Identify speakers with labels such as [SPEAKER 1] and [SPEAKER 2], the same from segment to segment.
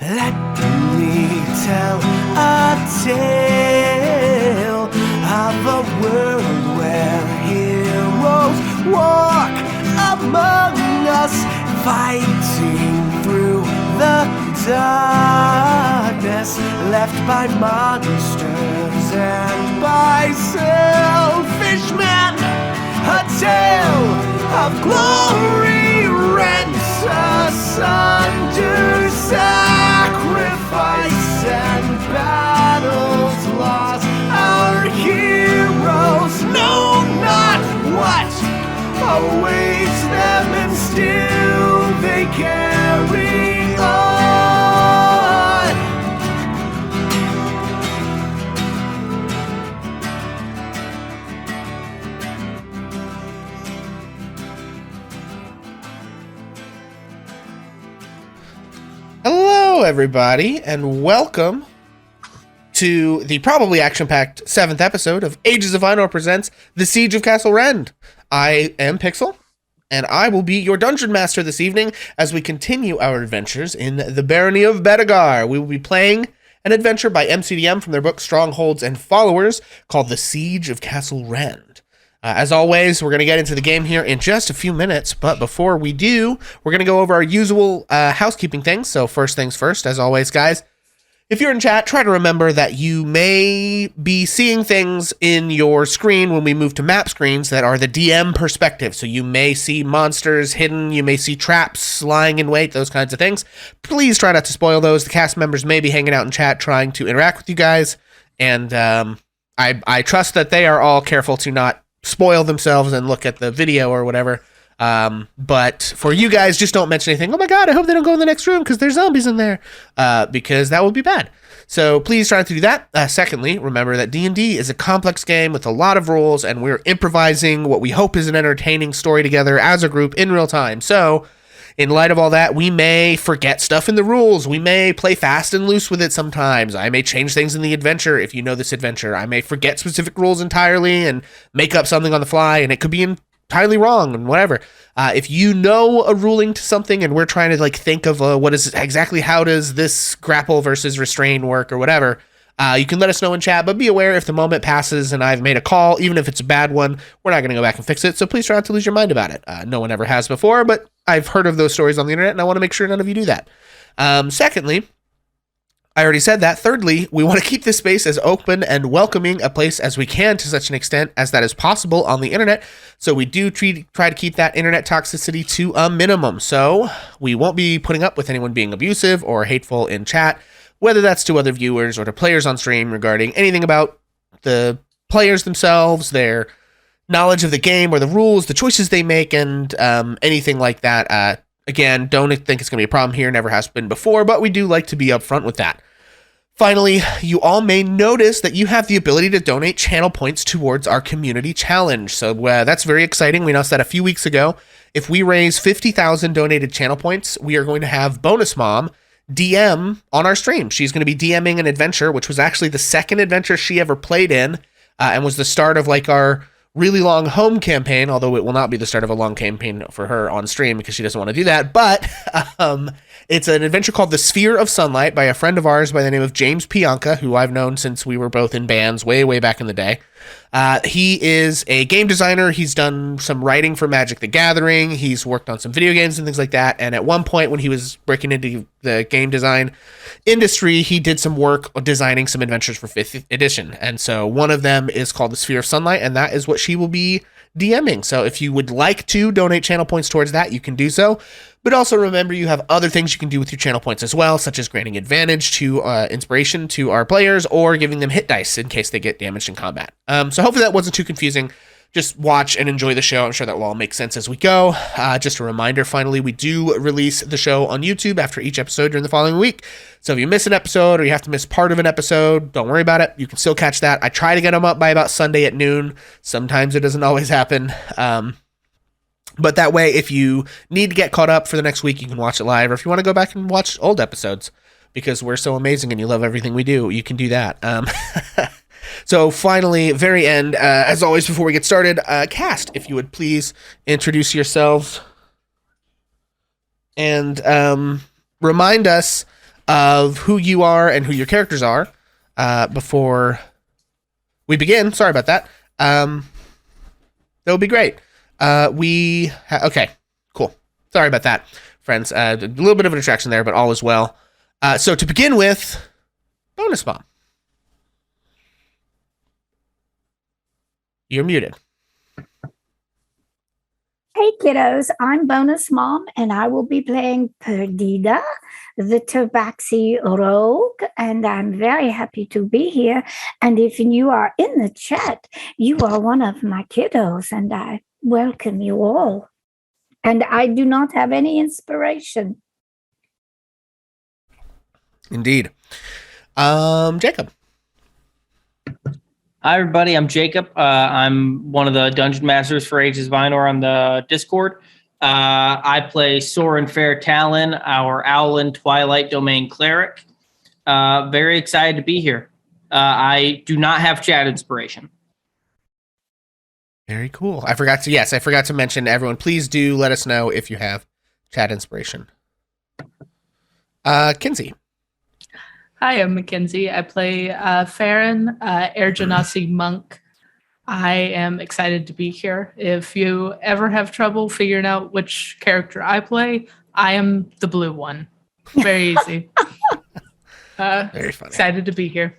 [SPEAKER 1] Let me tell a tale of a world where heroes walk among us, fighting through the darkness left by monsters and by selfish men. A tale of glory rent asunder, sacrifice and battles lost. Our heroes know not what awaits them, and still they carry on.
[SPEAKER 2] Hello, everybody, and welcome to the probably action-packed 7th episode of Ages of Ainor presents The Siege of Castle Rend. I am Pixel, and I will be your Dungeon Master this evening as we continue our adventures in the Barony of Bedegar. We will be playing an adventure by MCDM from their book Strongholds and Followers called The Siege of Castle Rend. As always, we're going to get into the game here in just a few minutes, but before we do, we're going to go over our usual housekeeping things. So first things first, as always, guys, if you're in chat, try to remember that you may be seeing things in your screen when we move to map screens that are the DM perspective. So you may see monsters hidden, you may see traps lying in wait, those kinds of things. Please try not to spoil those. The cast members may be hanging out in chat trying to interact with you guys, and I trust that they are all careful to not spoil themselves and look at the video or whatever. But for you guys, just don't mention anything. Oh my god, I hope they don't go in the next room because there's zombies in there, because that would be bad. So please try not to do that. Secondly, remember that D&D is a complex game with a lot of rules, and we're improvising what we hope is an entertaining story together as a group in real time. So in light of all that, we may forget stuff in the rules. We may play fast and loose with it sometimes. I may change things in the adventure if you know this adventure. I may forget specific rules entirely and make up something on the fly, and it could be entirely wrong and whatever. If you know a ruling to something and we're trying to think of what is exactly how does this grapple versus restrain work or whatever, you can let us know in chat, but be aware if the moment passes and I've made a call, even if it's a bad one, we're not going to go back and fix it. So please try not to lose your mind about it. No one ever has before, but I've heard of those stories on the internet and I want to make sure none of you do that. Secondly, I already said that. Thirdly, we want to keep this space as open and welcoming a place as we can to such an extent as that is possible on the internet. So we do try to keep that internet toxicity to a minimum. So we won't be putting up with anyone being abusive or hateful in chat, whether that's to other viewers or to players on stream regarding anything about the players themselves, their knowledge of the game or the rules, the choices they make, and anything like that. Again, don't think it's going to be a problem here. Never has been before, but we do like to be upfront with that. Finally, you all may notice that you have the ability to donate channel points towards our community challenge. So that's very exciting. We announced that a few weeks ago. If we raise 50,000 donated channel points, we are going to have Bonus Mom DM on our stream. She's going to be DMing an adventure, which was actually the second adventure she ever played in, and was the start of our really long home campaign, although it will not be the start of a long campaign for her on stream because she doesn't want to do that. But it's an adventure called The Sphere of Sunlight by a friend of ours by the name of James Pianka, who I've known since we were both in bands way, way back in the day. He is a game designer. He's done some writing for Magic the Gathering. He's worked on some video games and things like that. And at one point when he was breaking into the game design industry, he did some work designing some adventures for 5th edition. And so one of them is called The Sphere of Sunlight, and that is what she will be DMing. So if you would like to donate channel points towards that, you can do so. But also remember, you have other things you can do with your channel points as well, such as granting advantage to inspiration to our players or giving them hit dice in case they get damaged in combat. So hopefully that wasn't too confusing. Just watch and enjoy the show. I'm sure that will all make sense as we go. Just a reminder, finally, we do release the show on YouTube after each episode during the following week. So if you miss an episode or you have to miss part of an episode, don't worry about it. You can still catch that. I try to get them up by about Sunday at noon. Sometimes it doesn't always happen. But that way, if you need to get caught up for the next week, you can watch it live. Or if you want to go back and watch old episodes because we're so amazing and you love everything we do, you can do that. So finally, very end, as always, before we get started, cast, if you would please introduce yourselves and remind us of who you are and who your characters are before we begin. Sorry about that. That would be great. Okay, cool. Sorry about that, friends. A little bit of a distraction there, but all is well. So to begin with, bonus bomb. You're muted.
[SPEAKER 3] Hey kiddos, I'm Bonus Mom and I will be playing Perdita, the Tabaxi Rogue, and I'm very happy to be here. And if you are in the chat, you are one of my kiddos and I welcome you all. And I do not have any inspiration.
[SPEAKER 2] Indeed. Jacob.
[SPEAKER 4] Hi, everybody. I'm Jacob. I'm one of the Dungeon Masters for Ages of Ainor on the Discord. I play Soren Fair Talon, our Owlin Twilight Domain Cleric. Very excited to be here. I do not have chat inspiration.
[SPEAKER 2] Very cool. I forgot to mention, everyone, please do let us know if you have chat inspiration. Kinsey.
[SPEAKER 5] Hi, I'm Mackenzie. I play Farron, Air Genasi Monk. I am excited to be here. If you ever have trouble figuring out which character I play, I am the blue one. Very easy.
[SPEAKER 2] Very funny.
[SPEAKER 5] Excited to be here.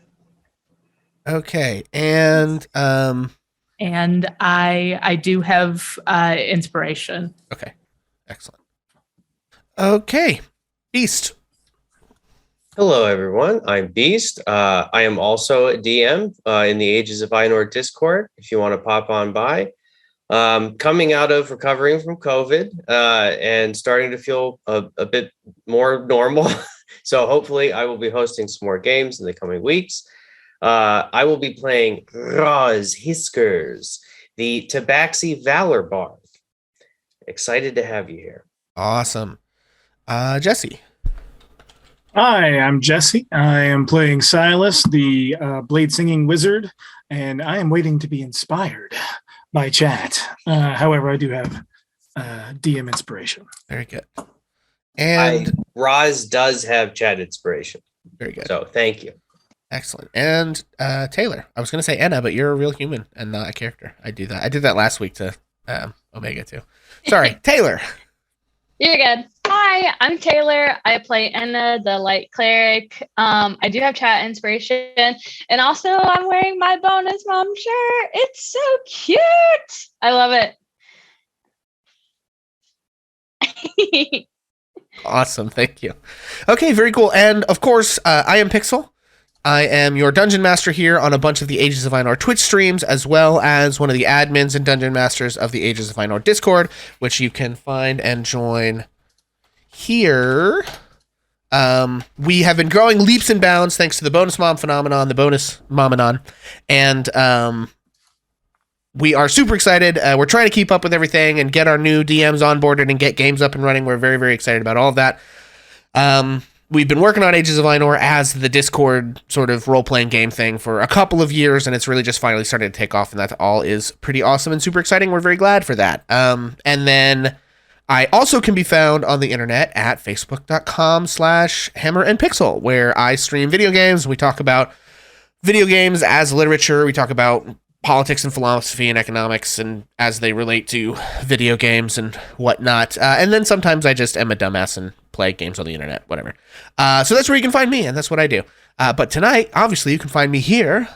[SPEAKER 2] Okay, and
[SPEAKER 5] I do have inspiration.
[SPEAKER 2] Okay, excellent. Okay, Beast.
[SPEAKER 6] Hello, everyone. I'm Beast. I am also a DM in the Ages of Ainor Discord, if you want to pop on by. Coming out of recovering from COVID and starting to feel a bit more normal. So hopefully I will be hosting some more games in the coming weeks. I will be playing Raz Hiskers, the Tabaxi Valor Bard. Excited to have you here.
[SPEAKER 2] Awesome. Jesse.
[SPEAKER 7] Hi, I'm Jesse. I am playing Silas, the blade singing wizard, and I am waiting to be inspired by chat. However, I do have DM inspiration.
[SPEAKER 2] Very good. And
[SPEAKER 6] Raz does have chat inspiration.
[SPEAKER 2] Very good.
[SPEAKER 6] So thank you.
[SPEAKER 2] Excellent. And Taylor. I was going to say Anna, but you're a real human and not a character. I do that. I did that last week to Omega too. Sorry, Taylor.
[SPEAKER 8] You're good. Hi, I'm Taylor. I play Enna, the light cleric. I do have chat inspiration. And also I'm wearing my bonus mom shirt. It's so cute. I love it.
[SPEAKER 2] Awesome. Thank you. Okay, very cool. And of course, I am Pixel. I am your Dungeon Master here on a bunch of the Ages of Ainor Twitch streams, as well as one of the admins and Dungeon Masters of the Ages of Ainor Discord, which you can find and join here. We have been growing leaps and bounds thanks to the bonus mom phenomenon, the bonus momanon, and we are super excited. We're trying to keep up with everything and get our new DMs onboarded and get games up and running. We're very, very excited about all of that. We've been working on Ages of Ainor as the Discord sort of role-playing game thing for a couple of years, and it's really just finally started to take off, and that all is pretty awesome and super exciting. We're very glad for that. And then I also can be found on the internet at facebook.com/hammerandpixel, where I stream video games. We talk about video games as literature. We talk about politics and philosophy and economics and as they relate to video games and whatnot. And then sometimes I just am a dumbass and play games on the internet, whatever. So that's where you can find me, and that's what I do. But tonight, obviously, you can find me here.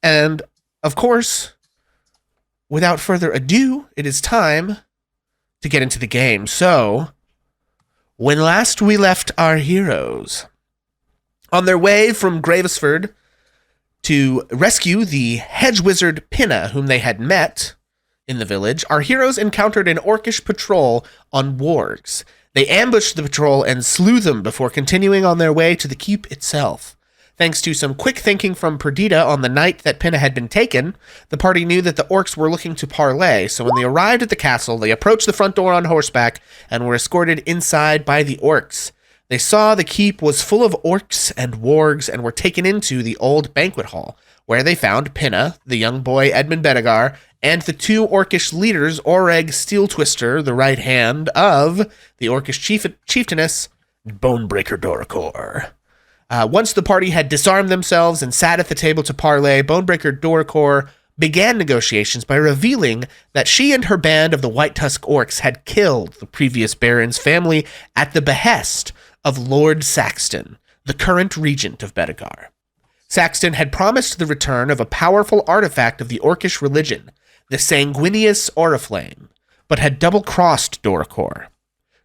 [SPEAKER 2] And, of course, without further ado, it is time to get into the game. So, when last we left our heroes on their way from Gravesford to rescue the hedge wizard Pinna, whom they had met in the village, our heroes encountered an orcish patrol on wargs. They ambushed the patrol and slew them before continuing on their way to the keep itself. Thanks to some quick thinking from Perdita on the night that Pinna had been taken, the party knew that the orcs were looking to parley, so when they arrived at the castle, they approached the front door on horseback and were escorted inside by the orcs. They saw the keep was full of orcs and wargs and were taken into the old banquet hall, where they found Pinna, the young boy Edmund Bedegar, and the two orcish leaders, Oreg Steeltwister, the right hand of the orcish chieftainess, Bonebreaker Doricor. Once the party had disarmed themselves and sat at the table to parley, Bonebreaker Doricor began negotiations by revealing that she and her band of the White Tusk Orcs had killed the previous Baron's family at the behest of Lord Saxton, the current regent of Bedegar. Saxton had promised the return of a powerful artifact of the Orcish religion, the Sanguinius Oriflame, but had double-crossed Doricor.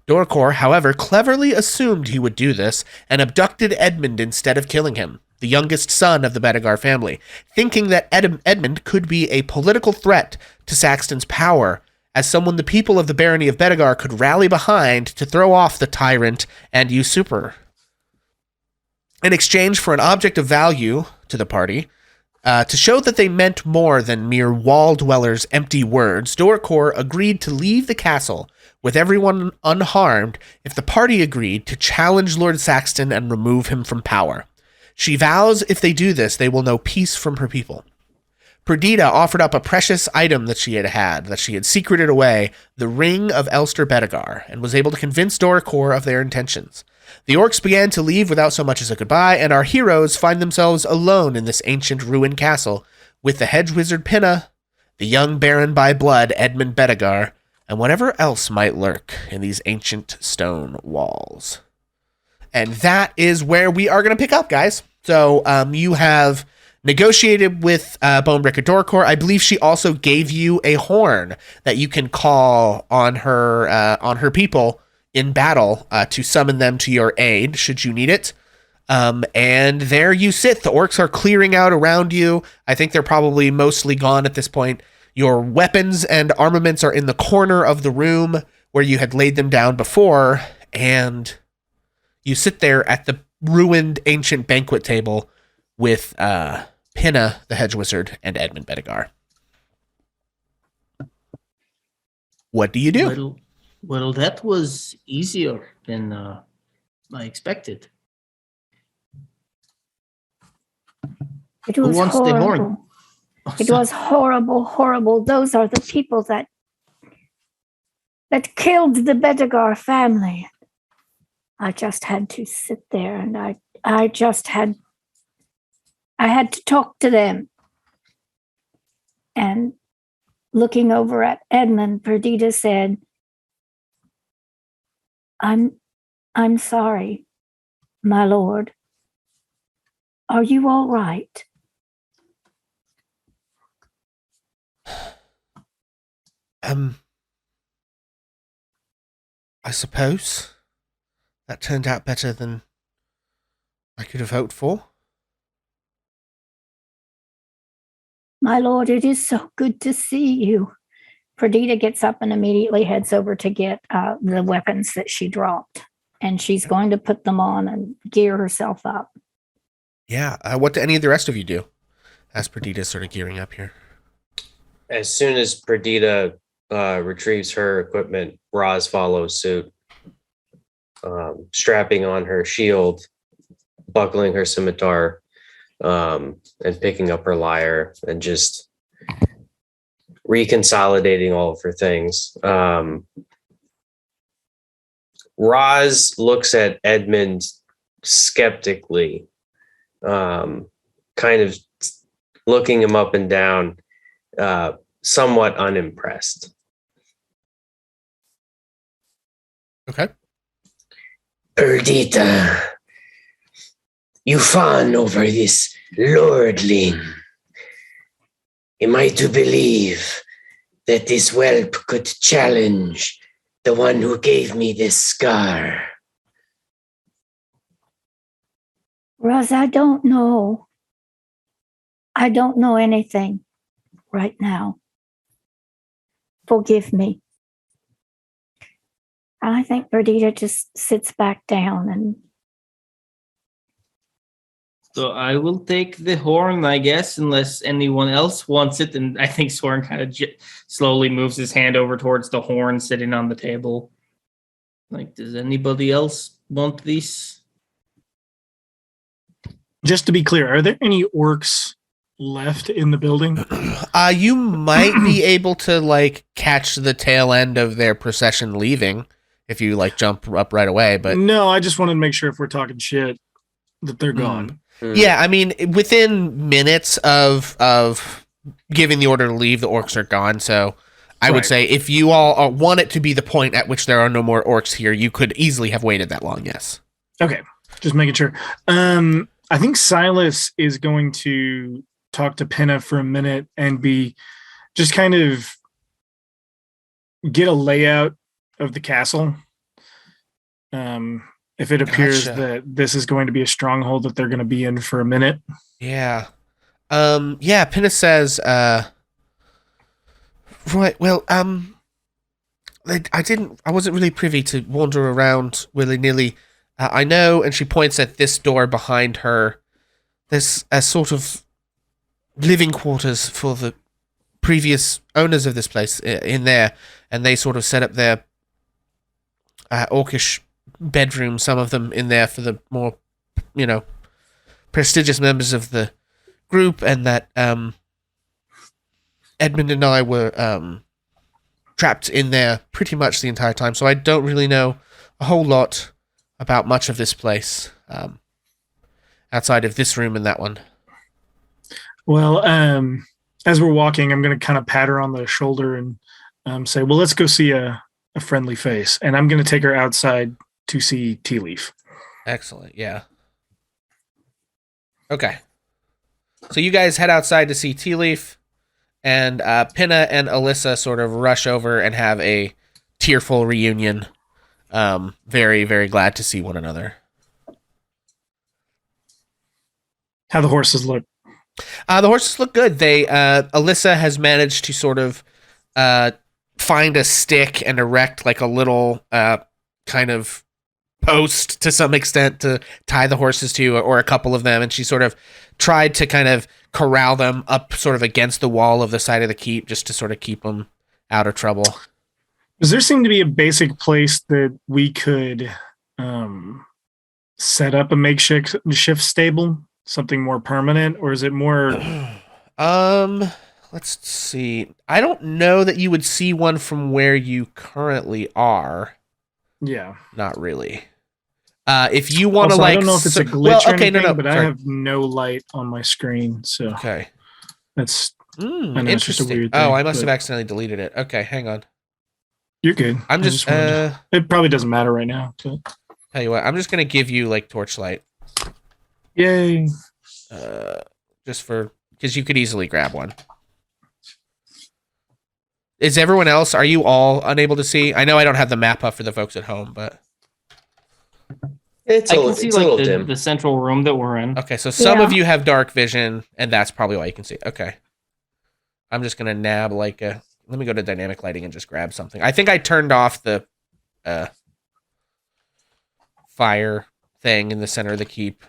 [SPEAKER 2] Doricor, however, cleverly assumed he would do this and abducted Edmund instead of killing him, the youngest son of the Bedegar family, thinking that Edmund could be a political threat to Saxton's power as someone the people of the barony of Bedegar could rally behind to throw off the tyrant and usurper. In exchange for an object of value to the party, to show that they meant more than mere wall-dwellers' empty words, Doricor agreed to leave the castle with everyone unharmed if the party agreed to challenge Lord Saxton and remove him from power. She vows if they do this, they will know peace from her people. Perdita offered up a precious item that she had secreted away, the Ring of Elster Bedegar, and was able to convince Doricor of their intentions. The orcs began to leave without so much as a goodbye, and our heroes find themselves alone in this ancient ruined castle, with the hedge wizard Pinna, the young baron by blood Edmund Bedegar, and whatever else might lurk in these ancient stone walls. And that is where we are going to pick up, guys. So you have negotiated with Bonebreaker Doricor. I believe she also gave you a horn that you can call on her people in battle to summon them to your aid, should you need it. And there you sit. The orcs are clearing out around you. I think they're probably mostly gone at this point. Your weapons and armaments are in the corner of the room where you had laid them down before, and you sit there at the ruined ancient banquet table with Pinna, the hedge wizard, and Edmund Bedegar. What do you do?
[SPEAKER 4] Well, that was easier than I expected.
[SPEAKER 3] It
[SPEAKER 4] Who
[SPEAKER 3] was
[SPEAKER 4] wants the horn?
[SPEAKER 3] horrible.
[SPEAKER 4] Oh,
[SPEAKER 3] It
[SPEAKER 4] sorry.
[SPEAKER 3] was horrible, horrible. Those are the people that killed the Bedegar family. I just had to sit there and I had to talk to them. And looking over at Edmund, Perdita said, I'm sorry, my lord. Are you all right?
[SPEAKER 2] I suppose that turned out better than I could have hoped for.
[SPEAKER 3] My lord, it is so good to see you. Perdita gets up and immediately heads over to get the weapons that she dropped. And she's going to put them on and gear herself up.
[SPEAKER 2] Yeah. What do any of the rest of you do? As Perdita's sort of gearing up here.
[SPEAKER 6] As soon as Perdita retrieves her equipment, Roz follows suit, strapping on her shield, buckling her scimitar, and picking up her lyre and just reconsolidating all of her things. Roz looks at Edmund skeptically, kind of looking him up and down, somewhat unimpressed.
[SPEAKER 2] Okay.
[SPEAKER 9] Perdita, you fawn over this lordling. Am I to believe that this whelp could challenge the one who gave me this scar?
[SPEAKER 3] Roz, I don't know. I don't know anything right now. Forgive me. And I think Perdita just sits back down and
[SPEAKER 4] So I will take the horn, I guess, unless anyone else wants it. And I think Soren kind of slowly moves his hand over towards the horn sitting on the table. Like, does anybody else want these?
[SPEAKER 7] Just to be clear, are there any orcs left in the building?
[SPEAKER 2] You might be able to like catch the tail end of their procession leaving if you like jump up right away. But
[SPEAKER 7] no, I just wanted to make sure if we're talking shit that they're gone.
[SPEAKER 2] Yeah, I mean, within minutes of giving the order to leave, the orcs are gone. So I would say if you all want it to be the point at which there are no more orcs here, you could easily have waited that long, yes.
[SPEAKER 7] Okay, just making sure. I think Silas is going to talk to Pinna for a minute and be just kind of get a layout of the castle. If it appears that this is going to be a stronghold that they're going to be in for a minute.
[SPEAKER 2] Yeah. Pinna says, right, well, I wasn't really privy to wander around willy-nilly. I know, and she points at this door behind her. There's a sort of living quarters for the previous owners of this place in there, and they sort of set up their orcish bedrooms, some of them in there for the more, prestigious members of the group, and that Edmund and I were trapped in there pretty much the entire time, so I don't really know a whole lot about much of this place outside of this room and that one.
[SPEAKER 7] Well, as we're walking, I'm going to kind of pat her on the shoulder and say, well, let's go see a friendly face. And I'm going to take her outside to see Tea Leaf.
[SPEAKER 2] Excellent, yeah. Okay. So you guys head outside to see Tea Leaf, and Pinna and Alyssa sort of rush over and have a tearful reunion. Very, very glad to see one another.
[SPEAKER 7] How the horses look?
[SPEAKER 2] The horses look good. They Alyssa has managed to sort of find a stick and erect like a little kind of post to some extent to tie the horses to, or a couple of them, and she sort of tried to kind of corral them up sort of against the wall of the side of the keep just to sort of keep them out of trouble.
[SPEAKER 7] Does there seem to be a basic place that we could set up a makeshift stable, something more permanent, or is it more?
[SPEAKER 2] Let's see. I don't know that you would see one from where you currently are.
[SPEAKER 7] Yeah,
[SPEAKER 2] not really. If you want to,
[SPEAKER 7] I don't know if it's a glitch or anything, but
[SPEAKER 2] sorry.
[SPEAKER 7] I have no light on my screen, so
[SPEAKER 2] okay,
[SPEAKER 7] that's
[SPEAKER 2] interesting.
[SPEAKER 7] It's just a weird thing,
[SPEAKER 2] I must have accidentally deleted it. Okay, hang on.
[SPEAKER 7] You're good.
[SPEAKER 2] I'm just
[SPEAKER 7] it probably doesn't matter right now. But.
[SPEAKER 2] Tell you what, I'm just gonna give you like torchlight.
[SPEAKER 7] Yay!
[SPEAKER 2] Just for because you could easily grab one. Is everyone else? Are you all unable to see? I know I don't have the map up for the folks at home, but.
[SPEAKER 4] I can see like the central room that we're in.
[SPEAKER 2] Okay, so some of you have dark vision, and that's probably why you can see. Okay. I'm just going to nab like a... Let me go to dynamic lighting and just grab something. I think I turned off the fire thing in the center of the keep.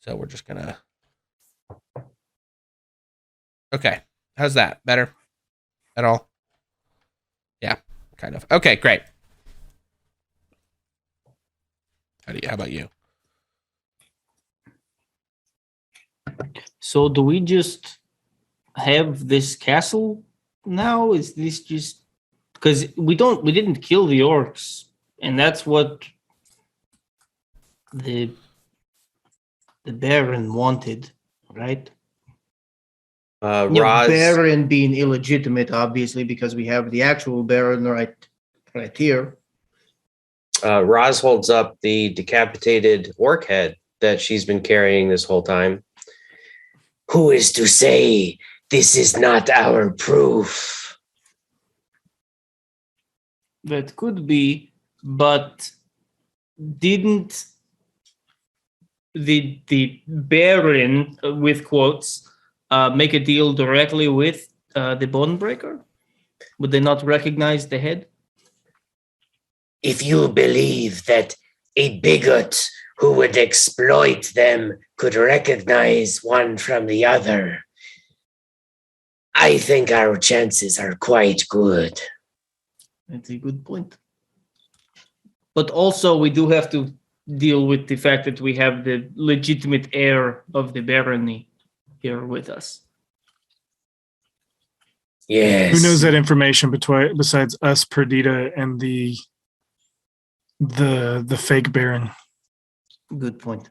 [SPEAKER 2] So we're just going to... Okay. How's that? Better? At all? Yeah, kind of. Okay, great. How about you?
[SPEAKER 4] So do we just have this castle now? Is this just because we didn't kill the orcs, and that's what the Baron wanted, right?
[SPEAKER 10] Baron being illegitimate, obviously, because we have the actual Baron right here.
[SPEAKER 6] Roz holds up the decapitated orc head that she's been carrying this whole time.
[SPEAKER 9] Who is to say this is not our proof?
[SPEAKER 4] That could be, but didn't the Baron, with quotes, make a deal directly with the Bonebreaker? Would they not recognize the head?
[SPEAKER 9] If you believe that a bigot who would exploit them could recognize one from the other, I think our chances are quite good.
[SPEAKER 4] That's a good point. But also, we do have to deal with the fact that we have the legitimate heir of the barony here with us.
[SPEAKER 9] Yes.
[SPEAKER 7] Who knows that information besides us, Perdita, and the The fake Baron.
[SPEAKER 10] Good point.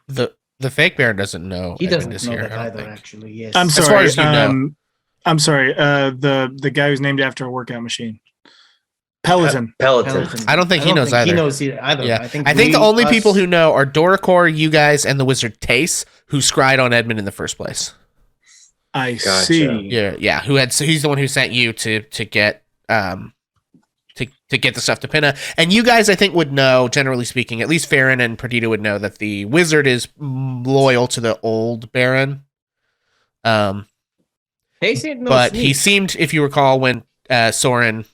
[SPEAKER 2] The fake Baron doesn't know.
[SPEAKER 10] He
[SPEAKER 2] Edmund
[SPEAKER 10] doesn't
[SPEAKER 2] is
[SPEAKER 10] know
[SPEAKER 2] here,
[SPEAKER 10] that
[SPEAKER 2] I don't
[SPEAKER 10] either,
[SPEAKER 2] think.
[SPEAKER 10] actually. Yes.
[SPEAKER 7] I'm sorry.
[SPEAKER 2] As far as you know.
[SPEAKER 7] I'm sorry. The guy who's named after a workout machine. Peloton.
[SPEAKER 6] Peloton.
[SPEAKER 2] I don't think he knows
[SPEAKER 10] think
[SPEAKER 2] either.
[SPEAKER 10] He knows either.
[SPEAKER 2] Yeah,
[SPEAKER 10] I think
[SPEAKER 2] the only people
[SPEAKER 10] us-
[SPEAKER 2] who know are Doricor, you guys, and the wizard Tace, who scryed on Edmund in the first place.
[SPEAKER 7] I
[SPEAKER 6] Gotcha.
[SPEAKER 7] see.
[SPEAKER 2] Yeah. So he's the one who sent you to get to get the stuff to Pinna. And you guys, I think, would know, generally speaking, at least Farron and Perdita would know that the wizard is loyal to the old Baron. But he seemed, if you recall, when Soren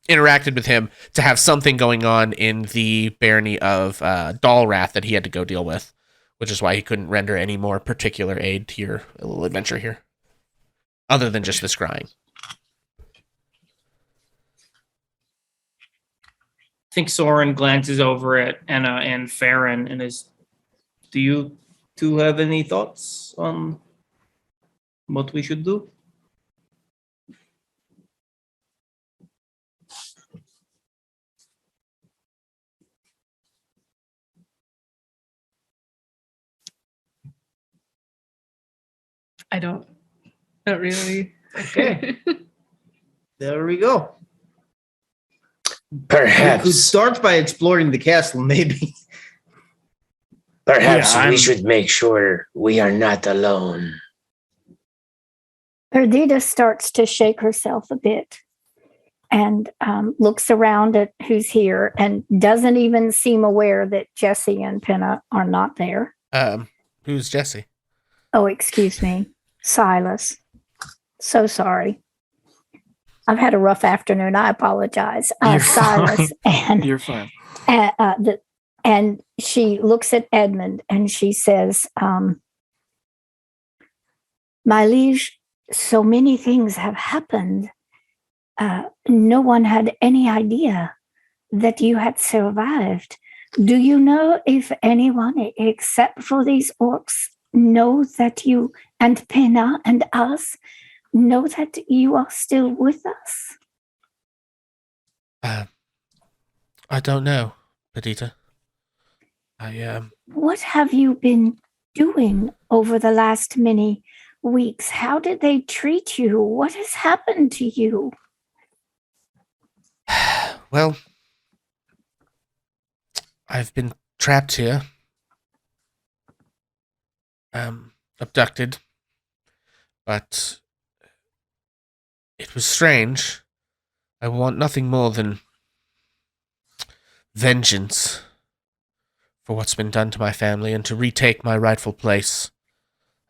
[SPEAKER 2] interacted with him, to have something going on in the barony of Dalrath that he had to go deal with, which is why he couldn't render any more particular aid to your little adventure here, other than just the scrying.
[SPEAKER 4] I think Soren glances over at Anna and Farron and is, do you two have any thoughts on what we should do?
[SPEAKER 5] I don't. Not really.
[SPEAKER 10] Okay. There we go. We could
[SPEAKER 9] Perhaps,
[SPEAKER 10] start by exploring the castle, maybe.
[SPEAKER 9] perhaps
[SPEAKER 7] Yeah,
[SPEAKER 9] we
[SPEAKER 7] I'm-
[SPEAKER 9] should make sure we are not alone.
[SPEAKER 3] Perdita starts to shake herself a bit and looks around at who's here and doesn't even seem aware that Jesse and Pinna are not there.
[SPEAKER 2] Who's Jesse?
[SPEAKER 3] Oh, excuse me. Silas. So sorry. I've had a rough afternoon. I apologize.
[SPEAKER 7] You're
[SPEAKER 3] Silas and
[SPEAKER 7] You're fine.
[SPEAKER 3] and she looks at Edmund and she says, my liege, so many things have happened. No one had any idea that you had survived. Do you know if anyone except for these orcs know that you and Pinna and us know that you are still with us?
[SPEAKER 2] I don't know, Perdita.
[SPEAKER 3] What have you been doing over the last many weeks? How did they treat you? What has happened to you?
[SPEAKER 2] Well, I've been trapped here. Abducted. But it was strange. I want nothing more than vengeance for what's been done to my family and to retake my rightful place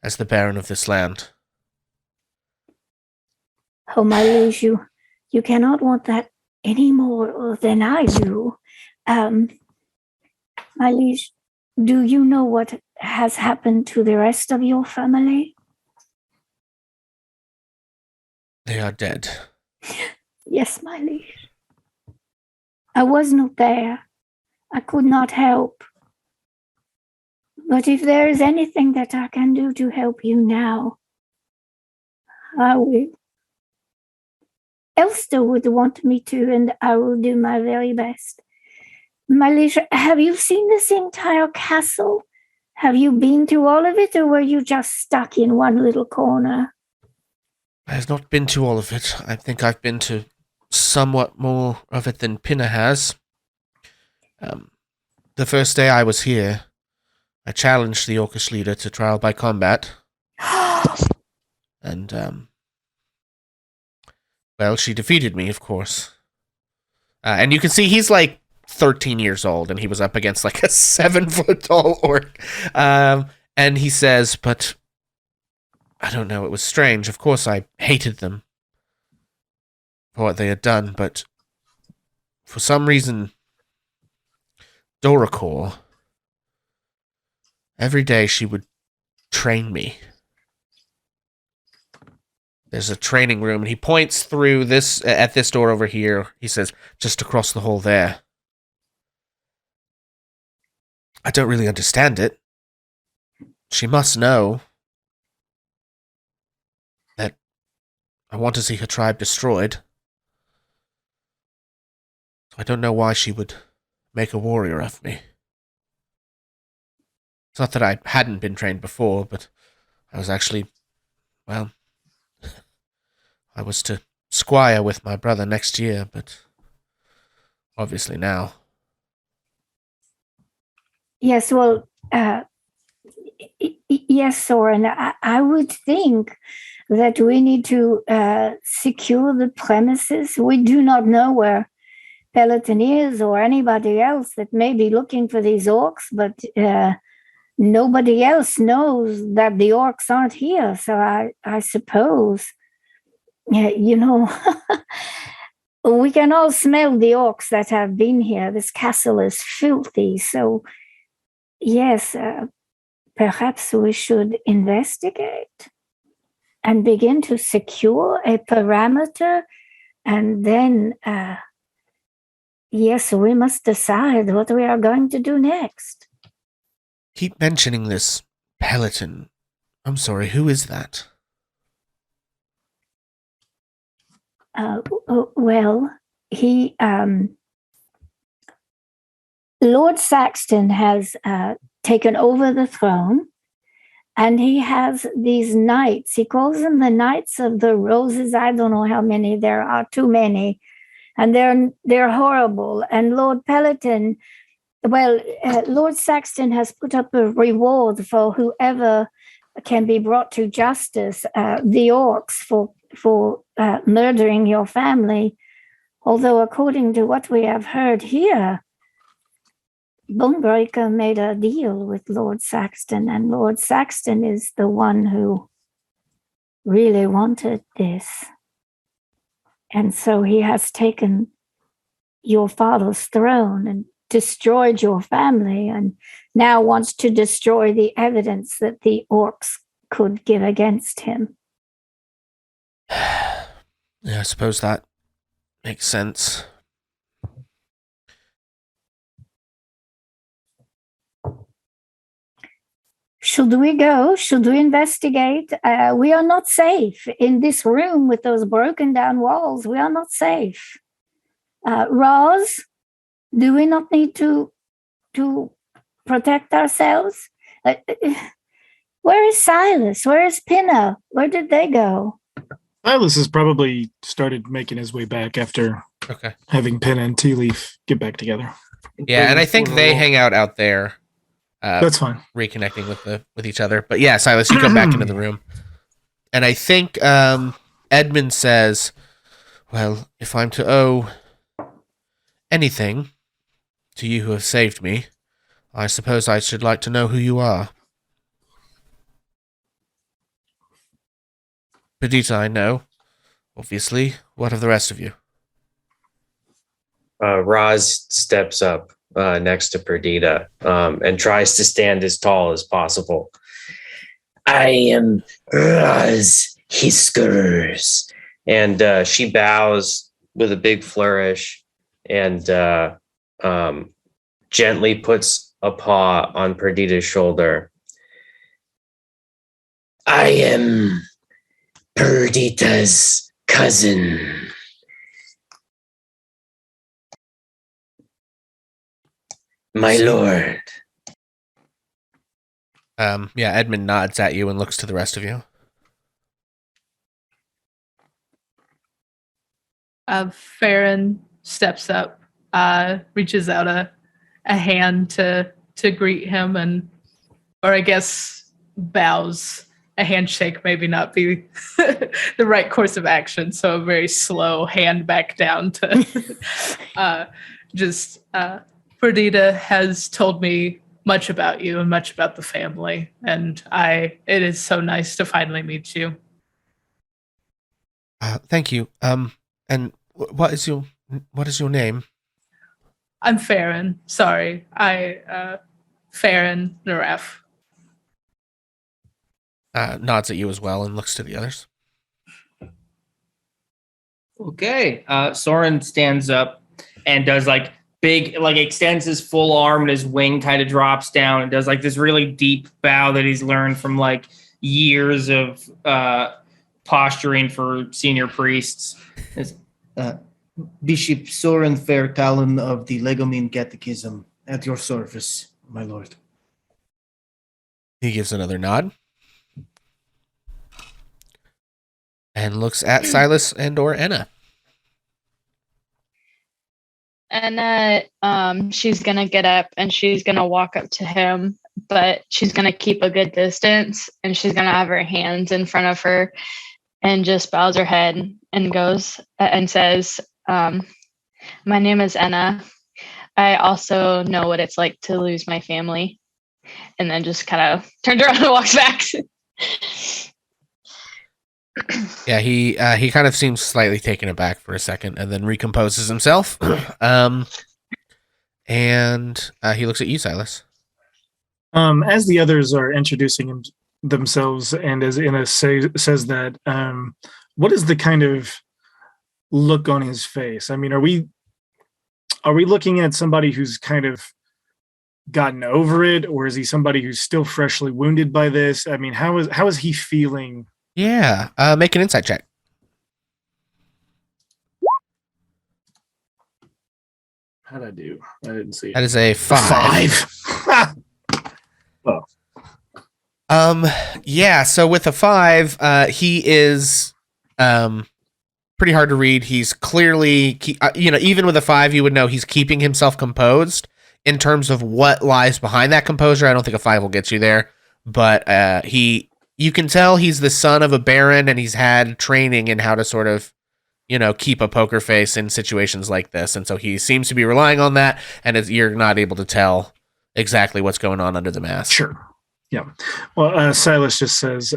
[SPEAKER 2] as the Baron of this land.
[SPEAKER 3] Oh, my liege, you cannot want that any more than I do. My liege, do you know what has happened to the rest of your family?
[SPEAKER 2] They are dead.
[SPEAKER 3] Yes, my liege. I was not there. I could not help. But if there is anything that I can do to help you now, I will. Elster would want me to, and I will do my very best. My liege, have you seen this entire castle? Have you been to all of it, or were you just stuck in one little corner?
[SPEAKER 2] I have not been to all of it. I think I've been to somewhat more of it than Pinna has. The first day I was here, I challenged the Orcish leader to trial by combat. And, well, she defeated me, of course. And you can see he's like 13 years old, and he was up against like a 7-foot-tall orc. And he says, but I don't know, it was strange. Of course, I hated them for what they had done, but for some reason, Doricor, every day she would train me. There's a training room, and he points through this at this door over here. He says, just across the hall there. I don't really understand it. She must know that I want to see her tribe destroyed. So I don't know why she would make a warrior of me. It's not that I hadn't been trained before, but I was actually, well, I was to squire with my brother next year, but obviously now.
[SPEAKER 3] Yes, well, yes, Soren, I would think that we need to secure the premises. We do not know where Peloton is or anybody else that may be looking for these orcs, but nobody else knows that the orcs aren't here. So I suppose, you know, we can all smell the orcs that have been here. This castle is filthy. So, yes, perhaps we should investigate and begin to secure a parameter. And then, yes, we must decide what we are going to do next.
[SPEAKER 2] Keep mentioning this Peloton. I'm sorry, who is that?
[SPEAKER 3] Well, he, Lord Saxton has taken over the throne, and he has these knights. He calls them the Knights of the Roses. I don't know how many there are, too many, and they're horrible. And Lord Peloton, well, Lord Saxton has put up a reward for whoever can be brought to justice, the orcs for murdering your family. Although, according to what we have heard here, Bonebreaker made a deal with Lord Saxton, and Lord Saxton is the one who really wanted this. And so he has taken your father's throne and destroyed your family, and now wants to destroy the evidence that the orcs could give against him.
[SPEAKER 2] Yeah, I suppose that makes sense.
[SPEAKER 3] Should we go? Should we investigate? We are not safe in this room with those broken down walls. We are not safe. Roz, do we not need to protect ourselves? Where is Silas? Where is Pinna? Where did they go?
[SPEAKER 7] Silas has probably started making his way back after having Pinna and Tea Leaf get back together.
[SPEAKER 2] Yeah, and I think they hang out there.
[SPEAKER 7] That's fine.
[SPEAKER 2] Reconnecting with each other. But yeah, Silas, you come back into the room. And I think Edmund says, well, if I'm to owe anything to you who have saved me, I suppose I should like to know who you are. Perdita, I know. Obviously. What of the rest of you?
[SPEAKER 6] Roz steps up next to Perdita and tries to stand as tall as possible.
[SPEAKER 9] I am Roz Hiskers.
[SPEAKER 6] And she bows with a big flourish and gently puts a paw on Perdita's shoulder.
[SPEAKER 9] I am Perdita's cousin. My lord.
[SPEAKER 2] Yeah, Edmund nods at you and looks to the rest of you.
[SPEAKER 5] Farron steps up, reaches out a hand to greet him, or I guess bows. A handshake maybe not be the right course of action, so a very slow hand back down to Perdita has told me much about you and much about the family, and it is so nice to finally meet you.
[SPEAKER 2] Thank you. And what is your name?
[SPEAKER 5] I'm Farron. Sorry. Farron Naref.
[SPEAKER 2] Nods at you as well and looks to the others.
[SPEAKER 4] Okay. Soren stands up and does extends his full arm and his wing kind of drops down and does this really deep bow that he's learned from years of posturing for senior priests.
[SPEAKER 10] Bishop Soren Fairtalon of the Legomine Catechism at your service, my lord.
[SPEAKER 2] He gives another nod and looks at Silas and or Enna.
[SPEAKER 8] And she's gonna get up and she's gonna walk up to him, but she's gonna keep a good distance, and she's gonna have her hands in front of her and just bows her head and goes and says, my name is Enna. I also know what it's like to lose my family. And then just kind of turns around and walks back.
[SPEAKER 2] Yeah, he kind of seems slightly taken aback for a second and then recomposes himself. And he looks at you, Silas.
[SPEAKER 7] As the others are introducing themselves, and as Inna says that, what is the kind of look on his face? I mean, are we looking at somebody who's kind of gotten over it, or is he somebody who's still freshly wounded by this? I mean, how is he feeling?
[SPEAKER 2] Yeah, make an insight check.
[SPEAKER 7] How'd I do? I didn't see it.
[SPEAKER 2] That is a 5.
[SPEAKER 7] Oh.
[SPEAKER 2] Yeah, so with a 5, he is pretty hard to read. He's clearly, even with a 5, you would know he's keeping himself composed. In terms of what lies behind that composure, I don't think a 5 will get you there. But you can tell he's the son of a baron, and he's had training in how to sort of, keep a poker face in situations like this. And so he seems to be relying on that, and you're not able to tell exactly what's going on under the mask.
[SPEAKER 7] Sure. Yeah. Well, Silas just says,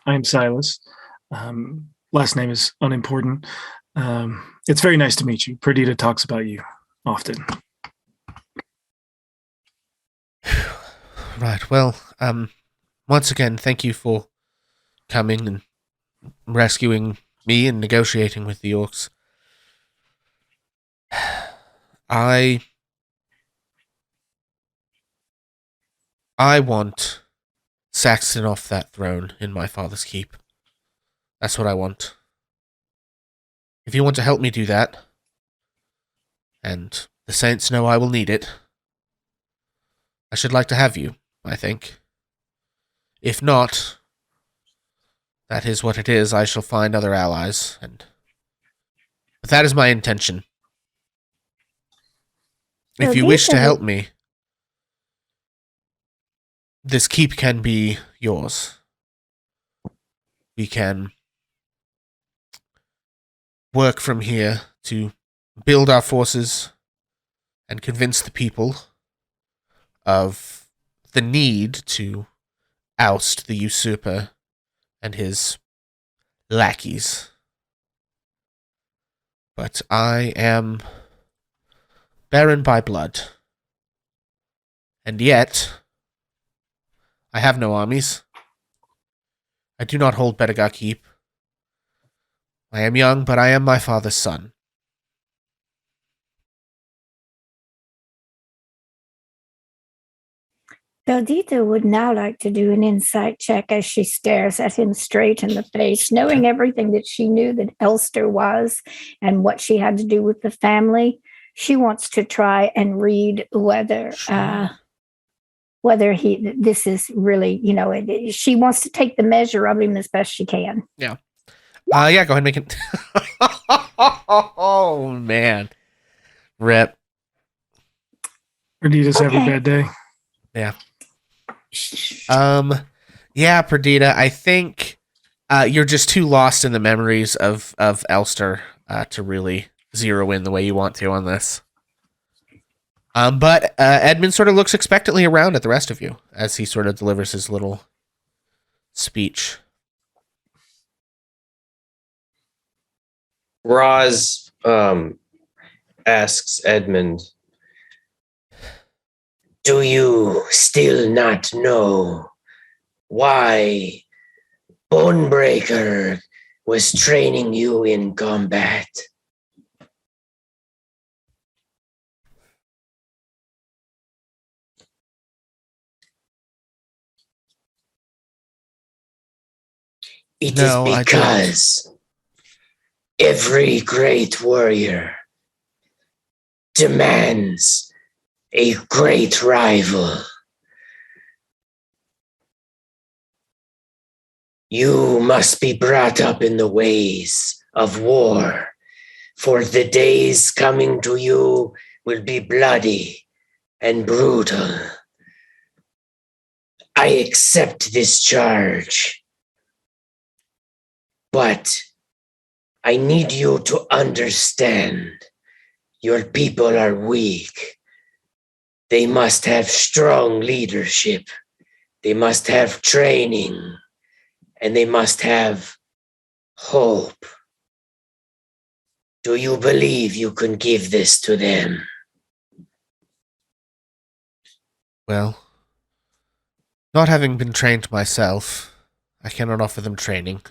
[SPEAKER 7] I'm Silas. Last name is unimportant. It's very nice to meet you. Perdita talks about you often.
[SPEAKER 2] Right. Well, once again, thank you for coming and rescuing me and negotiating with the orcs. I want Saxon off that throne in my father's keep. That's what I want. If you want to help me do that, and the saints know I will need it, I should like to have you, I think. If not, that is what it is. I shall find other allies, but that is my intention. If you wish to help me, this keep can be yours. We can work from here to build our forces and convince the people of the need to oust the usurper and his lackeys. But I am barren by blood. And yet, I have no armies. I do not hold Bedegar Keep. I am young, but I am my father's son.
[SPEAKER 3] Perdita would now like to do an insight check as she stares at him straight in the face, knowing everything that she knew that Elster was and what she had to do with the family. She wants to try and read whether this is really, she wants to take the measure of him as best she can.
[SPEAKER 2] Yeah. Go ahead and make it. Oh, man. Rip.
[SPEAKER 7] Perdita's have a bad day.
[SPEAKER 2] Yeah. Yeah, Perdita, I think you're just too lost in the memories of Elster to really zero in the way you want to on this. But Edmund sort of looks expectantly around at the rest of you as he sort of delivers his little speech.
[SPEAKER 6] Roz asks Edmund,
[SPEAKER 9] Do you still not know why Bonebreaker was training you in combat? It is because every great warrior demands a great rival. You must be brought up in the ways of war, for the days coming to you will be bloody and brutal. I accept this charge, but I need you to understand your people are weak. They must have strong leadership. They must have training. And they must have hope. Do you believe you can give this to them?
[SPEAKER 2] Well, not having been trained myself, I cannot offer them training.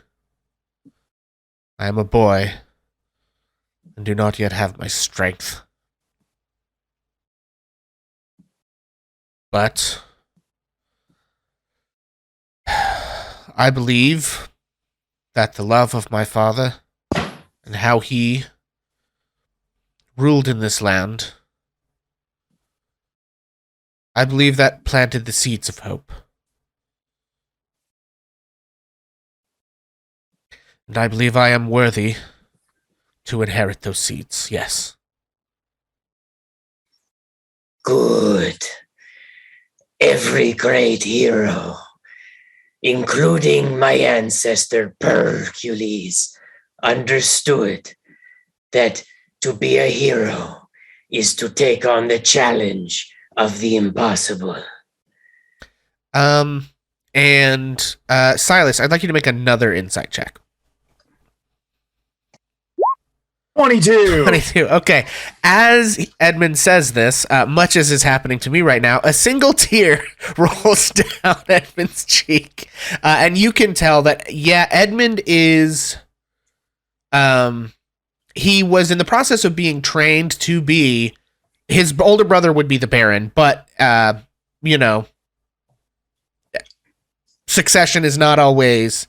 [SPEAKER 2] I am a boy, and do not yet have my strength. But I believe that the love of my father and how he ruled in this land, I believe that planted the seeds of hope. And I believe I am worthy to inherit those seeds, yes.
[SPEAKER 9] Good. Every great hero, including my ancestor Hercules, understood that to be a hero is to take on the challenge of the impossible.
[SPEAKER 2] And Silas, I'd like you to make another insight check.
[SPEAKER 7] 22.
[SPEAKER 2] 22. Okay. As Edmund says this, much as is happening to me right now, a single tear rolls down Edmund's cheek. And you can tell that, yeah, Edmund is... he was in the process of being trained to be... His older brother would be the Baron, but, you know, succession is not always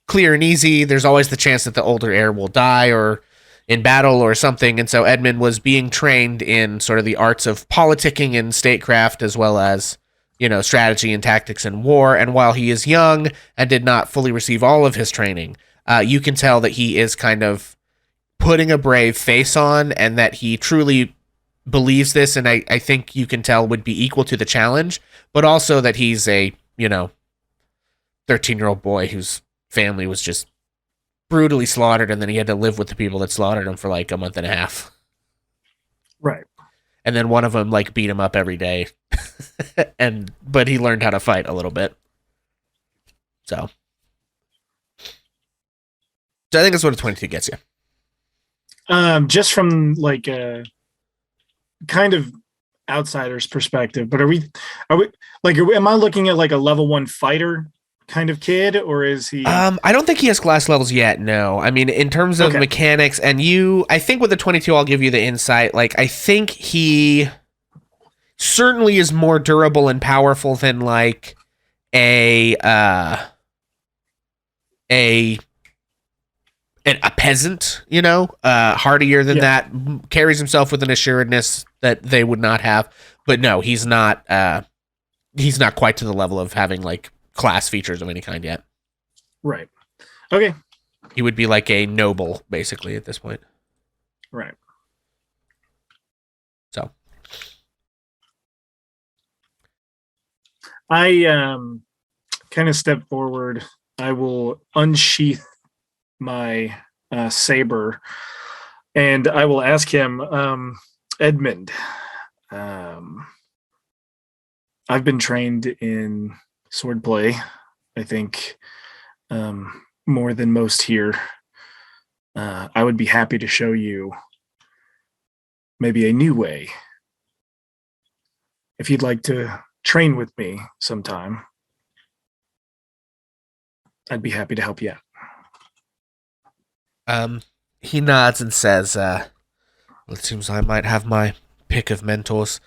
[SPEAKER 2] clear and easy. There's always the chance that the older heir will die or in battle or something, and so Edmund was being trained in sort of the arts of politicking and statecraft, as well as, you know, strategy and tactics in war. And while he is young and did not fully receive all of his training, you can tell that he is kind of putting a brave face on, and that he truly believes this, and I think you can tell would be equal to the challenge, but also that he's a, you know, 13-year-old boy whose family was just brutally slaughtered, and then he had to live with the people that slaughtered him for like a month and a half.
[SPEAKER 7] Right.
[SPEAKER 2] And then one of them like beat him up every day. But he learned how to fight a little bit. So I think that's what a 22 gets you.
[SPEAKER 7] Just from like a kind of outsider's perspective, but are we like, am I looking at like a level 1 fighter kind of kid, or is he?
[SPEAKER 2] I don't think he has class levels yet. No, I mean, in terms of mechanics, and I think with the 22, I'll give you the insight. Like, I think he certainly is more durable and powerful than like a peasant, you know, hardier than that, carries himself with an assuredness that they would not have. But no, he's not quite to the level of having like class features of any kind yet.
[SPEAKER 7] Right. Okay.
[SPEAKER 2] He would be like a noble, basically, at this point.
[SPEAKER 7] Right.
[SPEAKER 2] So
[SPEAKER 7] I kind of step forward. I will unsheath my saber, and I will ask him, Edmund, I've been trained in swordplay, I think, more than most here. I would be happy to show you maybe a new way. If you'd like to train with me sometime, I'd be happy to help you out.
[SPEAKER 2] He nods and says, well, it seems I might have my pick of mentors.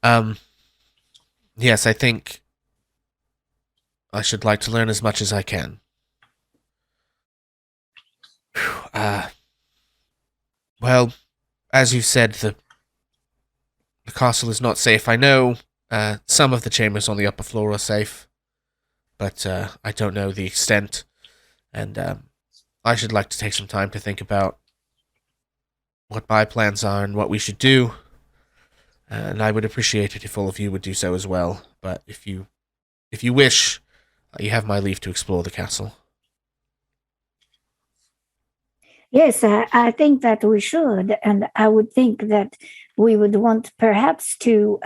[SPEAKER 2] Yes, I think I should like to learn as much as I can. Well, as you said, the castle is not safe. I know some of the chambers on the upper floor are safe, but I don't know the extent, and I should like to take some time to think about what my plans are and what we should do, and I would appreciate it if all of you would do so as well. But if you wish, you have my leave to explore the castle.
[SPEAKER 3] Yes, I think that we should, and I would think that we would want perhaps to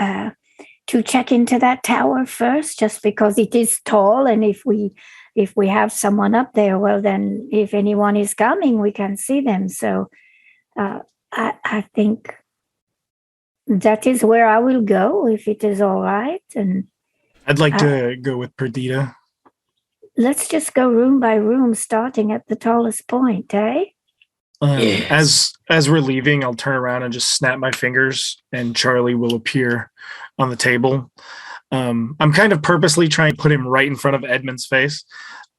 [SPEAKER 3] check into that tower first, just because it is tall, and if we have someone up there, well, then if anyone is coming, we can see them. So I think that is where I will go, if it is all right. And
[SPEAKER 7] I'd like to go with Perdita.
[SPEAKER 3] let's just go room by room, starting at the tallest point, eh?
[SPEAKER 7] As we're leaving, I'll turn around and just snap my fingers, and Charlie will appear on the table. I'm kind of purposely trying to put him right in front of Edmund's face,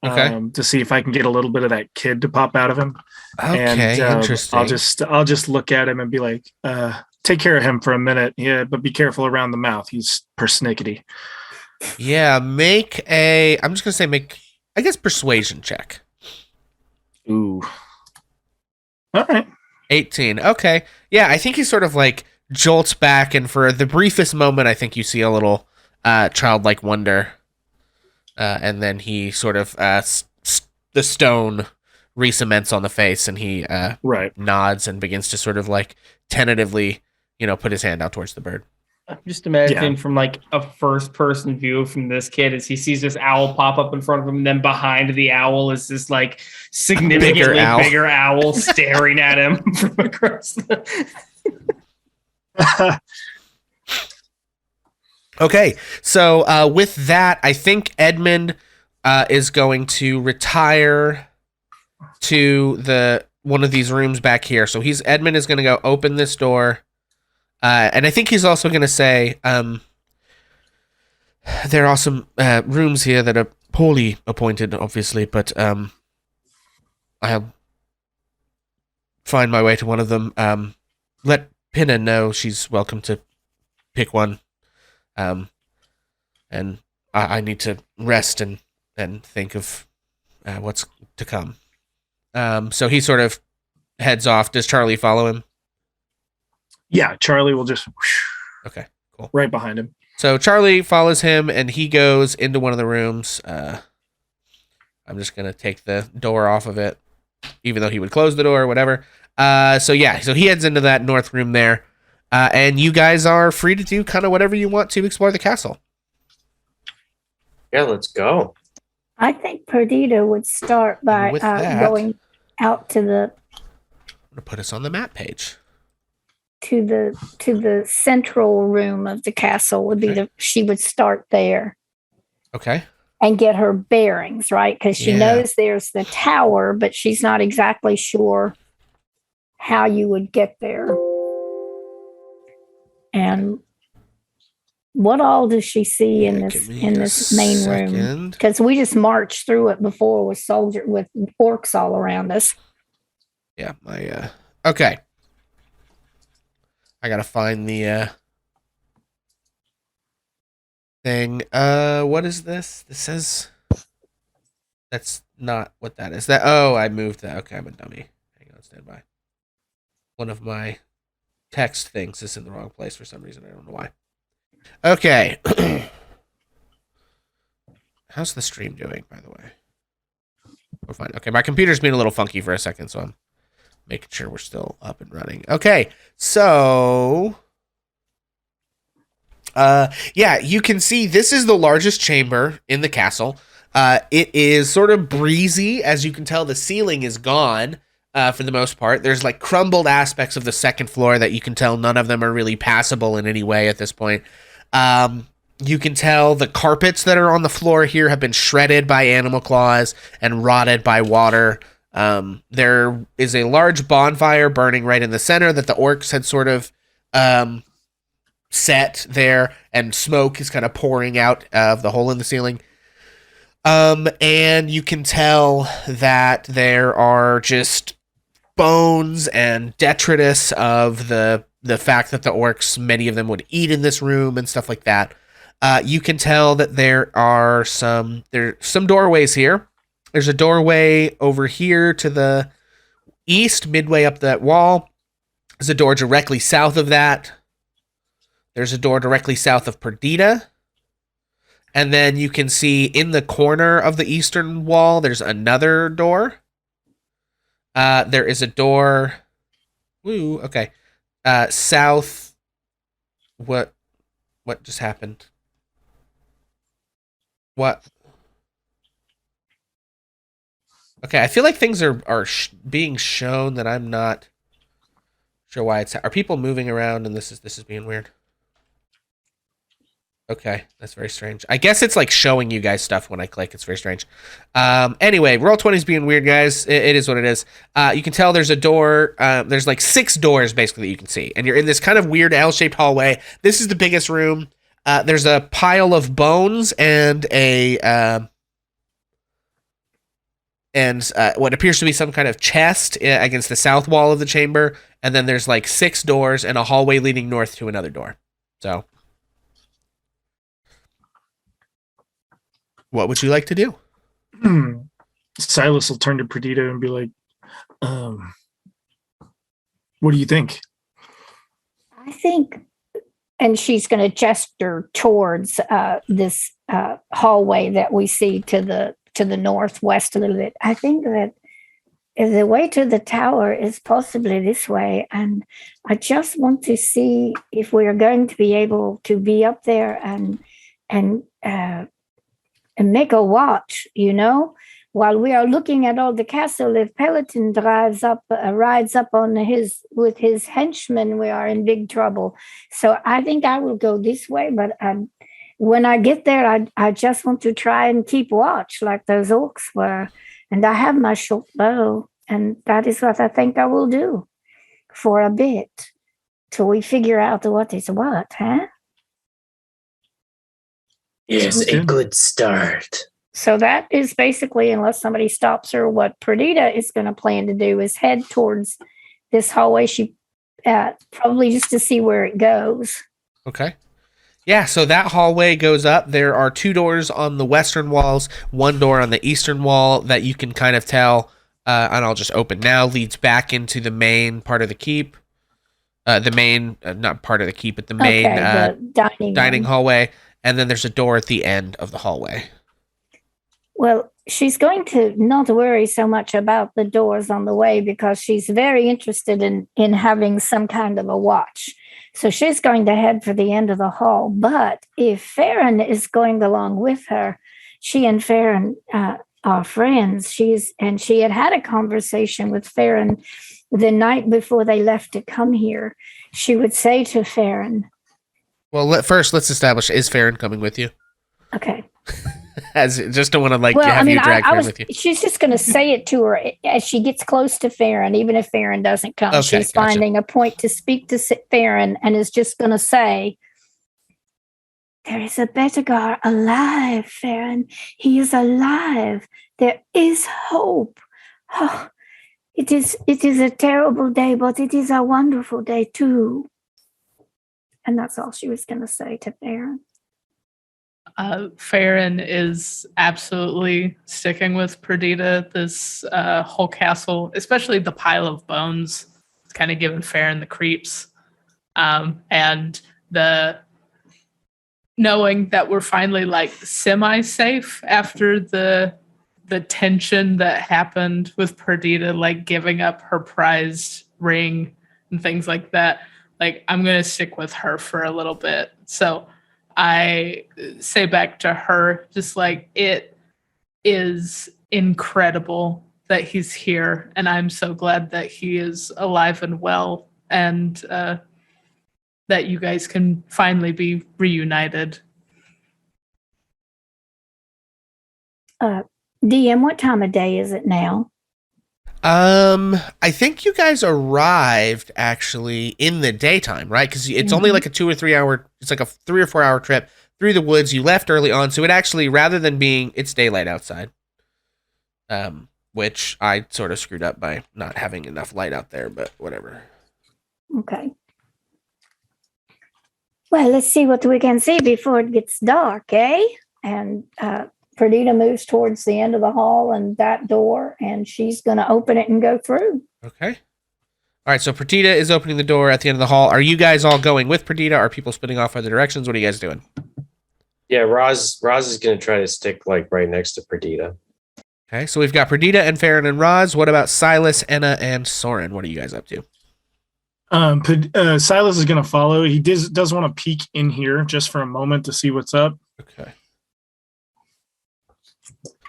[SPEAKER 7] to see if I can get a little bit of that kid to pop out of him.
[SPEAKER 2] Okay,
[SPEAKER 7] and,
[SPEAKER 2] interesting.
[SPEAKER 7] I'll just look at him and be like, "Take care of him for a minute, yeah, but be careful around the mouth. He's persnickety."
[SPEAKER 2] Yeah, I'm just gonna say make, I guess, persuasion check.
[SPEAKER 7] Ooh. All right.
[SPEAKER 2] 18. Okay. Yeah, I think he sort of like jolts back, and for the briefest moment, I think you see a little childlike wonder. And then he sort of, the stone re-cements on the face, and he nods and begins to sort of like tentatively, put his hand out towards the bird.
[SPEAKER 4] I'm just imagining from like a first person view from this kid as he sees this owl pop up in front of him, and then behind the owl is this like significantly bigger owl staring at him from across the...
[SPEAKER 2] Okay, so with that, I think Edmund is going to retire to one of these rooms back here. So Edmund is going to go open this door. And I think he's also going to say, there are some rooms here that are poorly appointed, obviously, but I'll find my way to one of them. Let Pinna know she's welcome to pick one. And I need to rest and think of what's to come. So he sort of heads off. Does Charlie follow him?
[SPEAKER 7] Yeah, Charlie will just
[SPEAKER 2] okay, cool.
[SPEAKER 7] Right behind him.
[SPEAKER 2] So Charlie follows him, and he goes into one of the rooms. I'm just gonna take the door off of it, even though he would close the door or whatever. So he heads into that north room there, and you guys are free to do kind of whatever you want to explore the castle.
[SPEAKER 6] Yeah, let's go.
[SPEAKER 3] I think Perdita would start by going out to the.
[SPEAKER 2] I'm gonna put us on the map page.
[SPEAKER 3] To the central room of the castle would be she would start there.
[SPEAKER 2] Okay.
[SPEAKER 3] And get her bearings, right? Because she knows there's the tower, but she's not exactly sure how you would get there. And what all does she see in this main room? Because we just marched through it before with orcs all around us.
[SPEAKER 2] Yeah, okay. I gotta find the thing. What is this? This says that's not what that is. I moved that. Okay, I'm a dummy. Hang on, stand by. One of my text things is in the wrong place for some reason. I don't know why. Okay. How's the stream doing, by the way? We're fine. Okay, my computer's being a little funky for a second, so I'm making sure we're still up and running. Okay, so you can see this is the largest chamber in the castle. It is sort of breezy. As you can tell, the ceiling is gone for the most part. There's like crumbled aspects of the second floor that you can tell none of them are really passable in any way at this point. You can tell the carpets that are on the floor here have been shredded by animal claws and rotted by water. There is a large bonfire burning right in the center that the orcs had sort of set there, and smoke is kind of pouring out of the hole in the ceiling. And you can tell that there are just bones and detritus of the fact that the orcs, many of them would eat in this room and stuff like that. You can tell that there's some doorways here. There's a doorway over here to the east, midway up that wall. There's a door directly south of that. There's a door directly south of Perdita. And then you can see in the corner of the eastern wall, there's another door. There is a door. Woo, okay. South. What just happened? What? Okay, I feel like things are being shown that I'm not sure why it's. Are people moving around and this is being weird? Okay, that's very strange. I guess it's like showing you guys stuff when I click. It's very strange. Anyway, Roll20 is being weird, guys. It is what it is. You can tell there's a door. There's like 6 doors basically that you can see, and you're in this kind of weird L-shaped hallway. This is the biggest room. There's a pile of bones and what appears to be some kind of chest against the south wall of the chamber, and then there's like 6 doors and a hallway leading north to another door. So. What would you like to do?
[SPEAKER 7] Silas will turn to Perdita and be like, what do you think?
[SPEAKER 3] I think, and she's going to gesture towards this hallway that we see to the northwest a little bit. I think that the way to the tower is possibly this way, and I just want to see if we are going to be able to be up there and make a watch, while we are looking at all the castle. If Peloton rides up on with his henchmen, we are in big trouble. So I think I will go this way, but when I get there, I just want to try and keep watch like those orcs were. And I have my short bow, and that is what I think I will do for a bit till we figure out what is what, huh?
[SPEAKER 9] Yes, a good start.
[SPEAKER 3] So that is basically, unless somebody stops her, what Perdita is going to plan to do is head towards this hallway. She probably just to see where it goes.
[SPEAKER 2] Okay. Yeah, so that hallway goes up. There are 2 doors on the western walls, 1 door on the eastern wall that you can kind of tell, and I'll just open now, leads back into the main part of the keep. The main, not part of the keep, but the main
[SPEAKER 3] the
[SPEAKER 2] dining hallway. And then there's a door at the end of the hallway.
[SPEAKER 3] Well, she's going to not worry so much about the doors on the way because she's very interested in having some kind of a watch. So she's going to head for the end of the hall. But if Farron is going along with her, she and Farron are friends. She had a conversation with Farron the night before they left to come here. She would say to Farron,
[SPEAKER 2] well, first, let's establish, is Farron coming with you?
[SPEAKER 3] Okay.
[SPEAKER 2] Just don't want to have you drag Farron with you.
[SPEAKER 3] She's just going to say it to her as she gets close to Farron, even if Farron doesn't come.
[SPEAKER 2] Okay,
[SPEAKER 3] she's finding a point to speak to Farron and is just going to say, there is a Betegar alive, Farron. He is alive. There is hope. Oh, it is a terrible day, but it is a wonderful day too. And that's all she was going to say to Farron.
[SPEAKER 5] Farron is absolutely sticking with Perdita. This whole castle, especially the pile of bones, it's kind of giving Farron the creeps. And the knowing that we're finally like semi-safe after the tension that happened with Perdita, like giving up her prized ring and things like that. Like, I'm going to stick with her for a little bit. So I say back to her, just like, it is incredible that he's here. And I'm so glad that he is alive and well, and that you guys can finally be reunited.
[SPEAKER 3] DM, what time of day is it now?
[SPEAKER 2] I think you guys arrived actually in the daytime, right? Because it's only like a 2 or 3 hour, it's like a 3 or 4 hour trip through the woods. You left early on, so it actually, rather than being, it's daylight outside. which I sort of screwed up by not having enough light out there, but whatever.
[SPEAKER 3] Okay. Well, let's see what we can see before it gets dark, eh? And Perdita moves towards the end of the hall and that door, and she's going to open it and go through.
[SPEAKER 2] Okay. All right, so Perdita is opening the door at the end of the hall. Are you guys all going with Perdita? Are people splitting off other directions? What are you guys doing?
[SPEAKER 6] Yeah, Roz is going to try to stick like right next to Perdita.
[SPEAKER 2] Okay, so we've got Perdita and Farron and Roz. What about Silas, Enna, and Soren? What are you guys up to?
[SPEAKER 7] Silas is going to follow. He does want to peek in here just for a moment to see what's up.
[SPEAKER 2] Okay.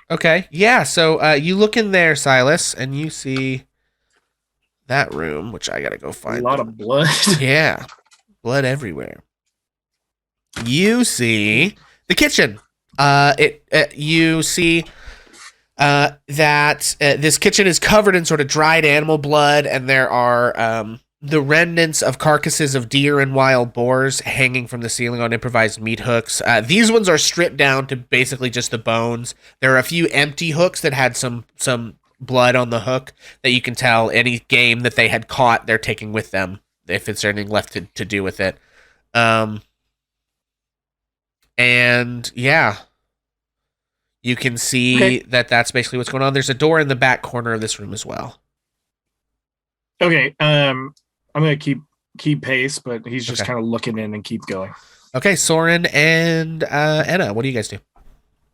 [SPEAKER 2] Okay, yeah, so you look in there, Silas, and you see that room, which I got to go find.
[SPEAKER 7] A lot of blood.
[SPEAKER 2] Yeah, blood everywhere. You see the kitchen. You see that this kitchen is covered in sort of dried animal blood, and there are the remnants of carcasses of deer and wild boars hanging from the ceiling on improvised meat hooks. These ones are stripped down to basically just the bones. There are a few empty hooks that had some blood on the hook that you can tell any game that they had caught, they're taking with them if it's anything left to do with it. And yeah, you can see that that's basically what's going on. There's a door in the back corner of this room as well.
[SPEAKER 7] Okay, I'm going to keep pace, but he's just kind of looking in and keep going.
[SPEAKER 2] Okay, Soren and Enna, what do you guys do?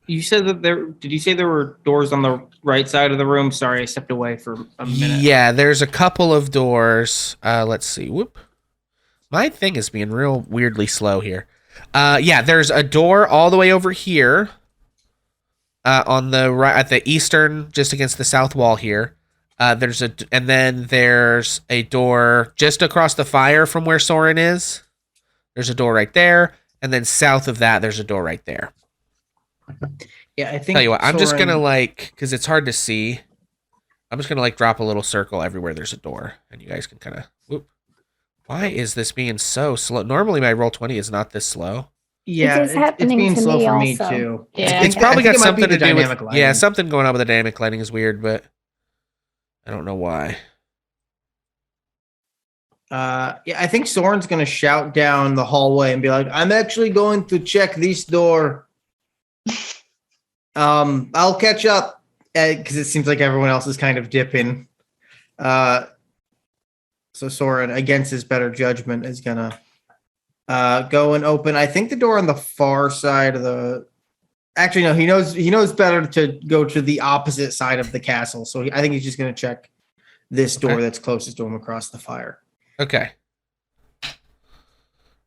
[SPEAKER 4] You said that did you say there were doors on the right side of the room? Sorry, I stepped away for a minute.
[SPEAKER 2] Yeah, there's a couple of doors. Let's see. Whoop. My thing is being real weirdly slow here. Yeah, there's a door all the way over here on the right at the eastern, just against the south wall here. And then there's a door just across the fire from where Soren is. There's a door right there, and then south of that, there's a door right there.
[SPEAKER 10] Yeah, I think.
[SPEAKER 2] Tell you what, I'm just gonna because it's hard to see. I'm just gonna drop a little circle everywhere there's a door, and you guys can kind of. Whoop. Why is this being so slow? Normally, my roll20 is not this slow.
[SPEAKER 10] Yeah,
[SPEAKER 3] It is happening
[SPEAKER 10] it's being
[SPEAKER 3] to
[SPEAKER 10] slow
[SPEAKER 3] me
[SPEAKER 10] for me
[SPEAKER 3] also.
[SPEAKER 10] too.
[SPEAKER 8] Yeah.
[SPEAKER 2] It's probably
[SPEAKER 10] I think
[SPEAKER 2] got
[SPEAKER 10] it might be
[SPEAKER 2] something to
[SPEAKER 10] the
[SPEAKER 2] do with
[SPEAKER 10] dynamic lighting.
[SPEAKER 2] yeah, something going on with the dynamic lighting is weird, but I don't know why.
[SPEAKER 10] Yeah, I think Soren's gonna shout down the hallway and be like, "I'm actually going to check this door. I'll catch up because it seems like everyone else is kind of dipping. So Soren, against his better judgment, is gonna go and open. I think the door on the far side of the. Actually, no. He knows better to go to the opposite side of the castle. So I think he's just gonna check this door that's closest to him across the fire.
[SPEAKER 2] Okay.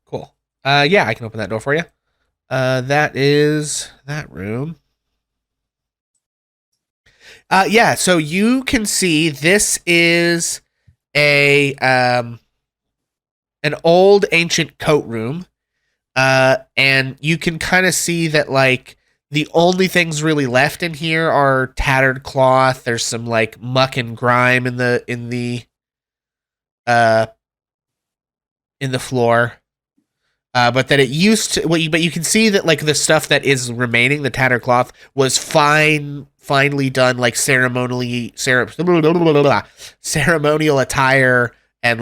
[SPEAKER 2] Cool. Yeah, I can open that door for you. That is that room. Yeah, so you can see this is an old ancient coat room. And you can kind of see that the only things really left in here are tattered cloth. There's some muck and grime in the floor. But that it used to, but you can see that the stuff that is remaining, the tattered cloth, was finely done, ceremonial attire and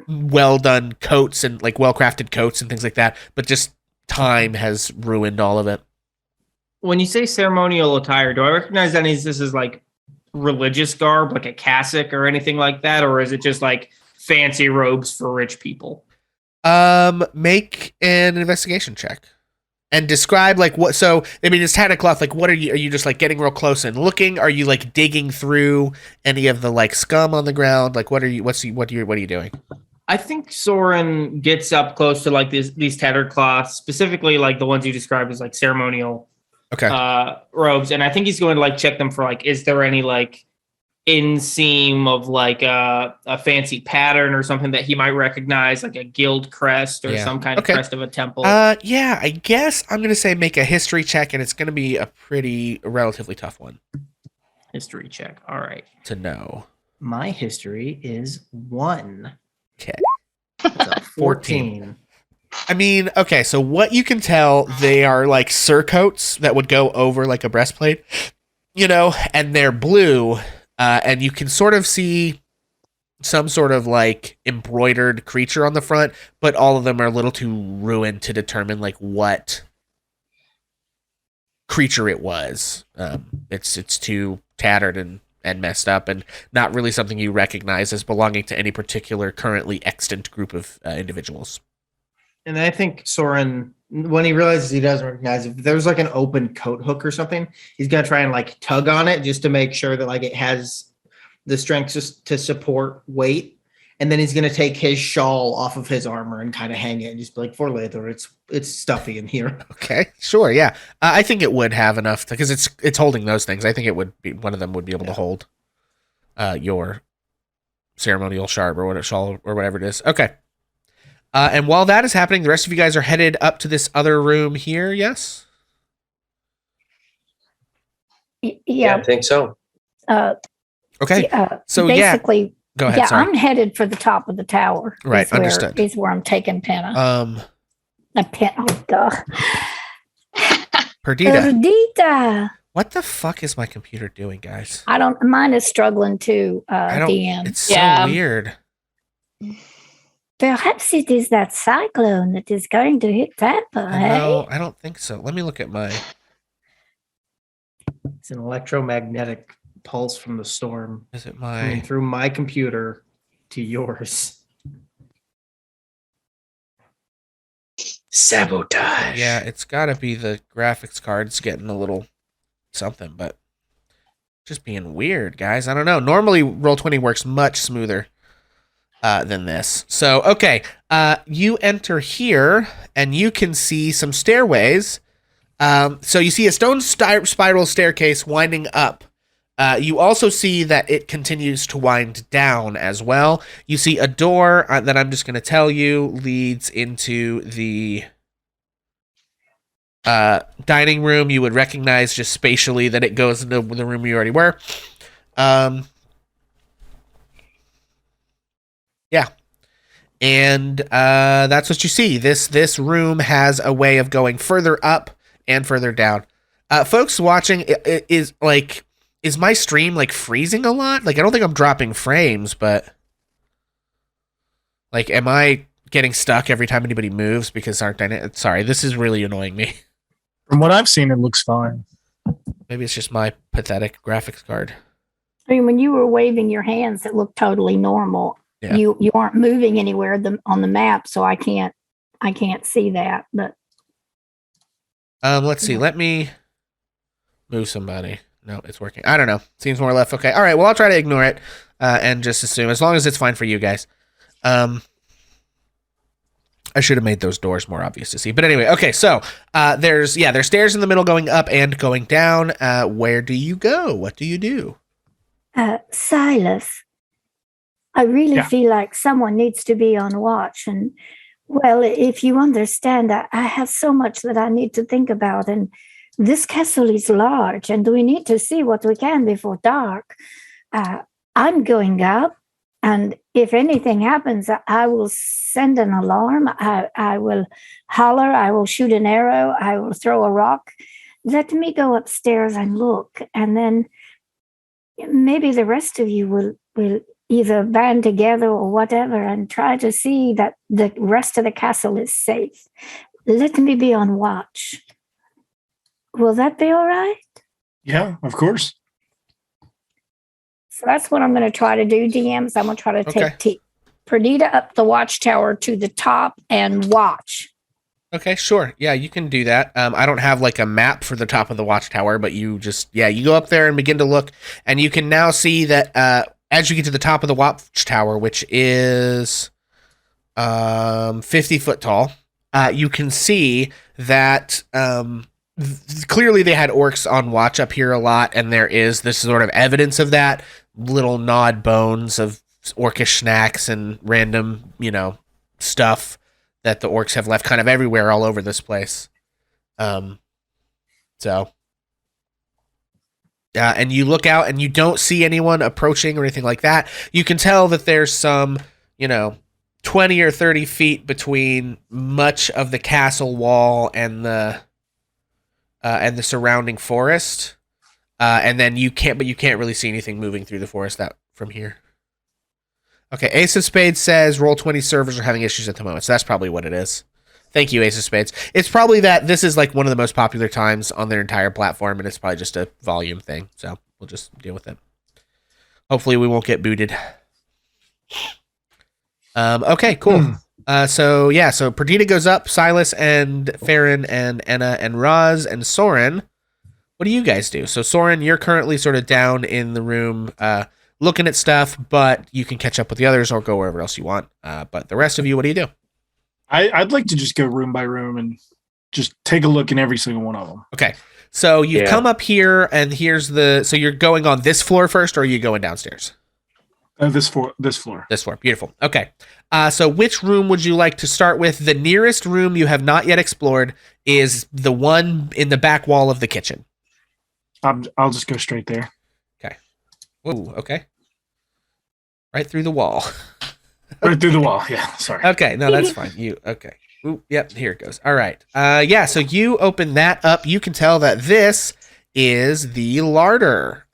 [SPEAKER 2] well done coats and well crafted coats and things like that. But just time has ruined all of it.
[SPEAKER 4] When you say ceremonial attire, do I recognize any of this as religious garb, like a cassock or anything like that, or is it just fancy robes for rich people?
[SPEAKER 2] Make an investigation check and describe what. So I mean, it's tattered cloth. What are you just getting real close and looking? Are you digging through any of the scum on the ground? What are you doing?
[SPEAKER 4] I think Soren gets up close to these tattered cloths, specifically the ones you described as ceremonial robes, and I think he's going to check them for is there any inseam of a fancy pattern or something that he might recognize, a guild crest or some kind of crest of a temple.
[SPEAKER 2] Yeah, I guess I'm gonna say make a history check, and it's gonna be a relatively tough one.
[SPEAKER 4] History check. All right.
[SPEAKER 2] To know.
[SPEAKER 10] My history is 1.
[SPEAKER 2] Okay.
[SPEAKER 10] That's a 14.
[SPEAKER 2] I mean, okay, so what you can tell, they are surcoats that would go over a breastplate. and they're blue, and you can sort of see some sort of like embroidered creature on the front, but all of them are a little too ruined to determine like what creature it was. It's too tattered and messed up, and not really something you recognize as belonging to any particular currently extant group of individuals.
[SPEAKER 10] And I think Soren, when he realizes he doesn't recognize it, if there's like an open coat hook or something, he's gonna try and like tug on it just to make sure that like it has the strength just to support weight. And then he's gonna take his shawl off of his armor and kind of hang it and just be like, for later, it's stuffy in here.
[SPEAKER 2] Okay, sure, yeah. I think it would have enough because it's holding those things. I think it would be one of them would be able to hold your ceremonial sharp or what shawl or whatever it is. Okay. And while that is happening, the rest of you guys are headed up to this other room here. Yes.
[SPEAKER 6] Yeah, I think so.
[SPEAKER 2] Okay. So
[SPEAKER 3] basically,
[SPEAKER 2] go ahead. Sorry.
[SPEAKER 3] I'm headed for the top of the tower.
[SPEAKER 2] Right. Understood.
[SPEAKER 3] Is where I'm taking Penna. Oh God.
[SPEAKER 2] Perdita. What the fuck is my computer doing, guys?
[SPEAKER 3] Mine is struggling too, DM.
[SPEAKER 2] It's so weird.
[SPEAKER 3] Perhaps it is that cyclone that is going to hit Tampa,
[SPEAKER 2] No, I don't think so. Let me look at my...
[SPEAKER 10] It's an electromagnetic pulse from the storm.
[SPEAKER 2] Is it
[SPEAKER 10] coming through my computer to yours?
[SPEAKER 9] Sabotage.
[SPEAKER 2] Yeah, it's got to be the graphics card's getting a little something, but just being weird, guys. I don't know. Normally, Roll20 works much smoother than this. So, okay, you enter here, and you can see some stairways. So you see a stone spiral staircase winding up. You also see that it continues to wind down as well. You see a door that I'm just going to tell you leads into the dining room. You would recognize just spatially that it goes into the room you already were. Yeah. And that's what you see. This room has a way of going further up and further down. Folks watching, is my stream like freezing a lot? Like, I don't think I'm dropping frames, but like, am I getting stuck every time anybody moves because aren't dynamic? Sorry, this is really annoying me.
[SPEAKER 7] From what I've seen, it looks fine.
[SPEAKER 2] Maybe it's just my pathetic graphics card.
[SPEAKER 3] I mean, when you were waving your hands, it looked totally normal.
[SPEAKER 2] Yeah.
[SPEAKER 3] You aren't moving anywhere on the map, so I can't see that. But
[SPEAKER 2] let's see. Let me move somebody. No, it's working. I don't know. Seems more left. Okay. All right. Well, I'll try to ignore it and just assume, as long as it's fine for you guys. I should have made those doors more obvious to see. But anyway, okay. So there's stairs in the middle going up and going down. Where do you go? What do you do?
[SPEAKER 3] Silas, I really feel like someone needs to be on watch. And, well, if you understand, I have so much that I need to think about. And this castle is large, and we need to see what we can before dark. I'm going up, and if anything happens, I will send an alarm. I will holler. I will shoot an arrow. I will throw a rock. Let me go upstairs and look, and then maybe the rest of you will either band together or whatever and try to see that the rest of the castle is safe. Let me be on watch. Will that be all right?
[SPEAKER 7] Yeah, of course.
[SPEAKER 3] So that's what I'm going to try to do, DMs. I'm going to try to take Perdita up the watchtower to the top and watch.
[SPEAKER 2] Okay, sure. Yeah, you can do that. I don't have like a map for the top of the watchtower, but you just, you go up there and begin to look, and you can now see that as you get to the top of the watchtower, which is 50 foot tall, you can see that clearly they had orcs on watch up here a lot, and there is this sort of evidence of that, little gnawed bones of orcish snacks and random, stuff that the orcs have left kind of everywhere all over this place. And you look out and you don't see anyone approaching or anything like that. You can tell that there's some, 20 or 30 feet between much of the castle wall and the surrounding forest. And then you can't really see anything moving through the forest that from here. Okay, Ace of Spades says Roll20 servers are having issues at the moment, so that's probably what it is. Thank you, Ace of Spades. It's probably that this is like one of the most popular times on their entire platform, and it's probably just a volume thing. So we'll just deal with it. Hopefully, we won't get booted. Okay, cool. So Perdita goes up. Silas and Farron and Enna and Roz and Soren. What do you guys do? So Soren, you're currently sort of down in the room, looking at stuff, but you can catch up with the others or go wherever else you want. But the rest of you, what do you do?
[SPEAKER 7] I'd like to just go room by room and just take a look in every single one of them.
[SPEAKER 2] Okay. So you've come up here, and so you're going on this floor first, or are you going downstairs?
[SPEAKER 7] This floor.
[SPEAKER 2] This floor. Beautiful. Okay. So which room would you like to start with? The nearest room you have not yet explored is the one in the back wall of the kitchen.
[SPEAKER 7] I'll just go straight there.
[SPEAKER 2] Okay. Whoa, okay. Right through the wall.
[SPEAKER 7] Right through the wall. Yeah, sorry.
[SPEAKER 2] Okay, no, that's fine. Okay. Ooh, yep, here it goes. All right. So you open that up. You can tell that this is the larder.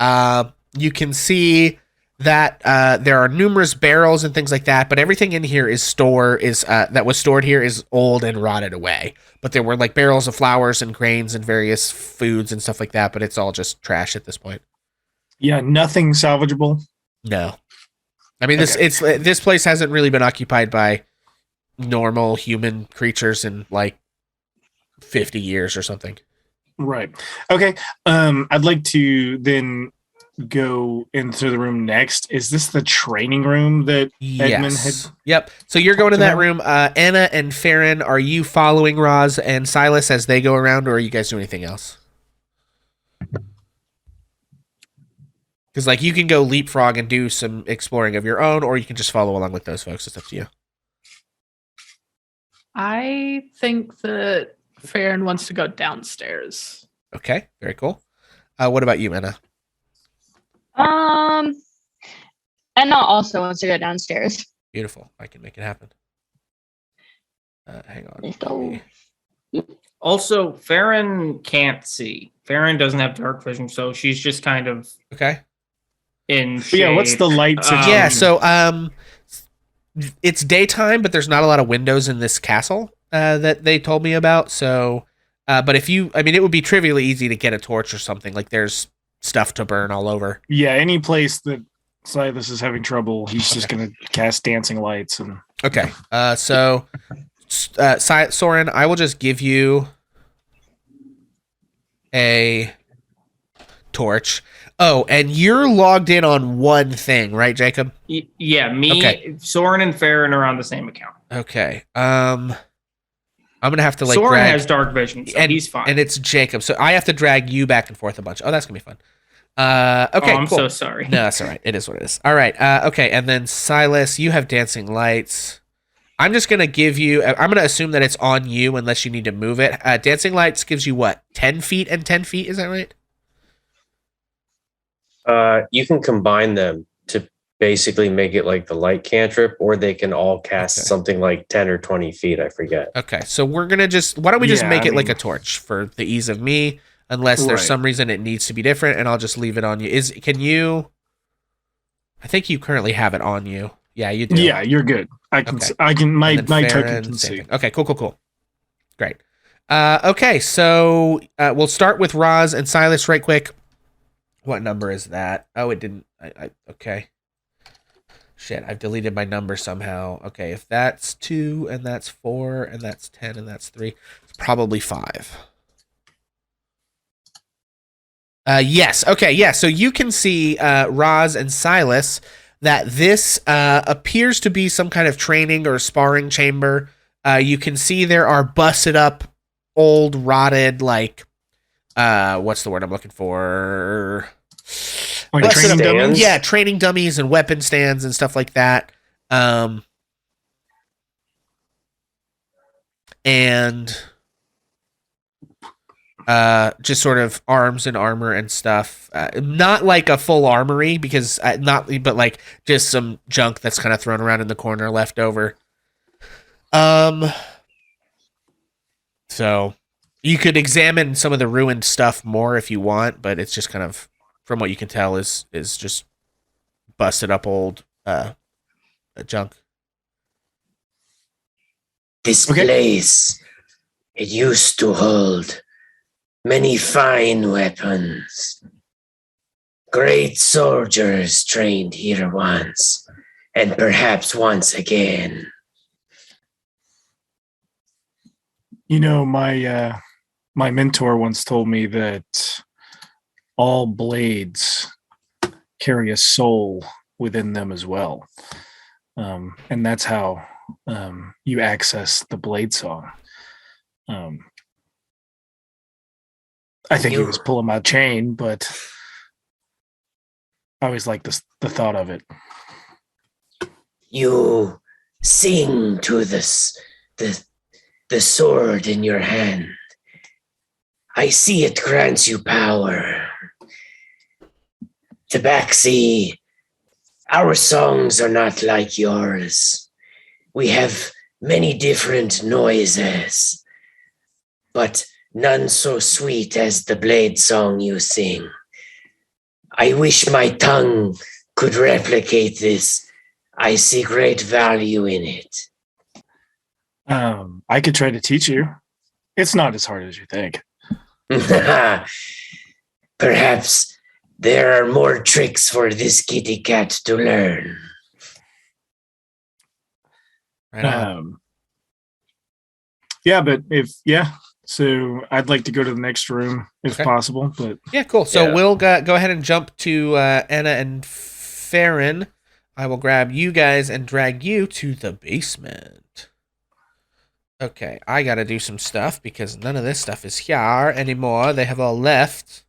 [SPEAKER 2] You can see that there are numerous barrels and things like that, but everything in here that was stored here is old and rotted away. But there were like barrels of flours and grains and various foods and stuff like that, but it's all just trash at this point.
[SPEAKER 7] Yeah, nothing salvageable.
[SPEAKER 2] No. I mean, this place hasn't really been occupied by normal human creatures in like 50 years or something.
[SPEAKER 7] Right. Okay. I'd like to then go into the room next. Is this the training room that Edmund had?
[SPEAKER 2] Yep. So you're going to that room. Anna and Farron, are you following Roz and Silas as they go around, or are you guys doing anything else? Because like you can go leapfrog and do some exploring of your own, or you can just follow along with those folks. It's up to you.
[SPEAKER 5] I think that Farron wants to go downstairs.
[SPEAKER 2] Okay, very cool. What about you, Anna?
[SPEAKER 8] Enna also wants to go downstairs.
[SPEAKER 2] Beautiful. I can make it happen. Hang on.
[SPEAKER 8] Let's go.
[SPEAKER 4] Also, Farron can't see. Farron doesn't have dark vision, so she's just kind of
[SPEAKER 2] okay.
[SPEAKER 4] In
[SPEAKER 7] shade. Yeah, what's the light situation?
[SPEAKER 2] So it's daytime, but there's not a lot of windows in this castle that they told me about. So, but it would be trivially easy to get a torch or something. Like there's stuff to burn all over.
[SPEAKER 7] Yeah, any place that Silas is having trouble, he's just going to cast dancing lights. And
[SPEAKER 2] okay. So, Soren, I will just give you a torch. Oh, and you're logged in on one thing, right, Jacob?
[SPEAKER 4] Yeah, me, okay. Soren, and Farron are on the same account.
[SPEAKER 2] Okay. I'm gonna have to
[SPEAKER 4] Soren has dark vision, so he's fine.
[SPEAKER 2] And it's Jacob, so I have to drag you back and forth a bunch. Oh, that's gonna be fun. Okay.
[SPEAKER 4] I'm
[SPEAKER 2] cool.
[SPEAKER 4] so sorry.
[SPEAKER 2] No, that's all right. It is what it is. All right. Okay, and then Silas, you have dancing lights. I'm just gonna give you. I'm gonna assume that it's on you unless you need to move it. Dancing lights gives you what? 10 feet and 10 feet. Is that right?
[SPEAKER 6] You can combine them to basically make it like the light cantrip, or they can all cast something like 10 or 20 feet. I forget.
[SPEAKER 2] Okay, so we're gonna why don't we just make it like a torch for the ease of me, unless there's some reason it needs to be different, and I'll just leave it on you. I think you currently have it on you. Yeah, you do.
[SPEAKER 7] Yeah, you're good. My token can see.
[SPEAKER 2] Okay, cool. Great. Okay, so we'll start with Roz and Silas right quick. What number is that? Oh, it didn't. Okay. Shit, I've deleted my number somehow. Okay, if that's 2 and that's 4 and that's 10 and that's 3, it's probably 5. Yes. Okay. Yeah. So you can see Roz and Silas that this appears to be some kind of training or sparring chamber. You can see there are busted up, old, rotted, like what's the word I'm looking for?
[SPEAKER 7] Like training dummies?
[SPEAKER 2] Yeah, training dummies and weapon stands and stuff like that. And just sort of arms and armor and stuff. Not like a full armory because but like just some junk that's kind of thrown around in the corner left over. So you could examine some of the ruined stuff more if you want, but it's just kind of from what you can tell, is just busted up old junk.
[SPEAKER 9] This
[SPEAKER 7] Okay.
[SPEAKER 9] place, it used to hold many fine weapons. Great soldiers trained here once, and perhaps once again.
[SPEAKER 7] You know, my mentor once told me that all blades carry a soul within them as well, and that's how you access the blade song. I think he was pulling my chain, but I always like the thought of it.
[SPEAKER 9] You sing to the sword in your hand. I see it grants you power. Tabaxi, our songs are not like yours. We have many different noises, but none so sweet as the blade song you sing. I wish my tongue could replicate this. I see great value in it.
[SPEAKER 7] I could try to teach you. It's not as hard as you think.
[SPEAKER 9] Perhaps there are more tricks for this kitty cat to learn.
[SPEAKER 2] Right on.
[SPEAKER 7] Yeah, but so I'd like to go to the next room if possible. But
[SPEAKER 2] yeah, cool. So
[SPEAKER 6] Yeah.
[SPEAKER 2] we'll go ahead and jump to Anna and Farron. I will grab you guys and drag you to the basement. Okay, I gotta do some stuff because none of this stuff is here anymore. They have all left.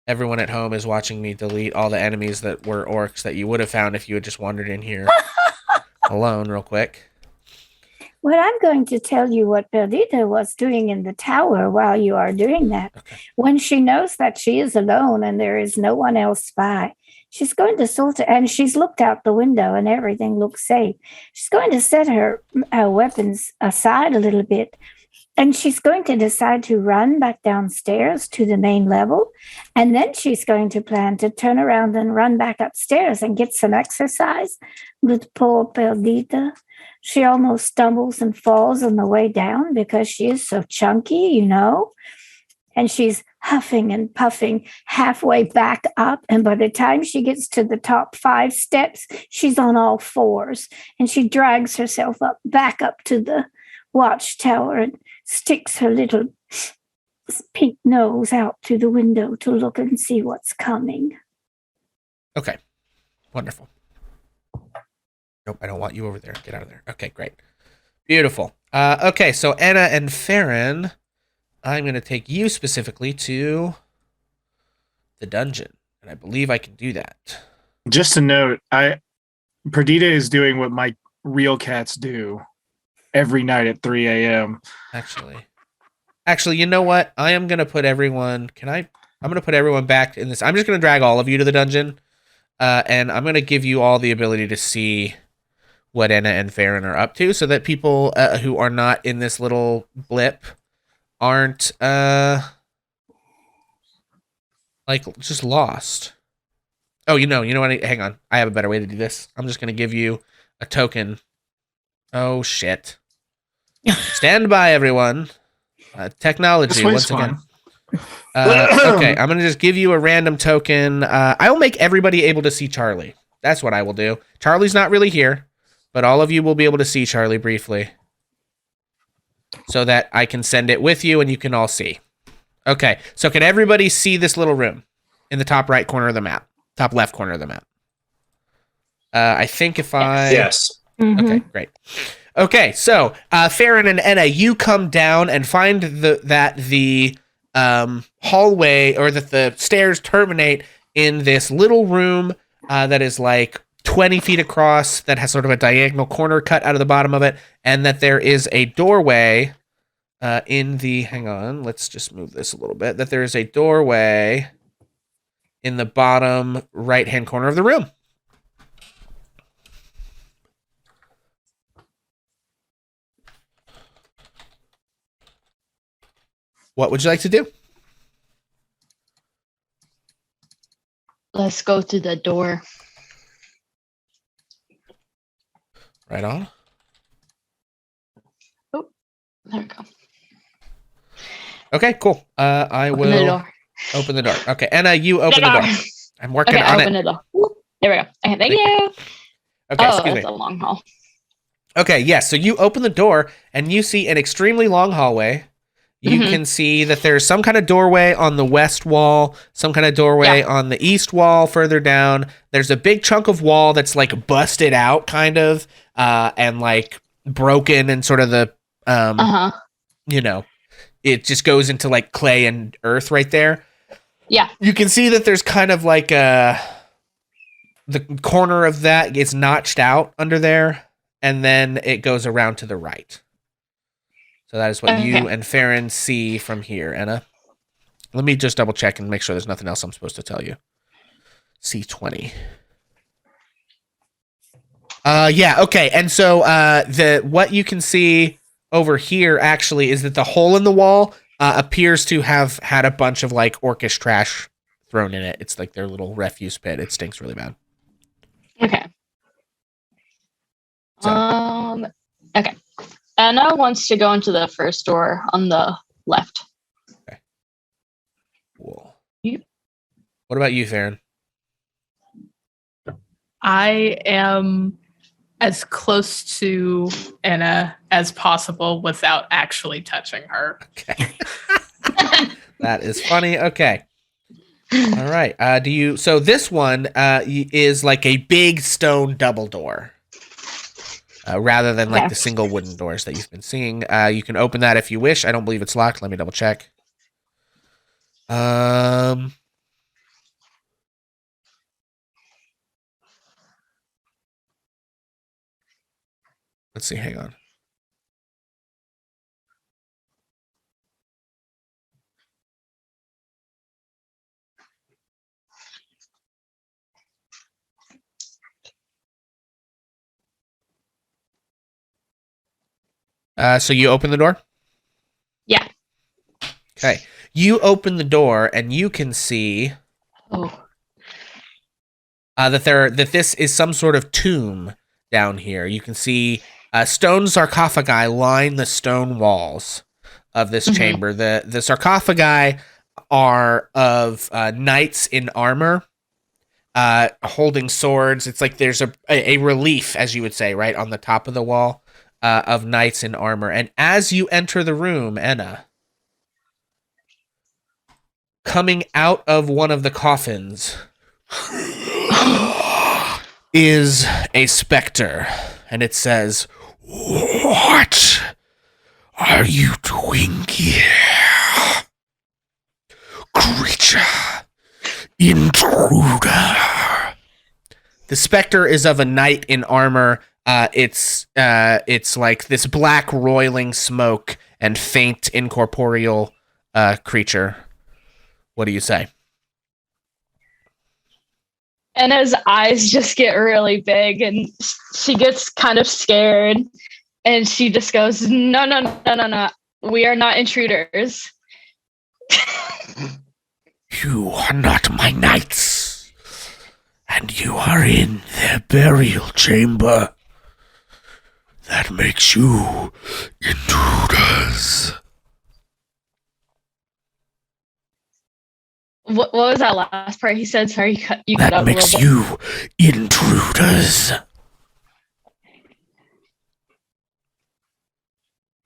[SPEAKER 2] Everyone at home is watching me delete all the enemies that were orcs that you would have found if you had just wandered in here alone real quick.
[SPEAKER 3] Well, I'm going to tell you what Perdita was doing in the tower while you are doing that.
[SPEAKER 2] Okay.
[SPEAKER 3] When she knows that she is alone and there is no one else by, she's going to sort of, and she's looked out the window and everything looks safe. She's going to set her weapons aside a little bit, and she's going to decide to run back downstairs to the main level. And then she's going to plan to turn around and run back upstairs and get some exercise with poor Perdita. She almost stumbles and falls on the way down because she is so chunky, you know. And she's huffing and puffing halfway back up. And by the time she gets to the top 5 steps, she's on all fours. And she drags herself back up to the watchtower and sticks her little pink nose out through the window to look and see what's coming.
[SPEAKER 2] Okay. Wonderful. Nope, I don't want you over there. Get out of there. Okay, great. Beautiful. Okay, so Anna and Farron, I'm going to take you specifically to the dungeon. And I believe I can do that.
[SPEAKER 7] just a note, Perdita is doing what my real cats do every night at 3 a.m.
[SPEAKER 2] Actually, you know what? I am going to put everyone... I'm going to put everyone back in this. I'm just going to drag all of you to the dungeon. And I'm going to give you all the ability to see what Anna and Farron are up to so that people who are not in this little blip aren't just lost. Oh, you know what? Hang on. I have a better way to do this. I'm just going to give you a token. Oh, shit. Stand by, everyone. Technology, once again. Okay, I'm going to just give you a random token. I will make everybody able to see Charlie. That's what I will do. Charlie's not really here, but all of you will be able to see Charlie briefly so that I can send it with you and you can all see. Okay, so can everybody see this little room in the top right corner of the map? Top left corner of the map. I think if I...
[SPEAKER 6] Yes.
[SPEAKER 3] Mm-hmm.
[SPEAKER 2] Okay, great. Okay, so Farron and Enna, you come down and find that the hallway or that the stairs terminate in this little room that is like 20 feet across, that has sort of a diagonal corner cut out of the bottom of it, and that there is a doorway in the... Hang on, let's just move this a little bit. That there is a doorway in the bottom right-hand corner of the room. What would you like to do?
[SPEAKER 8] Let's go through the door.
[SPEAKER 2] Right on.
[SPEAKER 8] There we go.
[SPEAKER 2] Okay, cool. I
[SPEAKER 8] Open the
[SPEAKER 2] will
[SPEAKER 8] door.
[SPEAKER 2] open the door. Okay, Anna, you open the door. I'm working
[SPEAKER 8] Okay,
[SPEAKER 2] on
[SPEAKER 8] open
[SPEAKER 2] it.
[SPEAKER 8] the door. Whoop. There we go. Okay, thank you.
[SPEAKER 2] Okay,
[SPEAKER 8] Oh,
[SPEAKER 2] excuse
[SPEAKER 8] that's
[SPEAKER 2] me.
[SPEAKER 8] a long hall.
[SPEAKER 2] Okay, yes. So you open the door and you see an extremely long hallway. You can see that there's some kind of doorway on the west wall, some kind of doorway on the east wall further down. There's a big chunk of wall that's like busted out kind of and like broken and sort of the you know, it just goes into like clay and earth right there.
[SPEAKER 8] Yeah.
[SPEAKER 2] You can see that there's kind of like the corner of that gets notched out under there, and then it goes around to the right. So that is what you and Farron see from here, Anna. Let me just double check and make sure there's nothing else I'm supposed to tell you. C20. Yeah, okay. And so what you can see over here actually is that the hole in the wall appears to have had a bunch of like orcish trash thrown in it. It's like their little refuse pit. It stinks really bad.
[SPEAKER 8] Okay.
[SPEAKER 2] So.
[SPEAKER 8] Okay. Anna wants to go into the first door on the left.
[SPEAKER 2] Okay. Cool.
[SPEAKER 8] You.
[SPEAKER 2] What about you, Farron?
[SPEAKER 5] I am as close to Anna as possible without actually touching her.
[SPEAKER 2] Okay. That is funny. Okay. All right. So this one is like a big stone double door. Rather than like the single wooden doors that you've been seeing. You can open that if you wish. I don't believe it's locked. Let me double check. Let's see. Hang on. So you open the door?
[SPEAKER 8] Yeah.
[SPEAKER 2] Okay. You open the door and you can see that this is some sort of tomb down here. You can see stone sarcophagi line the stone walls of this chamber. The sarcophagi are of knights in armor holding swords. It's like there's a relief, as you would say, right on the top of the wall. Of knights in armor. And as you enter the room, Anna, coming out of one of the coffins is a specter. And it says, "What are you doing here? Creature, intruder." The specter is of a knight in armor. It's like this black roiling smoke and faint incorporeal creature. What do you say?
[SPEAKER 8] Anna's eyes just get really big and she gets kind of scared and she just goes, No. We are not intruders.
[SPEAKER 1] You are not my knights, and you are in their burial chamber. That makes you intruders.
[SPEAKER 8] What was that last part he said? Sorry, you cut
[SPEAKER 1] That
[SPEAKER 8] out a
[SPEAKER 1] makes
[SPEAKER 8] little
[SPEAKER 1] you intruders.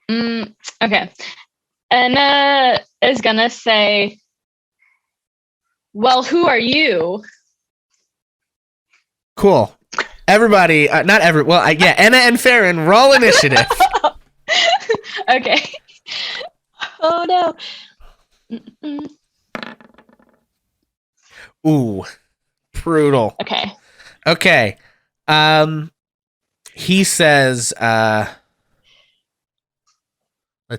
[SPEAKER 8] bit. Okay. Anna is gonna say, well, who are you?
[SPEAKER 2] Cool. Everybody, not every, well, yeah, Anna and Farron, roll initiative.
[SPEAKER 8] Okay. Oh no. Mm-mm.
[SPEAKER 2] Ooh, brutal.
[SPEAKER 8] Okay.
[SPEAKER 2] Okay. He says, let's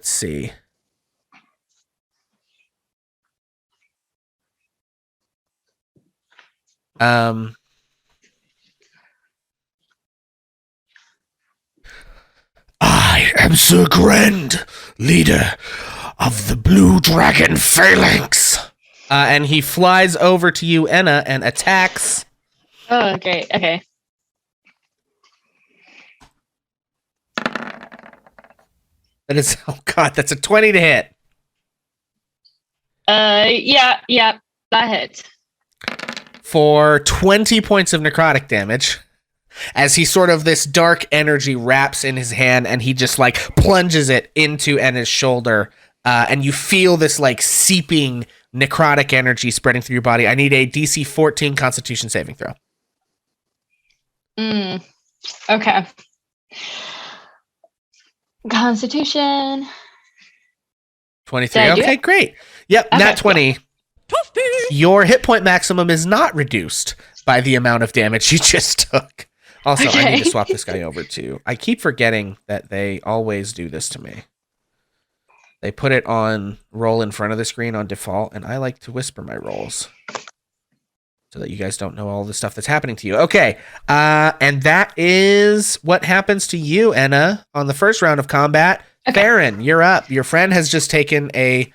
[SPEAKER 2] see.
[SPEAKER 1] I am Sir Grend, leader of the Blue Dragon Phalanx.
[SPEAKER 2] And he flies over to you, Enna, and attacks.
[SPEAKER 8] Oh, great. Okay.
[SPEAKER 2] That is, oh god, that's a 20 to hit.
[SPEAKER 8] Yeah, that hits.
[SPEAKER 2] For 20 points of necrotic damage. As he sort of, this dark energy wraps in his hand and he just like plunges it into Enna's shoulder. And you feel this like seeping necrotic energy spreading through your body. I need a DC 14 Constitution saving throw.
[SPEAKER 8] Okay. Constitution.
[SPEAKER 2] 23. Okay, great. Yep,
[SPEAKER 8] Okay,
[SPEAKER 2] nat 20. Your hit point maximum is not reduced by the amount of damage you just took. Also, I need to swap this guy over too. I keep forgetting that they always do this to me. They put it on roll in front of the screen on default, and I like to whisper my rolls so that you guys don't know all the stuff that's happening to you. Okay, and that is what happens to you, Enna, on the first round of combat.
[SPEAKER 8] Okay.
[SPEAKER 2] Farron, you're up. Your friend has just taken a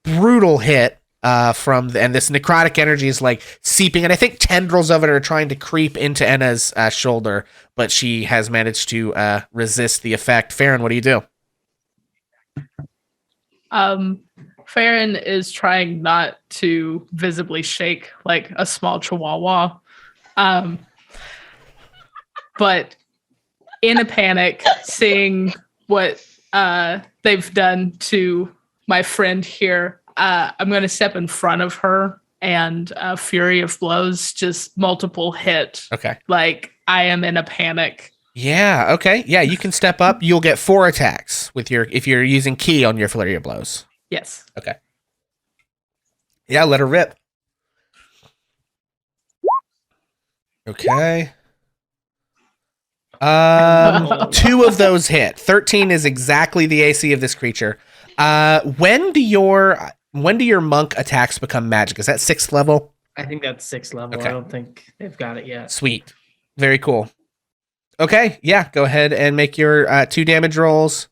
[SPEAKER 2] brutal hit and this necrotic energy is like seeping, and I think tendrils of it are trying to creep into Enna's shoulder, but she has managed to resist the effect. Farron, what do you do?
[SPEAKER 5] Farron is trying not to visibly shake like a small chihuahua. But in a panic, seeing what they've done to my friend here, I'm going to step in front of her and Fury of Blows, just multiple hit.
[SPEAKER 2] Okay.
[SPEAKER 5] Like I am in a panic.
[SPEAKER 2] Yeah, okay. Yeah, you can step up. You'll get 4 attacks if you're using key on your Flurry of Blows.
[SPEAKER 5] Yes.
[SPEAKER 2] Okay. Yeah, let her rip. Okay. 2 of those hit. 13 is exactly the AC of this creature. When do your monk attacks become magic? Is that 6th level?
[SPEAKER 10] I think that's 6th level.
[SPEAKER 2] Okay.
[SPEAKER 10] I don't think they've got it yet.
[SPEAKER 2] Sweet. Very cool. Okay, yeah, go ahead and make your 2 damage rolls.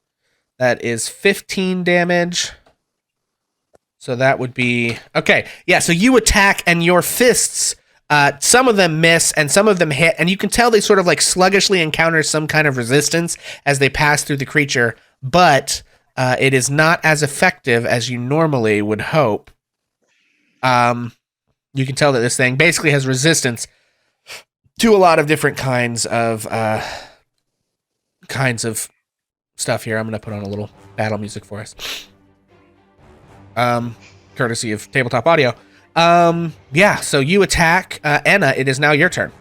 [SPEAKER 2] That is 15 damage. So that would be... Okay, yeah, so you attack and your fists, some of them miss and some of them hit, and you can tell they sort of like sluggishly encounter some kind of resistance as they pass through the creature, but it is not as effective as you normally would hope. You can tell that this thing basically has resistance to a lot of different kinds of stuff here. I'm going to put on a little battle music for us. Courtesy of Tabletop Audio. Yeah, so you attack Enna. It is now your turn.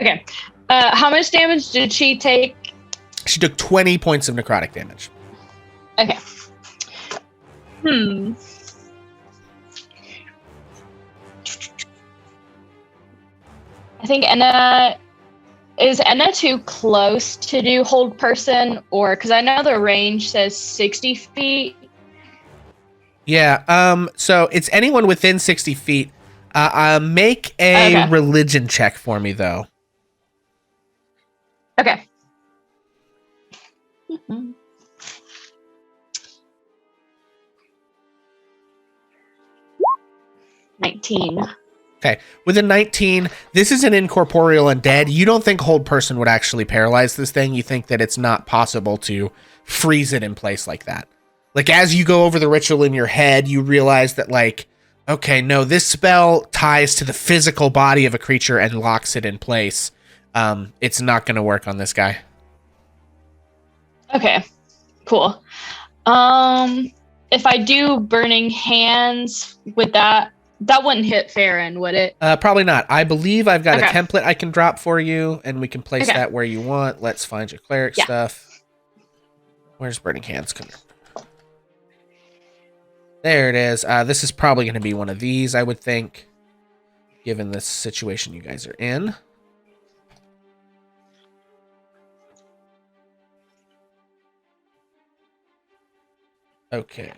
[SPEAKER 8] Okay. How much damage did she take?
[SPEAKER 2] She took 20 points of necrotic damage.
[SPEAKER 8] Okay. I think is Enna too close to do hold person, or because I know the range says 60 feet.
[SPEAKER 2] Yeah, so it's anyone within 60 feet. Make a religion check for me, though.
[SPEAKER 8] Okay. 19.
[SPEAKER 2] Okay, with a 19, this is an incorporeal undead. You don't think hold person would actually paralyze this thing. You think that it's not possible to freeze it in place like that. Like, as you go over the ritual in your head, you realize that, like, okay, no, this spell ties to the physical body of a creature and locks it in place. It's not going to work on this guy.
[SPEAKER 8] Okay, cool. If I do Burning Hands, that wouldn't hit Farron, would it?
[SPEAKER 2] Probably not. I believe I've got a template I can drop for you, and we can place that where you want. Let's find your cleric stuff. Where's Burning Hands? Come here. There it is. This is probably going to be one of these, I would think, given the situation you guys are in. Okay.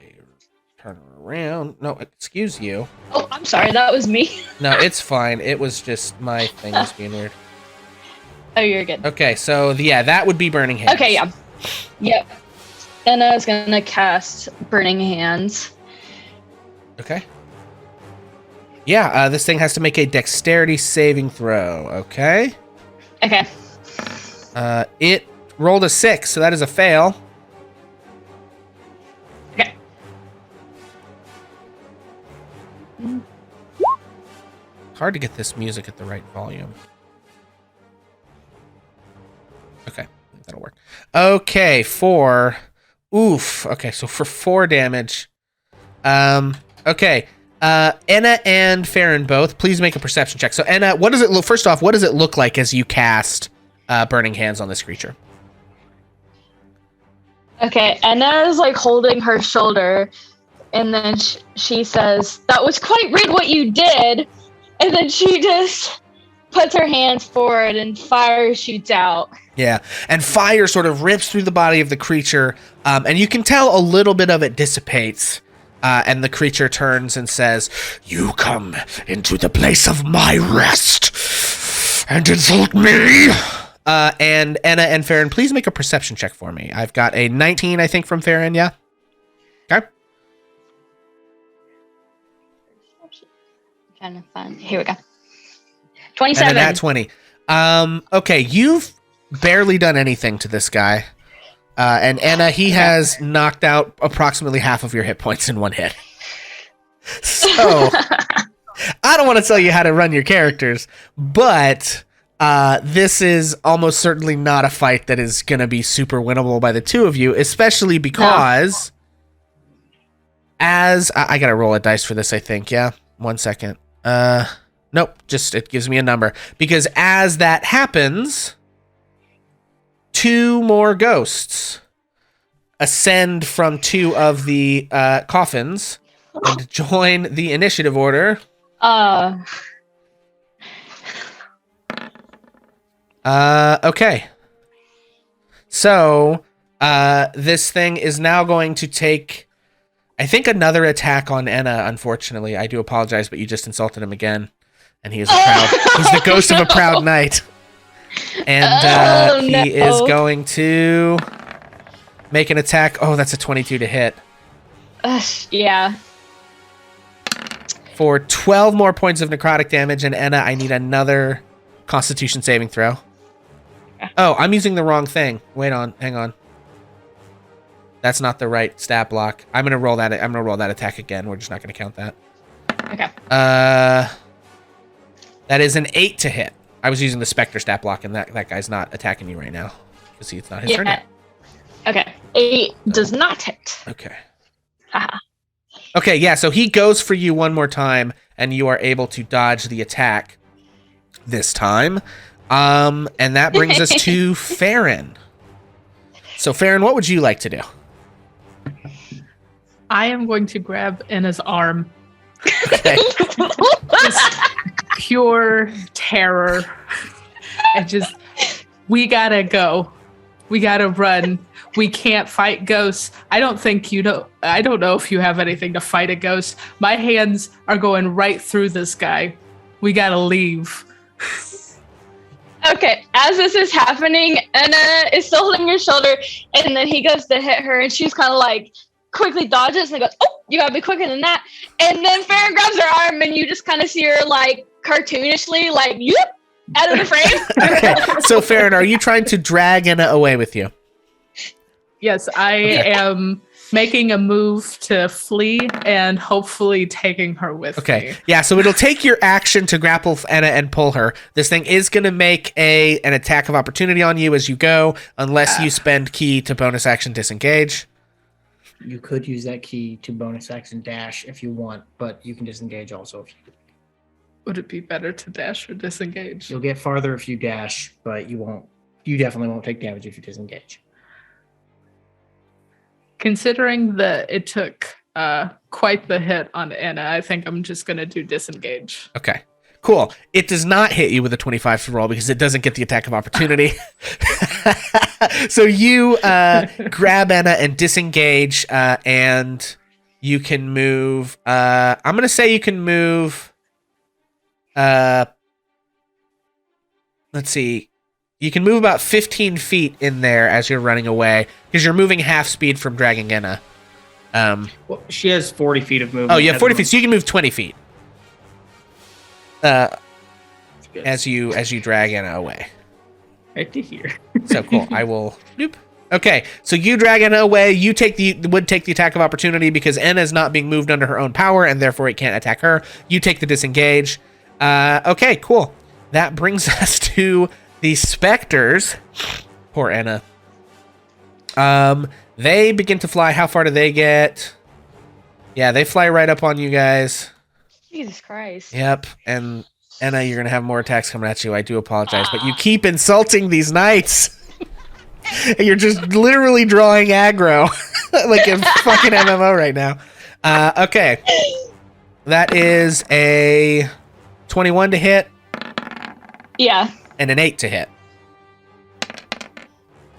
[SPEAKER 2] Turn around. No, excuse you.
[SPEAKER 8] Oh, I'm sorry. That was me.
[SPEAKER 2] No, it's fine. It was just my thing was being weird.
[SPEAKER 8] Oh, you're good.
[SPEAKER 2] Okay, so yeah, that would be Burning Hands.
[SPEAKER 8] Okay, yeah. Yep. And I was going to cast Burning Hands.
[SPEAKER 2] Okay. Yeah, this thing has to make a dexterity saving throw. Okay.
[SPEAKER 8] Okay.
[SPEAKER 2] It rolled a 6, so that is a fail.
[SPEAKER 8] Okay.
[SPEAKER 2] Hard to get this music at the right volume. Okay, that'll work. Okay, 4. Oof. Okay, so for 4 damage. Okay. Enna and Farron both, please make a perception check. So Enna, what does it look? First off, what does it look like as you cast Burning Hands on this creature?
[SPEAKER 8] Okay. Anna is like holding her shoulder, and then she says, "That was quite rude what you did." And then she just puts her hands forward and fire shoots out.
[SPEAKER 2] Yeah, and fire sort of rips through the body of the creature, and you can tell a little bit of it dissipates, and the creature turns and says,
[SPEAKER 1] "You come into the place of my rest and insult me."
[SPEAKER 2] And Enna and Farron, please make a perception check for me. I've got a 19, I think, from Farron, yeah? Okay.
[SPEAKER 8] Trying to find. Here we go. 27.
[SPEAKER 2] And a nat 20. Okay, you've barely done anything to this guy. And Enna, he has knocked out approximately half of your hit points in one hit. So, I don't want to tell you how to run your characters, but this is almost certainly not a fight that is going to be super winnable by the two of you, especially because as... I got to roll a dice for this, I think, yeah? 1 second. Nope, just it gives me a number. Because as that happens, 2 more ghosts ascend from 2 of the coffins and join the initiative order. Okay. So, this thing is now going to take, I think, another attack on Enna, unfortunately. I do apologize, but you just insulted him again. And he is he's the ghost of a proud knight. And he is going to make an attack. Oh, that's a 22 to hit.
[SPEAKER 8] Yeah.
[SPEAKER 2] For 12 more points of necrotic damage, and Enna, I need another Constitution saving throw. Oh, I'm using the wrong thing. Wait on, hang on. That's not the right stat block. I'm gonna roll that. I'm gonna roll that attack again. We're just not gonna count that.
[SPEAKER 8] Okay.
[SPEAKER 2] That is an 8 to hit. I was using the Spectre stat block, and that guy's not attacking you right now because it's not his turn yet.
[SPEAKER 8] Okay. 8 does not hit.
[SPEAKER 2] Okay.
[SPEAKER 8] Haha.
[SPEAKER 2] Okay, yeah. So he goes for you one more time, and you are able to dodge the attack this time. And that brings us to Farron. So, Farron, what would you like to do?
[SPEAKER 5] I am going to grab Enna's arm.
[SPEAKER 2] Okay.
[SPEAKER 5] Just pure terror. And just, we gotta go. We gotta run. We can't fight ghosts. I don't know if you have anything to fight a ghost. My hands are going right through this guy. We gotta leave.
[SPEAKER 8] Okay, as this is happening, Enna is still holding your shoulder, and then he goes to hit her, and she's kind of like quickly dodges and goes, "Oh, you gotta be quicker than that." And then Farron grabs her arm, and you just kind of see her like cartoonishly, like, "Yep," out of the frame.
[SPEAKER 2] Okay, so Farron, are you trying to drag Enna away with you?
[SPEAKER 5] Yes, I am making a move to flee and hopefully taking her with me.
[SPEAKER 2] Yeah, so it'll take your action to grapple Enna and pull her. This thing is going to make an attack of opportunity on you as you go, unless you spend key to bonus action disengage.
[SPEAKER 11] You could use that key to bonus action dash if you want, but you can disengage also if you...
[SPEAKER 5] Would it be better to dash or disengage?
[SPEAKER 11] You'll get farther if you dash, but you definitely won't take damage if you disengage.
[SPEAKER 5] Considering that it took quite the hit on Enna, I think I'm just going to do disengage.
[SPEAKER 2] Okay, cool. It does not hit you with a 25 to roll because it doesn't get the attack of opportunity. So you grab Enna and disengage, and you can move. I'm going to say you can move. Let's see. You can move about 15 feet in there as you're running away because you're moving half speed from dragging Enna.
[SPEAKER 10] Well, she has 40 feet of movement.
[SPEAKER 2] Oh, you have 40 feet, so you can move 20 feet. as you drag Anna away.
[SPEAKER 11] Right to here.
[SPEAKER 2] So cool. I will. Nope. Okay, so you drag Anna away. You would take the attack of opportunity because Anna is not being moved under her own power, and therefore it can't attack her. You take the disengage. Okay, cool. That brings us to the specters. Poor Anna. They begin to fly. How far do they get? Yeah, they fly right up on you guys.
[SPEAKER 8] Jesus Christ.
[SPEAKER 2] Yep, and Anna, you're gonna have more attacks coming at you. I do apologize, but you keep insulting these knights. You're just literally drawing aggro like a fucking MMO right now. Okay. That is a 21 to hit.
[SPEAKER 8] Yeah.
[SPEAKER 2] And an 8 to hit.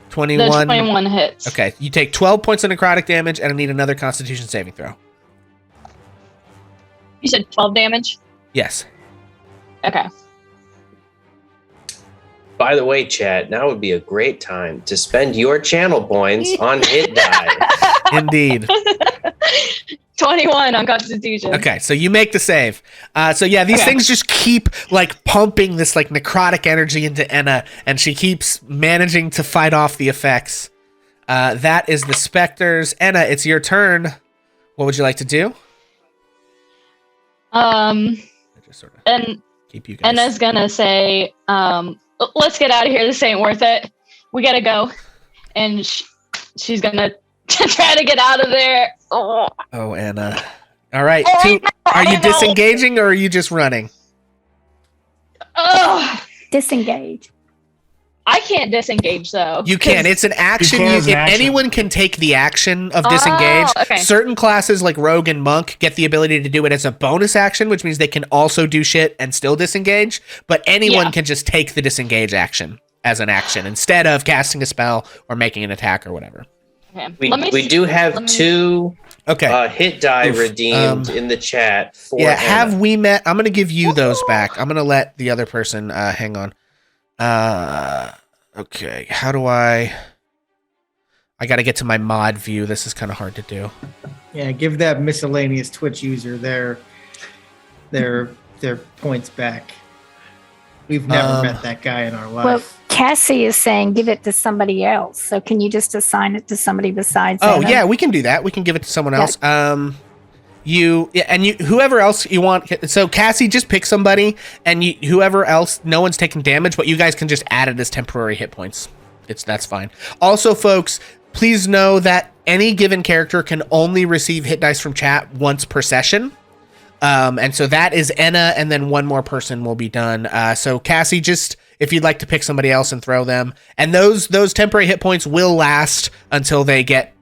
[SPEAKER 2] 21.
[SPEAKER 8] The 21 hits.
[SPEAKER 2] Okay. You take 12 points of necrotic damage, and I need another Constitution saving throw.
[SPEAKER 8] You said 12 damage?
[SPEAKER 2] Yes.
[SPEAKER 8] Okay.
[SPEAKER 6] By the way, chat, now would be a great time to spend your channel points on hit die.
[SPEAKER 2] Indeed.
[SPEAKER 8] 21 on Constitution.
[SPEAKER 2] Okay, so you make the save. So yeah, these things just keep like pumping this like necrotic energy into Enna, and she keeps managing to fight off the effects. That is the specters. Enna, it's your turn. What would you like to do? Just sort of
[SPEAKER 8] And
[SPEAKER 2] keep you guys.
[SPEAKER 8] Enna's gonna say, let's get out of here. This ain't worth it. We gotta go. And she's gonna try to get out of there. Oh,
[SPEAKER 2] Anna. All right. Are you disengaging or are you just running?
[SPEAKER 3] Disengage.
[SPEAKER 8] I can't disengage though.
[SPEAKER 2] You can. It's an action. Anyone can take the action of disengage.
[SPEAKER 8] Okay.
[SPEAKER 2] Certain classes like Rogue and Monk get the ability to do it as a bonus action, which means they can also do shit and still disengage. But anyone can just take the disengage action as an action instead of casting a spell or making an attack or whatever.
[SPEAKER 8] Okay.
[SPEAKER 6] We do have two hit die redeemed in the chat. For Anna.
[SPEAKER 2] Have we met? I'm going to give you those back. I'm going to let the other person hang on. Okay, how do I got to get to my mod view. This is kind of hard to do.
[SPEAKER 10] Yeah, give that miscellaneous Twitch user their points back. We've never met that guy in our life.
[SPEAKER 3] Well, Cassie is saying give it to somebody else. So can you just assign it to somebody besides Anna?
[SPEAKER 2] Yeah, we can do that. We can give it to someone else. Whoever else you want. So Cassie, just pick somebody, and whoever else, no one's taking damage, but you guys can just add it as temporary hit points. That's fine. Also, folks, please know that any given character can only receive hit dice from chat once per session. And so that is Enna, and then one more person will be done. So Cassie, just if you'd like to pick somebody else and throw them, and those temporary hit points will last until they get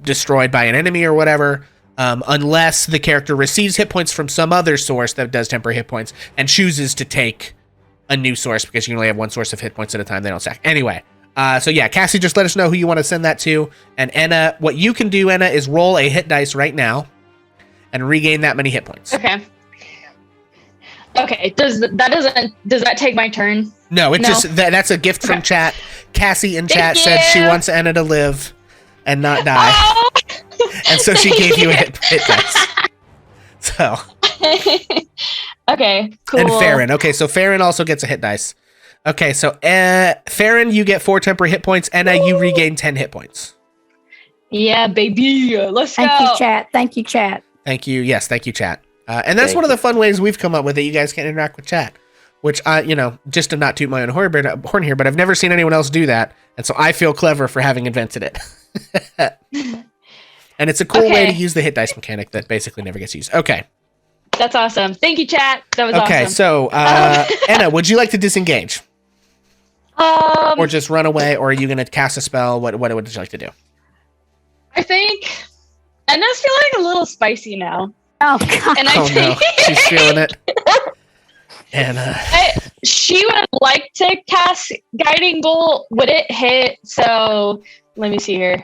[SPEAKER 2] destroyed by an enemy or whatever. Unless the character receives hit points from some other source that does temporary hit points and chooses to take a new source because you can only have one source of hit points at a time. They don't stack. Anyway, so yeah, Cassie, just let us know who you want to send that to. And Enna, what you can do, Enna, is roll a hit dice right now and regain that many hit points.
[SPEAKER 8] Okay. Does that take my turn?
[SPEAKER 2] No, just that's a gift from chat. Cassie in chat said she wants Enna to live and not die.
[SPEAKER 8] Oh!
[SPEAKER 2] And so she gave you a hit dice. So.
[SPEAKER 8] Okay, cool.
[SPEAKER 2] And Farron. Okay, so Farron also gets a hit dice. Okay, so Farron, you get 4 temporary hit points. Enna, you regain 10 hit points.
[SPEAKER 8] Yeah, baby. Let's go.
[SPEAKER 3] Thank you, chat. Thank you, chat.
[SPEAKER 2] Thank you. Yes, thank you, chat. And that's one of the fun ways we've come up with it. You guys can interact with chat, which just to not toot my own horn here, but I've never seen anyone else do that. And so I feel clever for having invented it. And it's a cool way to use the hit dice mechanic that basically never gets used. Okay.
[SPEAKER 8] That's awesome. Thank you, chat. That was awesome.
[SPEAKER 2] Okay, so Enna, would you like to disengage? Or just run away, or are you going to cast a spell? What would you like to do?
[SPEAKER 8] I think Enna's feeling a little spicy now.
[SPEAKER 3] Oh, God.
[SPEAKER 8] And I think
[SPEAKER 2] she's feeling it. Enna.
[SPEAKER 8] She would like to cast Guiding Bolt. Would it hit? So let me see here.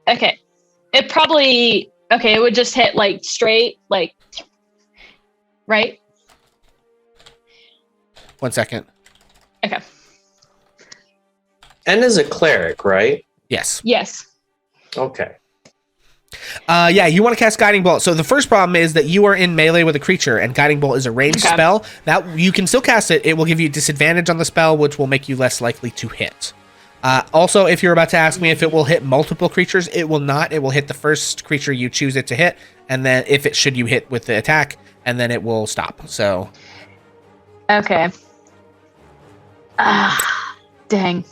[SPEAKER 8] Okay. It probably, it would just hit like straight, like, right?
[SPEAKER 2] 1 second.
[SPEAKER 8] Okay.
[SPEAKER 6] Enna's a cleric, right?
[SPEAKER 2] Yes.
[SPEAKER 8] Yes.
[SPEAKER 6] Okay.
[SPEAKER 2] Yeah, you want to cast Guiding Bolt. So the first problem is that you are in melee with a creature, and Guiding Bolt is a ranged spell. That you can still cast it. It will give you disadvantage on the spell, which will make you less likely to hit. Also, if you're about to ask me if it will hit multiple creatures, it will not. It will hit the first creature you choose it to hit, and then if it should you hit with the attack, and then it will stop. So.
[SPEAKER 8] Okay. Dang.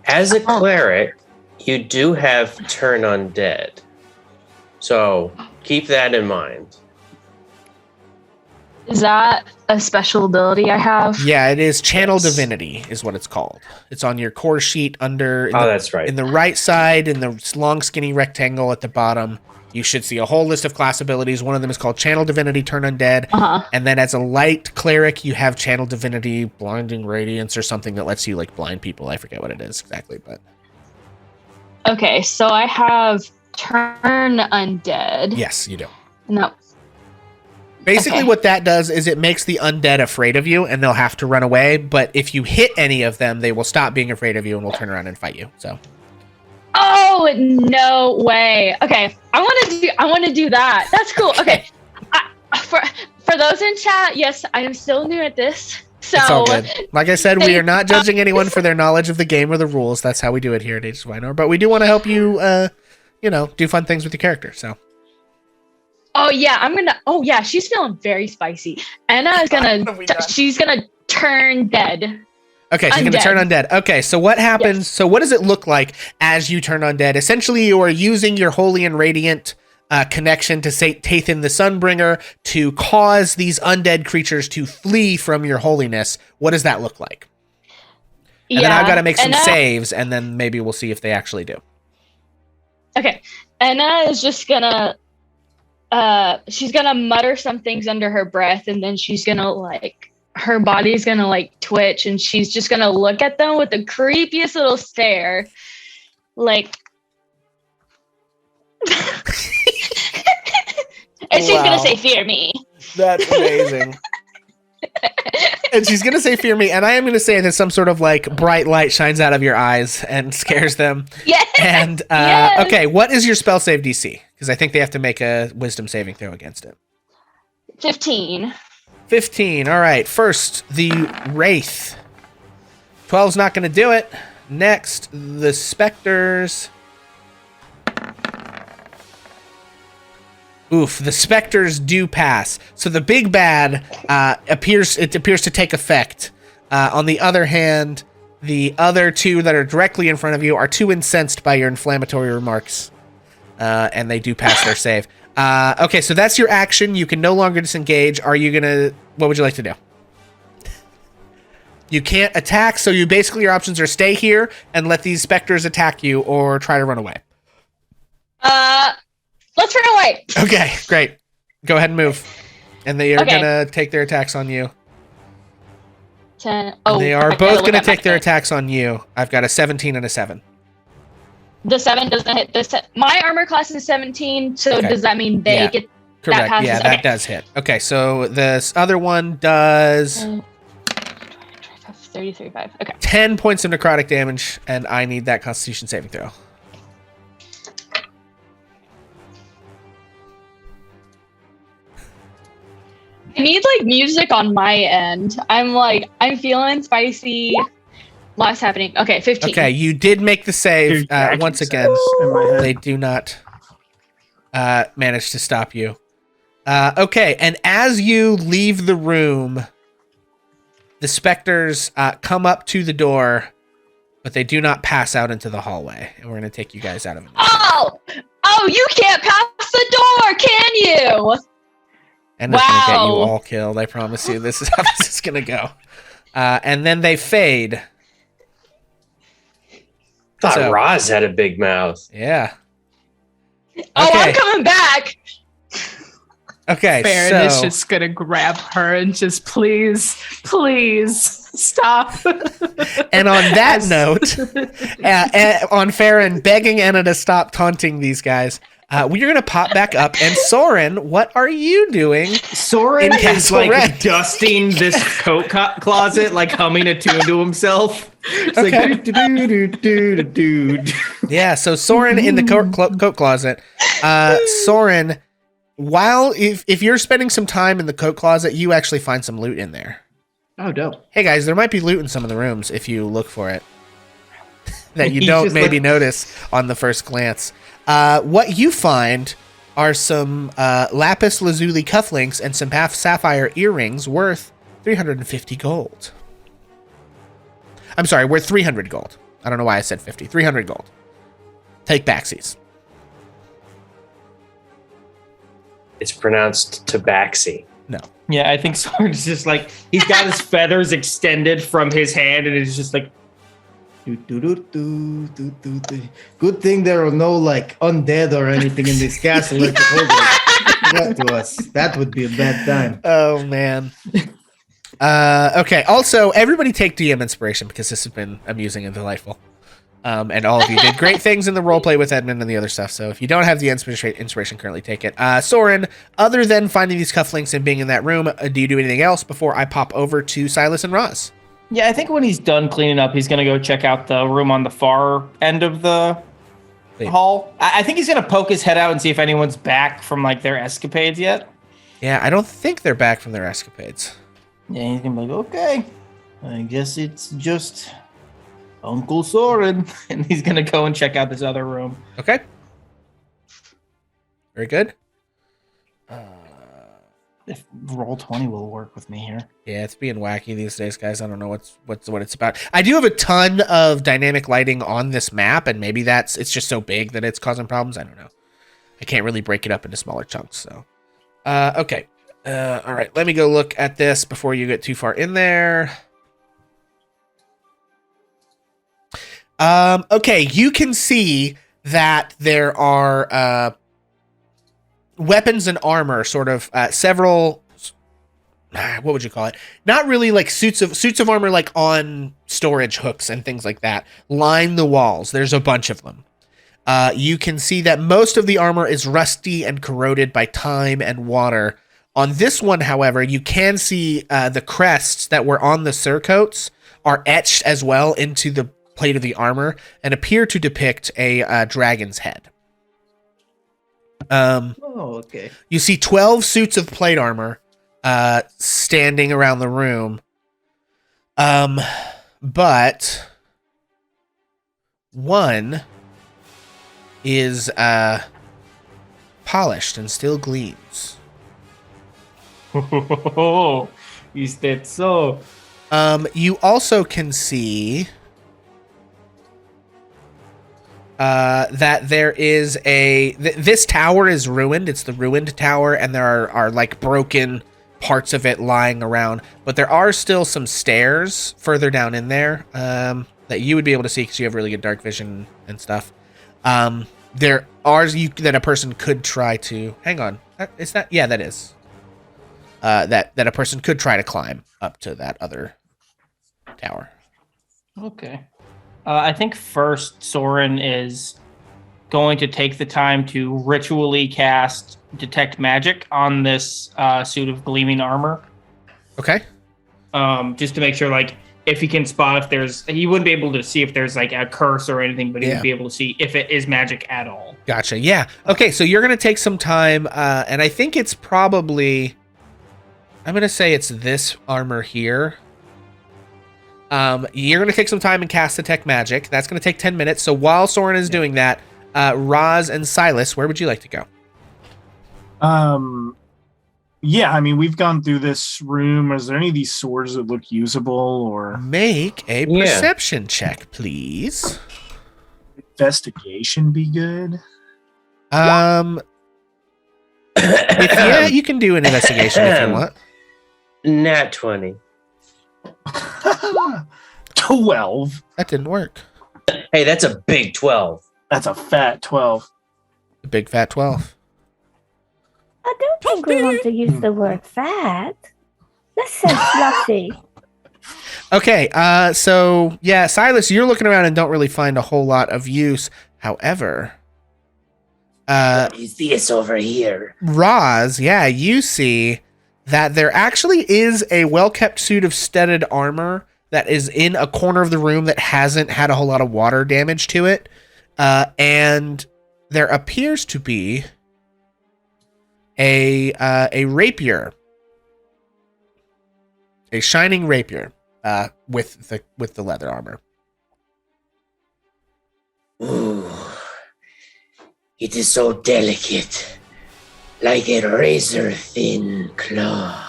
[SPEAKER 6] As a cleric, you do have turn undead. So keep that in mind.
[SPEAKER 8] Is that a special ability I have?
[SPEAKER 2] Yeah, it is Channel Divinity is what it's called. It's on your core sheet
[SPEAKER 6] that's right.
[SPEAKER 2] In the right side, in the long skinny rectangle at the bottom. You should see a whole list of class abilities. One of them is called Channel Divinity, Turn Undead. And then as a light cleric, you have Channel Divinity, Blinding Radiance, or something that lets you like blind people. I forget what it is exactly, but.
[SPEAKER 8] Okay, so I have Turn Undead.
[SPEAKER 2] Yes, you do.
[SPEAKER 8] No.
[SPEAKER 2] Basically, what that does is it makes the undead afraid of you, and they'll have to run away. But if you hit any of them, they will stop being afraid of you and will turn around and fight you. So.
[SPEAKER 8] Oh no way! Okay, I want to do that. That's cool. Okay, for those in chat, yes, I am still new at this. So
[SPEAKER 2] it's all good. Like I said, we are not judging anyone for their knowledge of the game or the rules. That's how we do it here at Ages of Ainor. But we do want to help you, do fun things with your character. So.
[SPEAKER 8] Oh yeah, Oh yeah, she's feeling very spicy. Anna is she's gonna turn dead.
[SPEAKER 2] Okay, she's going to turn undead. Okay, so what happens? Yes. So what does it look like as you turn undead? Essentially, you are using your Holy and Radiant connection to Tathan the Sunbringer to cause these undead creatures to flee from your holiness. What does that look like? And then I've got to make some saves, and then maybe we'll see if they actually do.
[SPEAKER 8] Okay, Anna is just gonna she's gonna mutter some things under her breath, and then she's gonna her body's gonna twitch, and she's just gonna look at them with the creepiest little stare, and she's gonna say, "Fear me."
[SPEAKER 2] That's amazing. And she's gonna say, "Fear me," and I am gonna say that some sort of bright light shines out of your eyes and scares them.
[SPEAKER 8] Yes.
[SPEAKER 2] And
[SPEAKER 8] yes.
[SPEAKER 2] Okay, what is your spell save DC? Because I think they have to make a Wisdom saving throw against it.
[SPEAKER 8] 15.
[SPEAKER 2] 15. All right. First, the Wraith. 12's not going to do it. Next, the Spectres. Oof, the Spectres do pass. So the big bad appears to take effect. On the other hand, the other two that are directly in front of you are too incensed by your inflammatory remarks. And they do pass their save. Okay, so that's your action. You can no longer disengage. What would you like to do? You can't attack, so your options are stay here and let these specters attack you or try to run away.
[SPEAKER 8] Let's run away.
[SPEAKER 2] Okay, great. Go ahead and move. And they are gonna take their attacks on you.
[SPEAKER 8] 10.
[SPEAKER 2] And they are both gonna take their attacks on you. I've got a 17 and a 7.
[SPEAKER 8] The 7 doesn't hit. My armor class is 17, so does that mean they get
[SPEAKER 2] correct?
[SPEAKER 8] That passes?
[SPEAKER 2] Yeah, that does hit. Okay, so this other one does
[SPEAKER 8] 35. Okay.
[SPEAKER 2] 10 points of necrotic damage, and I need that Constitution saving throw.
[SPEAKER 8] I need music on my end. I'm feeling spicy. What's happening? Okay, 15.
[SPEAKER 2] Okay, you did make the save once again. They do not manage to stop you. Okay, and as you leave the room, the specters come up to the door, but they do not pass out into the hallway. And we're going to take you guys out of it.
[SPEAKER 8] Oh, you can't pass the door, can you?
[SPEAKER 2] And it's going to get you all killed. I promise you. This is how this is going to go. And then they fade.
[SPEAKER 6] Thought Roz had a big mouth.
[SPEAKER 2] Yeah.
[SPEAKER 8] Oh, okay. I'm coming back.
[SPEAKER 2] Okay,
[SPEAKER 5] Farron is just gonna grab her and just please stop.
[SPEAKER 2] And on that note, on Farron begging Anna to stop taunting these guys, we're gonna pop back up. And Soren, what are you doing?
[SPEAKER 10] Soren is dusting this coat closet, humming a tune to himself. It's
[SPEAKER 2] Yeah, so Soren in the coat closet. Soren, while if you're spending some time in the coat closet, you actually find some loot in there.
[SPEAKER 11] Oh, dope.
[SPEAKER 2] Hey guys, there might be loot in some of the rooms if you look for it. That you
[SPEAKER 4] He's
[SPEAKER 2] don't
[SPEAKER 4] just
[SPEAKER 2] maybe
[SPEAKER 4] like-
[SPEAKER 2] notice on the first glance. What you find are some lapis lazuli cufflinks and some half sapphire earrings worth 350 gold. I'm sorry, worth 300 gold. I don't know why I said 50. 300 gold. Take backsies.
[SPEAKER 6] It's pronounced tabaxi.
[SPEAKER 2] No.
[SPEAKER 4] Yeah, I think Soren's just like, he's got his feathers extended from his hand, and it's just like,
[SPEAKER 10] Good thing there are no like undead or anything in this castle that could hold that to us. That would be a bad time.
[SPEAKER 2] Oh, man. Okay, also, everybody take DM inspiration because this has been amusing and delightful. And all of you did great things in the roleplay with Edmund and the other stuff. So if you don't have the inspiration, currently take it. Soren, other than finding these cufflinks and being in that room, do you do anything else before I pop over to Silas and Roz?
[SPEAKER 4] yeah, I think when he's done cleaning up, he's going to go check out the room on the far end of the hall. I think he's going to poke his head out and see if anyone's back from like their escapades yet.
[SPEAKER 2] Yeah, I don't think they're back from their escapades.
[SPEAKER 4] Yeah, he's going to be like, okay, I guess it's just Uncle Soren. And he's going to go and check out this other room.
[SPEAKER 2] Okay. Very good.
[SPEAKER 4] If Roll20 will work with me here.
[SPEAKER 2] Yeah, it's being wacky these days, guys. I don't know what it's about. I do have a ton of dynamic lighting on this map, and maybe it's just so big that it's causing problems. I don't know. I can't really break it up into smaller chunks. So, okay. All right. Let me go look at this before you get too far in there. Okay, you can see that there are weapons and armor, sort of several. What would you call it? Not really like suits of armor, like on storage hooks and things like that. Line the walls. There's a bunch of them. You can see that most of the armor is rusty and corroded by time and water. On this one, however, you can see the crests that were on the surcoats are etched as well into the plate of the armor and appear to depict a dragon's head.
[SPEAKER 10] Oh, okay.
[SPEAKER 2] You see 12 suits of plate armor standing around the room. But one is polished and still gleams.
[SPEAKER 4] Is that so?
[SPEAKER 2] You also can see that there is this tower is ruined. It's the ruined tower, and there are like broken parts of it lying around. But there are still some stairs further down in there that you would be able to see because you have really good dark vision and stuff. There are that a person could try to hang on. Is that? Yeah, that is. That a person could try to climb up to that other tower.
[SPEAKER 4] Okay. I think first Soren is going to take the time to ritually cast Detect Magic on this suit of gleaming armor.
[SPEAKER 2] Okay.
[SPEAKER 4] Just to make sure, like, if he can spot if there's... He wouldn't be able to see if there's, like, a curse or anything, but he would be able to see if it is magic at all.
[SPEAKER 2] Gotcha. Yeah. Okay, so you're going to take some time, and I think it's probably... I'm going to say it's this armor here. You're going to take some time and cast Detect Magic. That's going to take 10 minutes. So while Soren is doing that, Roz and Silas, where would you like to go?
[SPEAKER 7] Yeah, I mean, we've gone through this room. Is there any of these swords that look usable or...
[SPEAKER 2] Make a perception check, please.
[SPEAKER 7] Investigation be good?
[SPEAKER 2] If you can do an investigation if you want.
[SPEAKER 6] Nat 20.
[SPEAKER 7] 12.
[SPEAKER 2] That didn't work.
[SPEAKER 6] Hey, that's a big 12.
[SPEAKER 7] That's a fat 12.
[SPEAKER 2] A big fat 12.
[SPEAKER 3] I don't think we want to use the word fat. Let's say fluffy.
[SPEAKER 2] Okay, so yeah, Silas, you're looking around and don't really find a whole lot of use. However,
[SPEAKER 9] What is this over here?
[SPEAKER 2] Roz, yeah, you see that there actually is a well-kept suit of studded armor that is in a corner of the room that hasn't had a whole lot of water damage to it. And there appears to be a rapier, a shining rapier, with the leather armor.
[SPEAKER 9] Ooh, it is so delicate, like a razor-thin claw.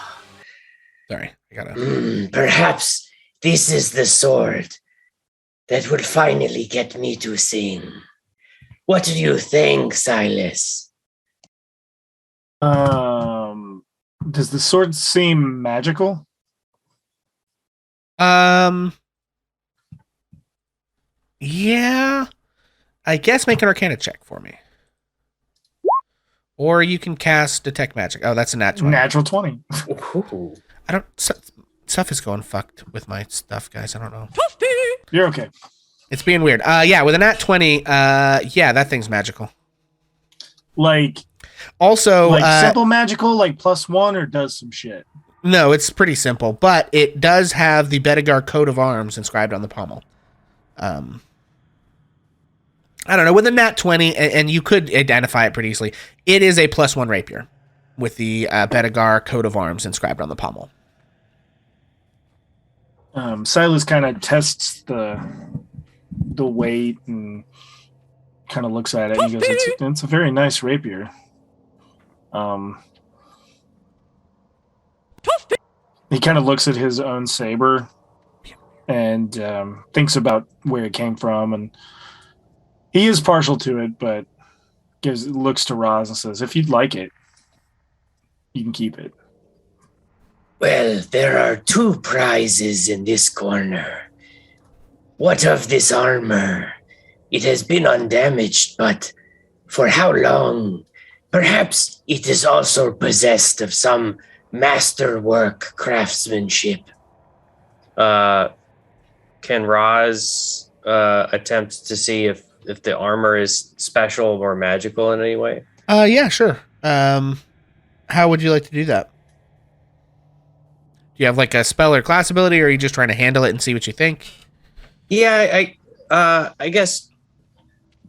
[SPEAKER 2] Sorry, I gotta.
[SPEAKER 9] Perhaps this is the sword that will finally get me to sing. What do you think, Silas?
[SPEAKER 7] Does the sword seem magical?
[SPEAKER 2] Yeah. I guess make an Arcana check for me. Or you can cast Detect Magic. Oh, that's a nat 20.
[SPEAKER 7] Natural 20.
[SPEAKER 6] Ooh.
[SPEAKER 2] I don't... Stuff is going fucked with my stuff, guys. I don't know.
[SPEAKER 7] You're okay.
[SPEAKER 2] It's being weird. Yeah, with a nat 20, yeah, that thing's magical.
[SPEAKER 7] Like...
[SPEAKER 2] Also...
[SPEAKER 7] Like simple magical, like +1, or does some shit?
[SPEAKER 2] No, it's pretty simple. But it does have the Bedegar coat of arms inscribed on the pommel. I don't know, with a nat 20, and you could identify it pretty easily, it is a +1 rapier with the Bedegar coat of arms inscribed on the pommel.
[SPEAKER 7] Silas kind of tests the weight and kind of looks at it and he goes, it's a very nice rapier. He kind of looks at his own saber and thinks about where it came from, and he is partial to it, but looks to Roz and says, if you'd like it, you can keep it.
[SPEAKER 9] Well, there are 2 prizes in this corner. What of this armor? It has been undamaged, but for how long? Perhaps it is also possessed of some masterwork craftsmanship.
[SPEAKER 6] Can Roz attempt to see if the armor is special or magical in any way?
[SPEAKER 2] Yeah, sure. How would you like to do that? Do you have like a spell or class ability, or are you just trying to handle it and see what you think?
[SPEAKER 6] Yeah, I guess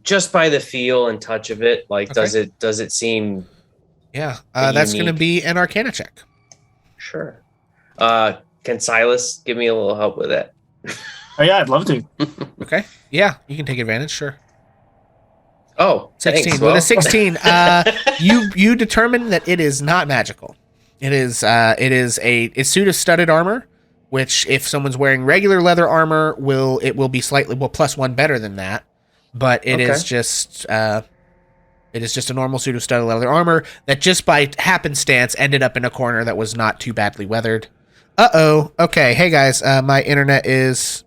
[SPEAKER 6] just by the feel and touch of it, like, okay. Does it seem?
[SPEAKER 2] Yeah, that's going to be an Arcana check.
[SPEAKER 6] Sure. Can Silas give me a little help with that?
[SPEAKER 7] Oh yeah, I'd love to.
[SPEAKER 2] Okay. Yeah, you can take advantage. Sure.
[SPEAKER 6] Oh,
[SPEAKER 2] 16.
[SPEAKER 6] Thanks,
[SPEAKER 2] With a 16, you determine that it is not magical. It is a suit of studded armor, which if someone's wearing regular leather armor, will be slightly +1 better than that. But it is just a normal suit of studded leather armor that just by happenstance ended up in a corner that was not too badly weathered. Okay. Hey guys, my internet is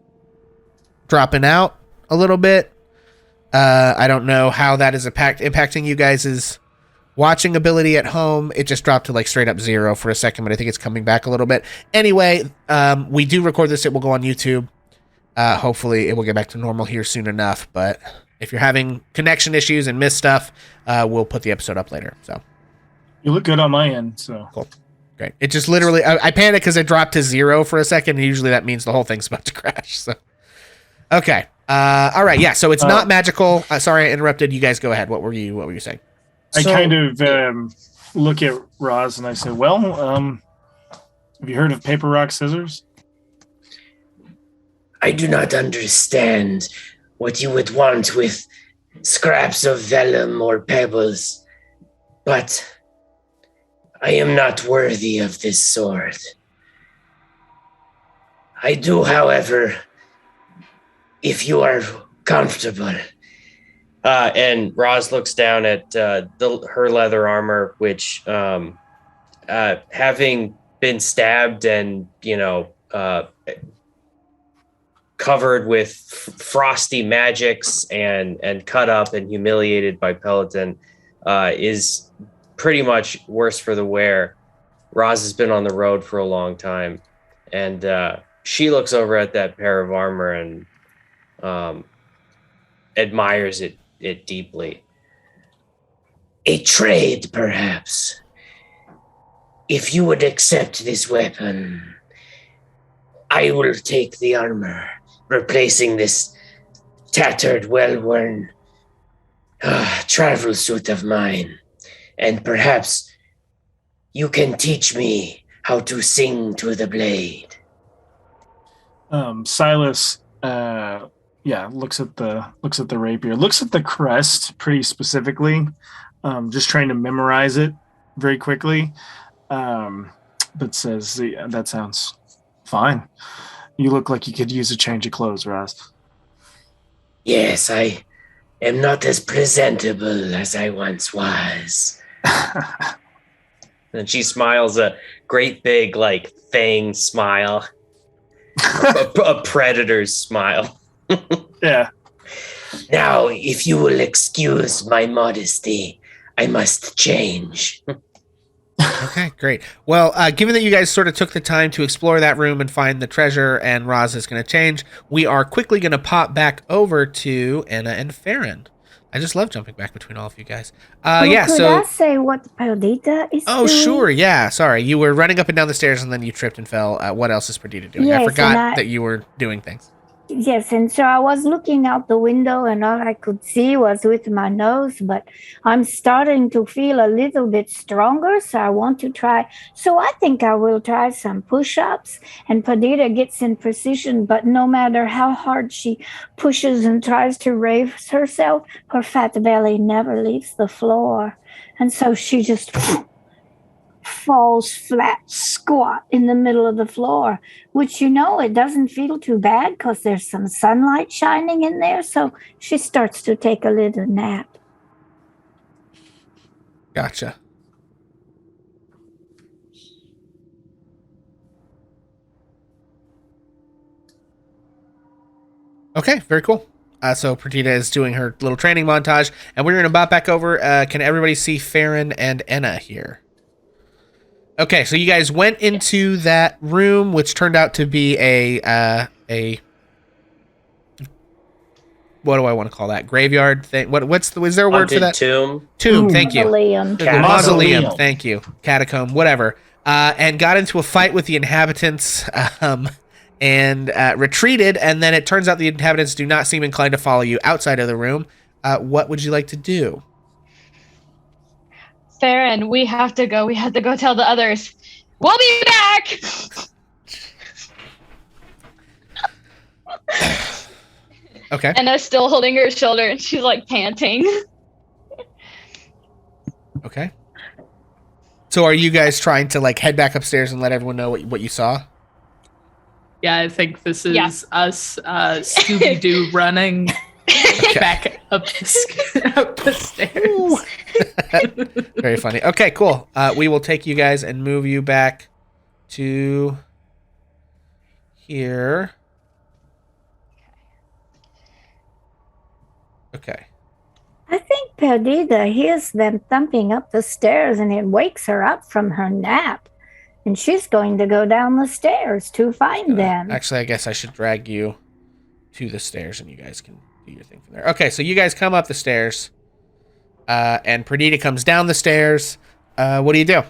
[SPEAKER 2] dropping out a little bit. I don't know how that is impacting you guys' watching ability at home. It just dropped to like straight up 0 for a second, but I think it's coming back a little bit. Anyway, we do record this. It will go on YouTube. Hopefully it will get back to normal here soon enough. But if you're having connection issues and miss stuff, we'll put the episode up later. So
[SPEAKER 7] you look good on my end. So
[SPEAKER 2] cool. Great. It just literally, I panicked because it dropped to 0 for a second. And usually that means the whole thing's about to crash. So, okay. All right. Yeah. So it's not magical. Sorry, I interrupted. You guys go ahead. What were you saying?
[SPEAKER 7] I kind of look at Roz and I say, well, have you heard of paper, rock, scissors?
[SPEAKER 9] I do not understand what you would want with scraps of vellum or pebbles, but I am not worthy of this sword. I do, however, if you are comfortable.
[SPEAKER 6] And Roz looks down at her leather armor, which, having been stabbed and, covered with frosty magics and cut up and humiliated by Peloton, is pretty much worse for the wear. Roz has been on the road for a long time, and she looks over at that pair of armor and admires it deeply.
[SPEAKER 9] A trade, perhaps. If you would accept this weapon, I will take the armor, replacing this tattered, well-worn travel suit of mine, and perhaps you can teach me how to sing to the blade.
[SPEAKER 7] Silas, looks at the rapier, looks at the crest pretty specifically, just trying to memorize it very quickly, but says, yeah, that sounds fine. You look like you could use a change of clothes, Ross.
[SPEAKER 9] Yes, I am not as presentable as I once was.
[SPEAKER 6] And she smiles a great big, like, fang smile. a predator's smile.
[SPEAKER 7] Yeah.
[SPEAKER 9] Now, if you will excuse my modesty, I must change.
[SPEAKER 2] Okay, great. Well, given that you guys sort of took the time to explore that room and find the treasure, and Roz is going to change, we are quickly going to pop back over to Anna and Farron. I just love jumping back between all of you guys.
[SPEAKER 3] Could I say what Perdita is doing?
[SPEAKER 2] Oh, sure, yeah. Sorry, you were running up and down the stairs and then you tripped and fell. What else is Perdita doing?
[SPEAKER 3] Yes,
[SPEAKER 2] I forgot that you were doing things.
[SPEAKER 3] Yes, and so I was looking out the window and all I could see was with my nose, but I'm starting to feel a little bit stronger, so I want to try. So I think I will try some push-ups, and Perdita gets in position, but no matter how hard she pushes and tries to raise herself, her fat belly never leaves the floor. And so she just falls flat, squat in the middle of the floor, which, it doesn't feel too bad because there's some sunlight shining in there. So she starts to take a little nap.
[SPEAKER 2] Gotcha. Okay, very cool. So Perdita is doing her little training montage, and we're going to bop back over. Can everybody see Farron and Enna here? Okay, so you guys went into that room, which turned out to be a what do I want to call that? Graveyard thing? Is there a word for that?
[SPEAKER 6] Tomb.
[SPEAKER 2] Tomb. Thank you.
[SPEAKER 3] Mausoleum.
[SPEAKER 2] Mausoleum. Thank you. Catacomb. Whatever. And got into a fight with the inhabitants. And retreated. And then it turns out the inhabitants do not seem inclined to follow you outside of the room. What would you like to do?
[SPEAKER 8] Farron, we have to go. We have to go tell the others. We'll be back.
[SPEAKER 2] Okay.
[SPEAKER 8] Anna's still holding her shoulder and she's like panting.
[SPEAKER 2] Okay. So are you guys trying to like head back upstairs and let everyone know what you saw?
[SPEAKER 5] Yeah, I think this is us Scooby-Doo running back up the stairs.
[SPEAKER 2] Very funny. Okay, cool. We will take you guys and move you back to here. Okay.
[SPEAKER 3] I think Perdita hears them thumping up the stairs and it wakes her up from her nap. And she's going to go down the stairs to find them.
[SPEAKER 2] Actually, I guess I should drag you to the stairs and you guys can do your thing from there. Okay, so you guys come up the stairs. And Perdita comes down the stairs. What do you do?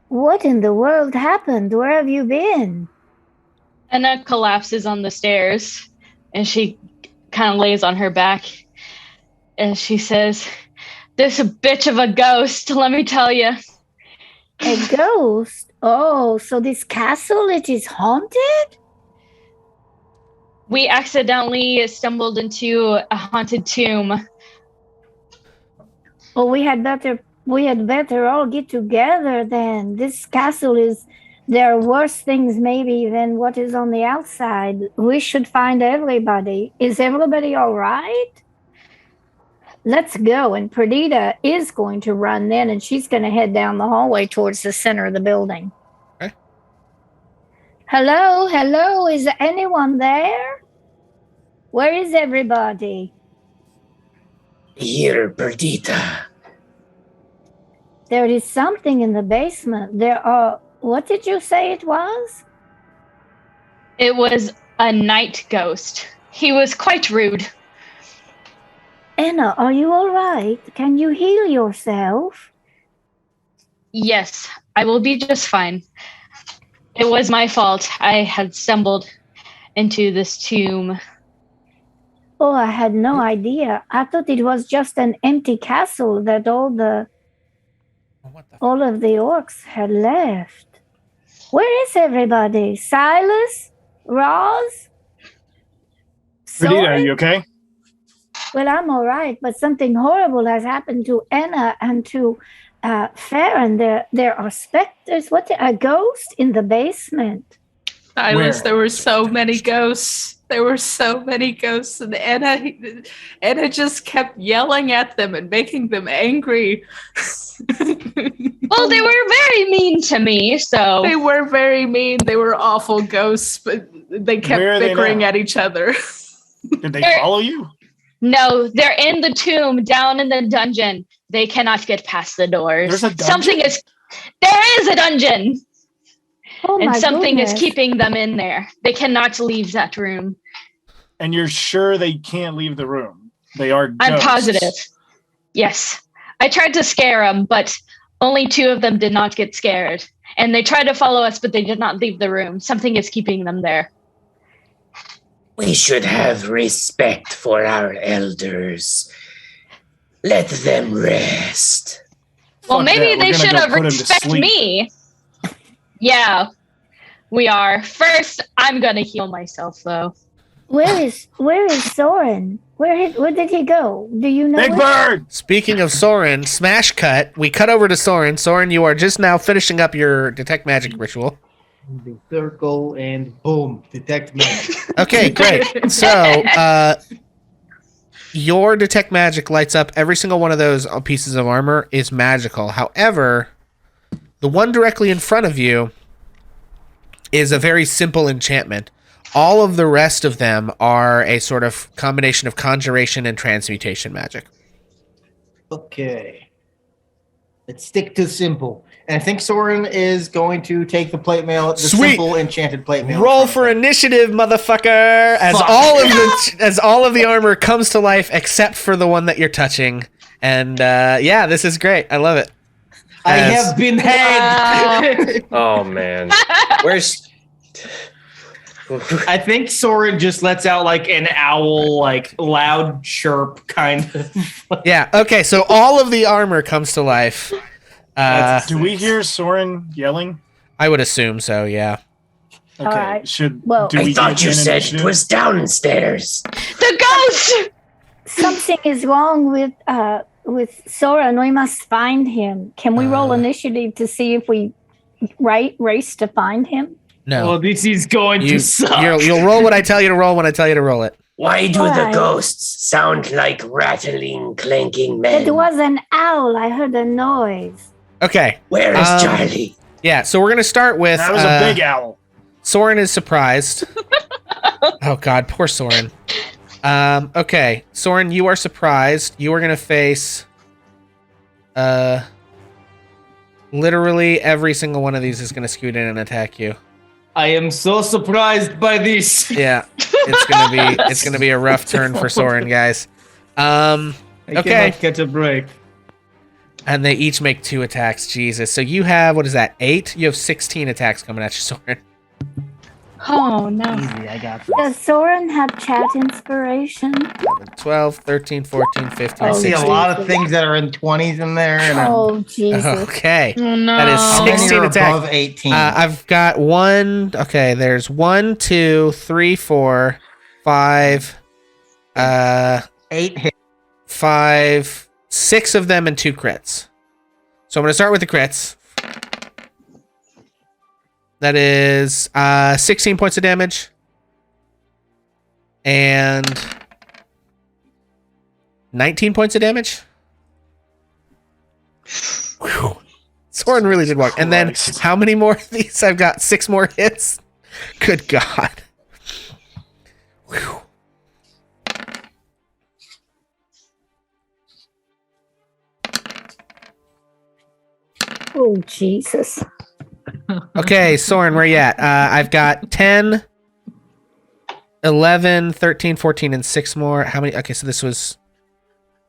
[SPEAKER 3] What in the world happened? Where have you been?
[SPEAKER 8] Anna collapses on the stairs and she kind of lays on her back and she says, "This bitch of a ghost, let me tell you."
[SPEAKER 3] A ghost? Oh, so this castle, it is haunted?
[SPEAKER 8] We accidentally stumbled into a haunted tomb.
[SPEAKER 3] Oh, we had better all get together then. This castle there are worse things maybe than what is on the outside. We should find everybody. Is everybody all right? Let's go. And Perdita is going to run then, and she's going to head down the hallway towards the center of the building.
[SPEAKER 2] Okay.
[SPEAKER 3] Hello, is anyone there? Where is everybody?
[SPEAKER 9] Here, Perdita.
[SPEAKER 3] There is something in the basement. What did you say it was?
[SPEAKER 8] It was a night ghost. He was quite rude.
[SPEAKER 3] Anna, are you all right? Can you heal yourself?
[SPEAKER 8] Yes, I will be just fine. It was my fault. I had stumbled into this tomb.
[SPEAKER 3] Oh, I had no idea. I thought it was just an empty castle that all of the orcs had left. Where is everybody? Silas? Roz?
[SPEAKER 7] Perdita, are
[SPEAKER 3] Soren?
[SPEAKER 7] you okay?
[SPEAKER 3] Well, I'm all right, but something horrible has happened to Anna and to Farron. There are specters. A ghost in the basement.
[SPEAKER 5] Silas,
[SPEAKER 7] Where?
[SPEAKER 5] there were so many ghosts. There were so many ghosts, and Anna just kept yelling at them and making them angry.
[SPEAKER 8] Well, they were very mean to me, so
[SPEAKER 5] They were very mean. They were awful ghosts, but they kept
[SPEAKER 7] Where are they
[SPEAKER 5] bickering
[SPEAKER 7] now?
[SPEAKER 5] at each other.
[SPEAKER 7] Did they
[SPEAKER 8] They're-
[SPEAKER 7] follow you?
[SPEAKER 8] no, they're in the tomb down in the dungeon. They cannot get past the doors.
[SPEAKER 7] There's a dungeon?
[SPEAKER 8] There is a dungeon,
[SPEAKER 3] Oh
[SPEAKER 8] and
[SPEAKER 3] my
[SPEAKER 8] something
[SPEAKER 3] goodness.
[SPEAKER 8] is keeping them in there. They cannot leave that room.
[SPEAKER 7] And you're sure they can't leave the room? They are ghosts.
[SPEAKER 8] I'm positive. Yes, I tried to scare them, but only 2 of them did not get scared. And they tried to follow us, but they did not leave the room. Something is keeping them there.
[SPEAKER 9] We should have respect for our elders. Let them rest.
[SPEAKER 8] Well,
[SPEAKER 7] Fuck
[SPEAKER 8] that,
[SPEAKER 7] we're
[SPEAKER 8] they
[SPEAKER 7] gonna
[SPEAKER 8] should
[SPEAKER 7] go
[SPEAKER 8] have
[SPEAKER 7] put 'em to
[SPEAKER 8] respect
[SPEAKER 7] sleep.
[SPEAKER 8] me. Yeah, we are. First, I'm gonna heal myself, though.
[SPEAKER 3] Where is Soren? Where did he go? Do you know?
[SPEAKER 7] Big
[SPEAKER 3] it?
[SPEAKER 7] Bird!
[SPEAKER 2] Speaking of Soren, smash cut. We cut over to Soren. Soren, you are just now finishing up your detect magic ritual.
[SPEAKER 10] The circle and boom, detect magic.
[SPEAKER 2] Okay, great. So, your detect magic lights up. Every single one of those pieces of armor is magical. However, the one directly in front of you is a very simple enchantment. All of the rest of them are a sort of combination of conjuration and transmutation magic.
[SPEAKER 10] Okay. Let's stick to simple. And I think Soren is going to take the plate mail, the
[SPEAKER 2] Sweet.
[SPEAKER 10] simple enchanted plate mail.
[SPEAKER 2] Roll for initiative, motherfucker! As
[SPEAKER 10] Fuck.
[SPEAKER 2] all of the armor comes to life except for the one that you're touching. And yeah, this is great. I love it.
[SPEAKER 10] I
[SPEAKER 2] As-
[SPEAKER 10] have been had.
[SPEAKER 6] Oh man, where's?
[SPEAKER 10] I think Soren just lets out like an owl, like loud chirp kind of.
[SPEAKER 2] Yeah. Okay. So all of the armor comes to life.
[SPEAKER 7] Do we hear Soren yelling?
[SPEAKER 2] I would assume so. Yeah.
[SPEAKER 7] Okay.
[SPEAKER 3] Alright.
[SPEAKER 7] Should
[SPEAKER 3] Well-
[SPEAKER 7] do we
[SPEAKER 9] I thought
[SPEAKER 7] get
[SPEAKER 9] you
[SPEAKER 7] an
[SPEAKER 9] said
[SPEAKER 7] initiative?
[SPEAKER 9] it was downstairs.
[SPEAKER 8] The ghost!
[SPEAKER 3] Something is wrong with Soren. We must find him. Can we roll initiative to see if we race to find him?
[SPEAKER 2] No.
[SPEAKER 10] this is going
[SPEAKER 2] You'll roll what I tell you to roll when I tell you to roll it.
[SPEAKER 9] Why do
[SPEAKER 3] Why?
[SPEAKER 9] the ghosts sound like rattling, clanking men?
[SPEAKER 3] It was an owl. I heard a noise.
[SPEAKER 2] Okay.
[SPEAKER 9] Where is Charlie?
[SPEAKER 2] Yeah. So we're gonna start with.
[SPEAKER 7] That was a big owl.
[SPEAKER 2] Soren is surprised. Oh God, poor Soren. Okay, Soren, you are surprised. You are gonna face. Literally every single one of these is gonna scoot in and attack you.
[SPEAKER 10] I am so surprised by this.
[SPEAKER 2] Yeah, it's gonna be a rough turn for Soren, guys.
[SPEAKER 10] I
[SPEAKER 2] Okay.
[SPEAKER 10] cannot catch a break.
[SPEAKER 2] And they each make 2 attacks. Jesus. So you have, what is that, 8? You have 16 attacks coming at you, Soren.
[SPEAKER 8] Oh, no.
[SPEAKER 11] Easy, I got this.
[SPEAKER 3] Does Soren have chat inspiration?
[SPEAKER 2] 12, 13, 14, 15,
[SPEAKER 3] Oh,
[SPEAKER 10] I see a
[SPEAKER 2] 16.
[SPEAKER 10] lot of things that are in 20s in there. And
[SPEAKER 3] Oh, Jesus.
[SPEAKER 2] Okay.
[SPEAKER 8] Oh, no.
[SPEAKER 2] That is
[SPEAKER 10] how many
[SPEAKER 2] 16
[SPEAKER 10] are
[SPEAKER 2] attacks.
[SPEAKER 10] above 18?
[SPEAKER 2] I've got 1. Okay, there's 1, 2, 3, 4, 5.
[SPEAKER 10] 8 hits.
[SPEAKER 2] 5, 6 of them and 2 crits. So I'm going to start with the crits. That is 16 points of damage. And 19 points of damage. Whew. Soren really did walk. And then
[SPEAKER 7] Christ.
[SPEAKER 2] how many more of these? I've got 6 more hits. Good God. Whew.
[SPEAKER 3] Oh, Jesus.
[SPEAKER 2] Okay, Soren, where you at? I've got 10, 11, 13, 14, and 6 more. How many? Okay, so this was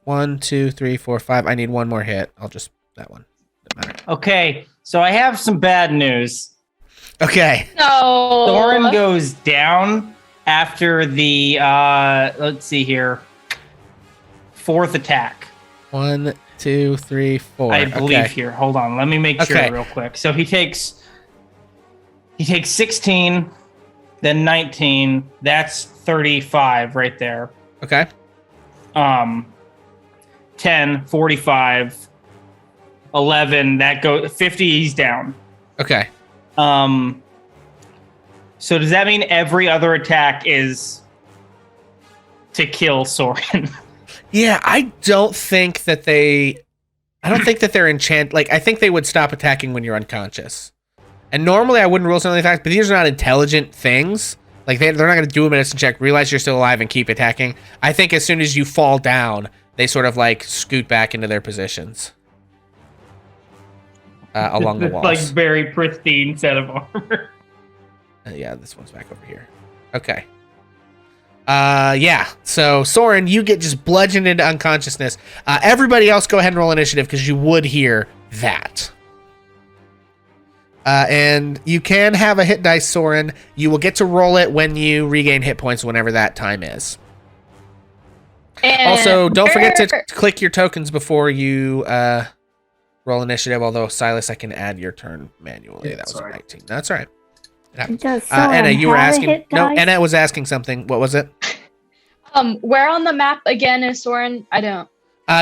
[SPEAKER 2] 1, 2, 3, 4, 5. I need 1 more hit. I'll just, that one. Doesn't matter.
[SPEAKER 12] Okay, so I have some bad news.
[SPEAKER 2] Okay.
[SPEAKER 8] No.
[SPEAKER 12] Thorin goes down,
[SPEAKER 4] after the let's see here, 4th attack.
[SPEAKER 2] 1, 2, 3, 4.
[SPEAKER 4] I believe
[SPEAKER 2] Okay.
[SPEAKER 4] here. Hold on, let me make sure
[SPEAKER 2] Okay.
[SPEAKER 4] real quick. So he takes 16, then 19. That's 35 right there.
[SPEAKER 2] Okay.
[SPEAKER 4] 10, 45, 11. That goes 50. He's down.
[SPEAKER 2] Okay.
[SPEAKER 4] So does that mean every other attack is to kill Soren?
[SPEAKER 2] Yeah, I don't think that they're enchant. Like, I think they would stop attacking when you're unconscious. And normally I wouldn't rule something like that, but these are not intelligent things. Like, they're not going to do a medicine check, realize you're still alive, and keep attacking. I think as soon as you fall down, they sort of, like, scoot back into their positions. Along the walls.
[SPEAKER 4] Like, very pristine set of armor.
[SPEAKER 2] Yeah, this one's back over here. Okay. Yeah. So, Soren, you get just bludgeoned into unconsciousness. Everybody else go ahead and roll initiative because you would hear that. And you can have a hit dice, Soren. You will get to roll it when you regain hit points, whenever that time is.
[SPEAKER 8] And
[SPEAKER 2] Also, don't forget to click your tokens before you roll initiative, although, Silas, I can add your turn manually.
[SPEAKER 7] Yeah,
[SPEAKER 2] That was
[SPEAKER 7] sorry.
[SPEAKER 2] a 19. No, that's all right. It happens.
[SPEAKER 3] Does
[SPEAKER 2] Anna,
[SPEAKER 3] Soren
[SPEAKER 2] you were
[SPEAKER 3] have a
[SPEAKER 2] asking.
[SPEAKER 3] hit
[SPEAKER 2] No,
[SPEAKER 3] dice?
[SPEAKER 2] Anna was asking something. What was it?
[SPEAKER 8] Where on the map again is Soren? I don't.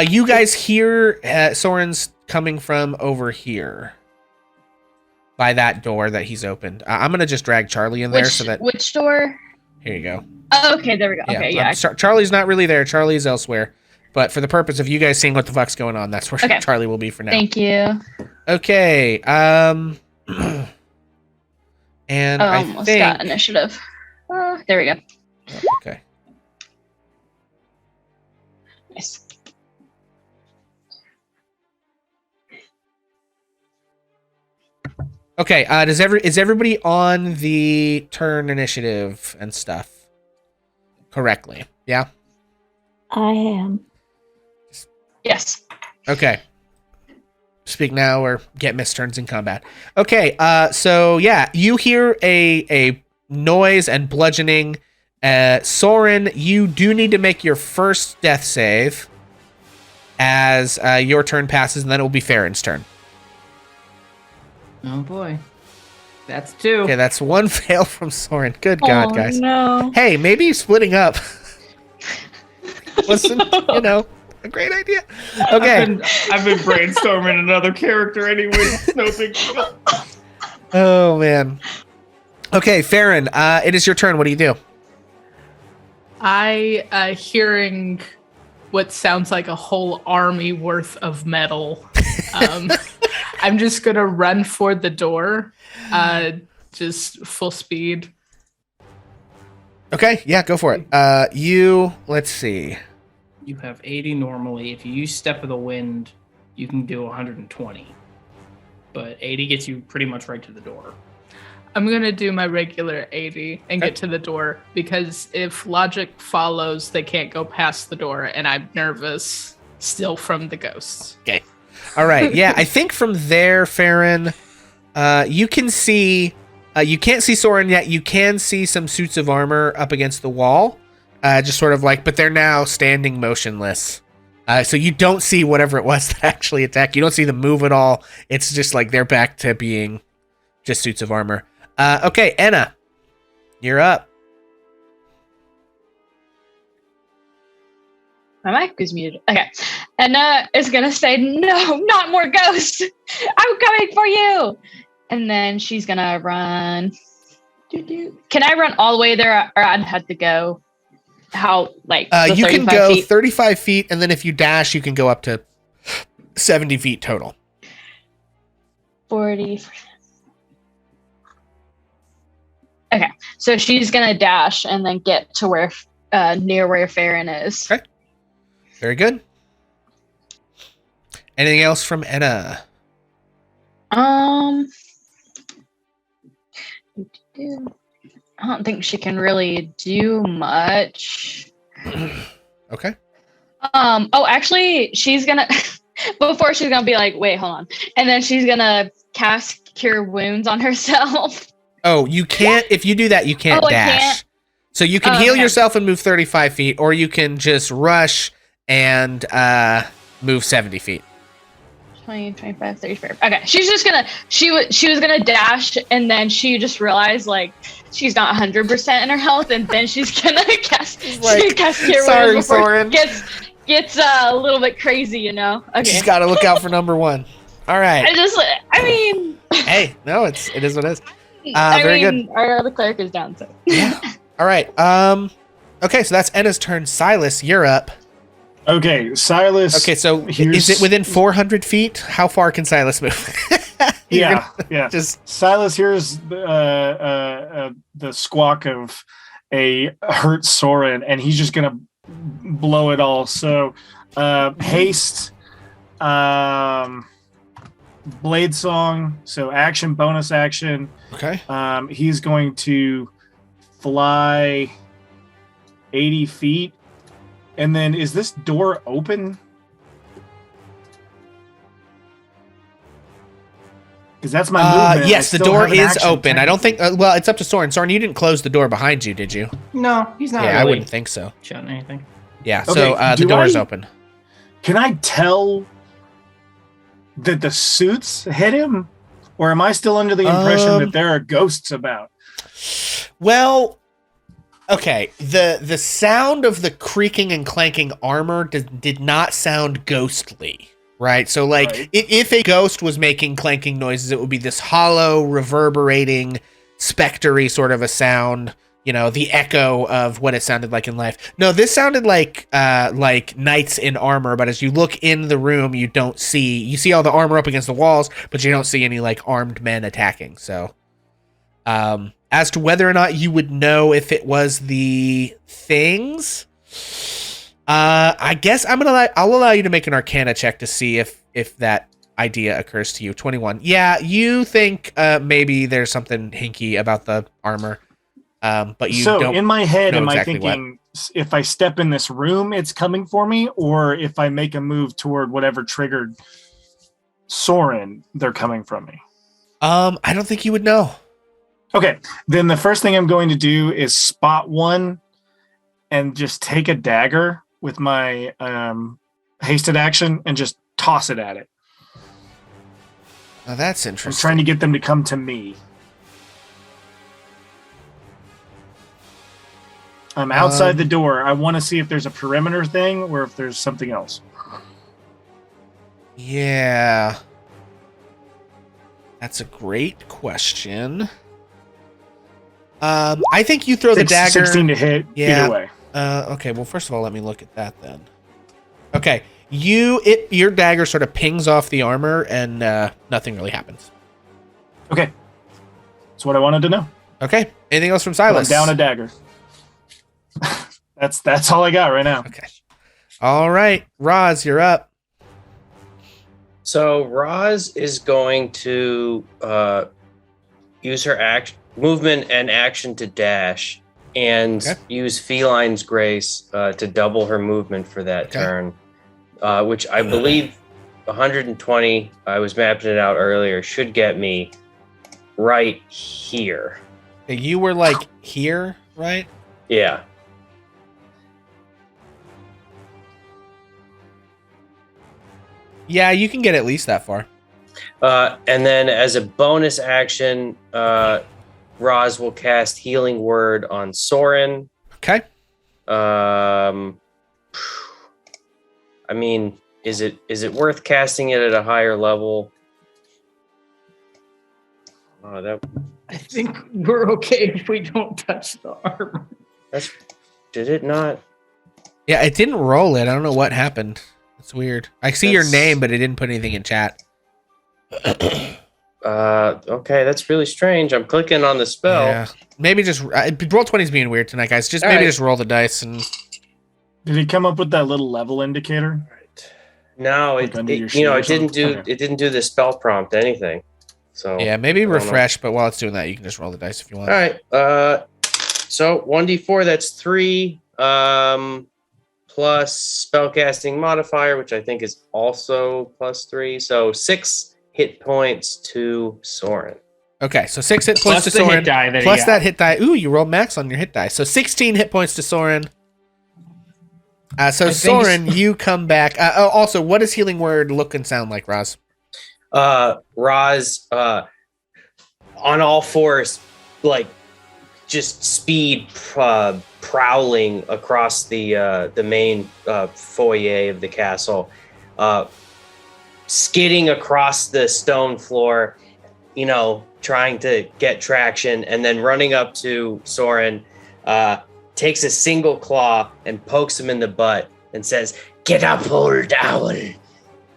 [SPEAKER 2] You guys hear Soren's coming from over here by that door that he's opened. I'm gonna just drag Charlie in there so that.
[SPEAKER 8] Which door?
[SPEAKER 2] Here you go.
[SPEAKER 8] Oh, okay, there we go. Okay, yeah.
[SPEAKER 2] Charlie's not really there. Charlie's elsewhere. But for the purpose of you guys seeing what the fuck's going on, that's where
[SPEAKER 8] Okay.
[SPEAKER 2] Charlie will be for now.
[SPEAKER 8] Thank you.
[SPEAKER 2] Okay. And
[SPEAKER 8] Oh,
[SPEAKER 2] I
[SPEAKER 8] almost
[SPEAKER 2] think.
[SPEAKER 8] got initiative. There we go.
[SPEAKER 2] Oh, okay.
[SPEAKER 8] Nice.
[SPEAKER 2] Okay. Is everybody on the turn initiative and stuff correctly? Yeah.
[SPEAKER 3] I am.
[SPEAKER 8] Yes.
[SPEAKER 2] Okay. Speak now or get missed turns in combat. Okay, so yeah, you hear a noise and bludgeoning. Soren, you do need to make your first death save as your turn passes, and then it will be Farron's turn.
[SPEAKER 4] Oh boy. That's 2.
[SPEAKER 2] Okay, that's 1 fail from Soren. Good God, guys.
[SPEAKER 8] No.
[SPEAKER 2] Hey, maybe splitting up wasn't, a great idea. Okay.
[SPEAKER 4] I've been brainstorming another character anyway. It's no big deal.
[SPEAKER 2] Oh, man. Okay, Farron, it is your turn. What do you do?
[SPEAKER 5] I hearing what sounds like a whole army worth of metal. I'm just gonna run for the door, just full speed.
[SPEAKER 2] Okay, yeah, go for it. Let's see.
[SPEAKER 4] You have 80 normally. If you use Step of the Wind, you can do 120. But 80 gets you pretty much right to the door.
[SPEAKER 5] I'm gonna do my regular 80 and get to the door because if logic follows, they can't go past the door, and I'm nervous still from the ghosts.
[SPEAKER 2] Okay. All right. Yeah, I think from there, Farron, you can see. You can't see Soren yet. You can see some suits of armor up against the wall, just sort of like, but they're now standing motionless. So you don't see whatever it was that actually attacked. You don't see them move at all. It's just like they're back to being just suits of armor. Okay, Anna, you're up.
[SPEAKER 8] My mic was muted. Okay. Anna is going to say, no, not more ghosts. I'm coming for you. And then she's going to run. Can I run all the way there or I'd have to go? How, like,
[SPEAKER 2] You can go
[SPEAKER 8] feet?
[SPEAKER 2] 35 feet, and then if you dash, you can go up to 70 feet total.
[SPEAKER 8] 40. Okay. So she's going to dash and then get to where, near where Farron is.
[SPEAKER 2] Okay. Very good. Anything else from Anna?
[SPEAKER 8] I don't think she can really do much.
[SPEAKER 2] Okay.
[SPEAKER 8] Oh, actually, she's gonna before she's gonna be like, wait, hold on, and then she's gonna cast Cure Wounds on herself.
[SPEAKER 2] Oh, you can't. If you do that, you can't
[SPEAKER 8] Oh, I
[SPEAKER 2] dash.
[SPEAKER 8] can't?
[SPEAKER 2] So you can
[SPEAKER 8] Oh,
[SPEAKER 2] heal
[SPEAKER 8] okay.
[SPEAKER 2] yourself and move 35 feet, or you can just rush and move 70 feet.
[SPEAKER 8] 20, 25, 35. Okay, she's just gonna. She was gonna dash, and then she just realized like she's not 100% in her health, and then she's gonna cast. She's
[SPEAKER 2] like,
[SPEAKER 8] gonna cast Cure
[SPEAKER 2] sorry,
[SPEAKER 8] Wounds before
[SPEAKER 2] Soren.
[SPEAKER 8] it gets a little bit crazy, you know. Okay.
[SPEAKER 2] She's got to look out for number one. All right.
[SPEAKER 8] I mean.
[SPEAKER 2] Hey, no, it is what it is.
[SPEAKER 8] I
[SPEAKER 2] Very
[SPEAKER 8] mean, our other cleric is down, so.
[SPEAKER 2] Yeah. All right. Okay, so that's Enna's turn. Silas, you're up.
[SPEAKER 7] Okay, Silas.
[SPEAKER 2] Okay, so is it within 400 feet? How far can Silas move?
[SPEAKER 7] Yeah.
[SPEAKER 2] Just
[SPEAKER 7] Silas hears the squawk of a hurt Soren, and he's just gonna blow it all. So, haste, blade song. So action, bonus action.
[SPEAKER 2] Okay.
[SPEAKER 7] He's going to fly 80 feet, and then is this door open? Because that's my movement.
[SPEAKER 2] Yes,
[SPEAKER 7] I
[SPEAKER 2] the
[SPEAKER 7] still
[SPEAKER 2] door
[SPEAKER 7] have an
[SPEAKER 2] is
[SPEAKER 7] action
[SPEAKER 2] open. I don't think. Well, it's up to Soren. Soren, you didn't close the door behind you, did you?
[SPEAKER 11] No, he's not.
[SPEAKER 2] Yeah, I
[SPEAKER 11] really
[SPEAKER 2] wouldn't think so.
[SPEAKER 11] shouting anything.
[SPEAKER 2] Yeah.
[SPEAKER 7] Okay,
[SPEAKER 2] So the
[SPEAKER 7] do
[SPEAKER 2] door is
[SPEAKER 7] I-
[SPEAKER 2] open.
[SPEAKER 7] Can I tell that the suits hit him? Or am I still under the impression that there are ghosts about?
[SPEAKER 2] Well, okay. The sound of the creaking and clanking armor did not sound ghostly, right? So, like,
[SPEAKER 7] Right.
[SPEAKER 2] if a ghost was making clanking noises, it would be this hollow, reverberating, spectery sort of a sound. You know, the echo of what it sounded like in life. No, this sounded like knights in armor, but as you look in the room, you see all the armor up against the walls, but you don't see any like armed men attacking. So, as to whether or not you would know if it was the things, I guess I'll allow you to make an Arcana check to see if that idea occurs to you. 21. Yeah, you think maybe there's something hinky about the armor. But you don't
[SPEAKER 7] in my head,
[SPEAKER 2] know
[SPEAKER 7] am
[SPEAKER 2] exactly
[SPEAKER 7] I thinking if I step in this room, it's coming for me, or if I make a move toward whatever triggered Soren, they're coming from me?
[SPEAKER 2] I don't think you would know.
[SPEAKER 7] Okay, then the first thing I'm going to do is spot one and just take a dagger with my hasted action and just toss it at it.
[SPEAKER 2] Now that's
[SPEAKER 7] I'm
[SPEAKER 2] interesting.
[SPEAKER 7] trying to get them to come to me. I'm outside the door. I want to see if there's a perimeter thing or if there's something else.
[SPEAKER 2] Yeah. That's a great question. I think you throw the dagger.
[SPEAKER 7] 16 to hit,
[SPEAKER 2] Yeah.
[SPEAKER 7] either way.
[SPEAKER 2] Okay, well, first of all, let me look at that then. Okay, your dagger sort of pings off the armor and nothing really happens.
[SPEAKER 7] Okay. That's what I wanted to know.
[SPEAKER 2] Okay, anything else from
[SPEAKER 7] I'm
[SPEAKER 2] Silas?
[SPEAKER 7] down a dagger. That's all I got right now.
[SPEAKER 2] Okay. All right, Roz, you're up.
[SPEAKER 6] So Roz is going to use her movement and action to dash, and use Feline's Grace to double her movement for that turn, which I believe 120. I was mapping it out earlier. Should get me right here.
[SPEAKER 2] You were like here, right?
[SPEAKER 6] Yeah.
[SPEAKER 2] Yeah, you can get at least that far.
[SPEAKER 6] And then as a bonus action, Roz will cast Healing Word on Soren.
[SPEAKER 2] Okay.
[SPEAKER 6] I mean, is it worth casting it at a higher level? Oh,
[SPEAKER 11] I think we're okay if we don't touch the armor.
[SPEAKER 6] Did it not?
[SPEAKER 2] Yeah, it didn't roll it. I don't know what happened. It's weird. I see your name, but it didn't put anything in chat.
[SPEAKER 6] Okay, that's really strange. I'm clicking on the spell.
[SPEAKER 2] Yeah. Maybe just roll 20 is being weird tonight, guys. Just maybe just roll the dice and.
[SPEAKER 7] Did he come up with that little level indicator?
[SPEAKER 6] No,
[SPEAKER 7] Like under your
[SPEAKER 6] it
[SPEAKER 7] shield or
[SPEAKER 6] didn't do
[SPEAKER 7] something?
[SPEAKER 6] it didn't do the spell prompt anything. So
[SPEAKER 2] Yeah, maybe
[SPEAKER 6] I don't know.
[SPEAKER 2] refresh, but while it's doing that, you can just roll the dice if you want.
[SPEAKER 6] All right. So 1d4, that's 3, plus spellcasting modifier, which I think is also plus 3. So 6 hit points to Soren.
[SPEAKER 2] Okay, so 6 hit
[SPEAKER 4] Plus
[SPEAKER 2] points to
[SPEAKER 4] the hit
[SPEAKER 2] Soren.
[SPEAKER 4] die that he
[SPEAKER 2] Plus
[SPEAKER 4] got.
[SPEAKER 2] that hit die. Ooh, you rolled max on your hit die. So 16 hit points to Soren. So
[SPEAKER 4] I think
[SPEAKER 2] Soren, you come back. Also, what does healing word look and sound like, Roz?
[SPEAKER 6] Roz, on all fours, like just speed prowling across the main foyer of the castle, skidding across the stone floor, trying to get traction, and then running up to Soren, takes a single claw and pokes him in the butt and says,
[SPEAKER 9] Get up, old owl.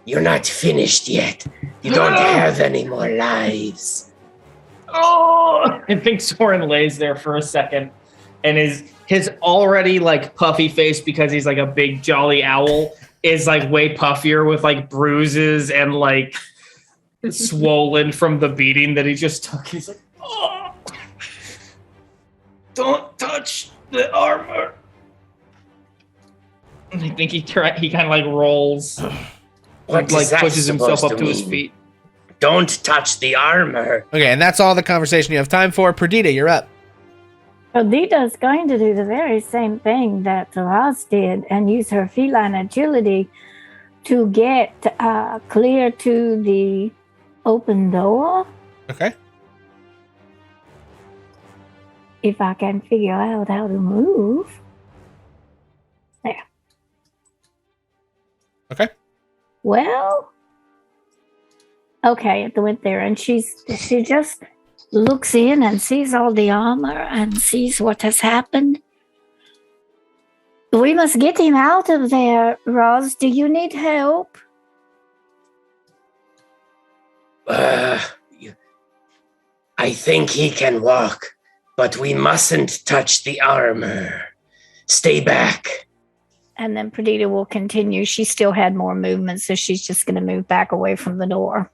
[SPEAKER 9] You're not finished yet. You don't have any more lives.
[SPEAKER 4] Oh! I think Soren lays there for a second, and his already like puffy face, because he's like a big jolly owl, is like way puffier with like bruises and like swollen from the beating that he just took. He's like, oh, don't touch the armor. And I think he kind of like rolls,
[SPEAKER 9] What
[SPEAKER 4] like
[SPEAKER 9] is that
[SPEAKER 4] pushes himself
[SPEAKER 9] supposed
[SPEAKER 4] up
[SPEAKER 9] to
[SPEAKER 4] to his
[SPEAKER 9] mean?
[SPEAKER 4] feet.
[SPEAKER 9] Don't touch the armor.
[SPEAKER 2] Okay, and that's all the conversation you have time for. Perdita, you're up.
[SPEAKER 3] Perdita is going to do the very same thing that Roz did and use her feline agility to get clear to the open door.
[SPEAKER 2] Okay.
[SPEAKER 3] If I can figure out how to move. There.
[SPEAKER 2] Okay.
[SPEAKER 3] Well, okay, it went there, and she just looks in and sees all the armor and sees what has happened. We must get him out of there, Roz. Do you need help?
[SPEAKER 9] I think he can walk, but we mustn't touch the armor. Stay back.
[SPEAKER 3] And then Perdita will continue. She still had more movement, so she's just going to move back away from the door.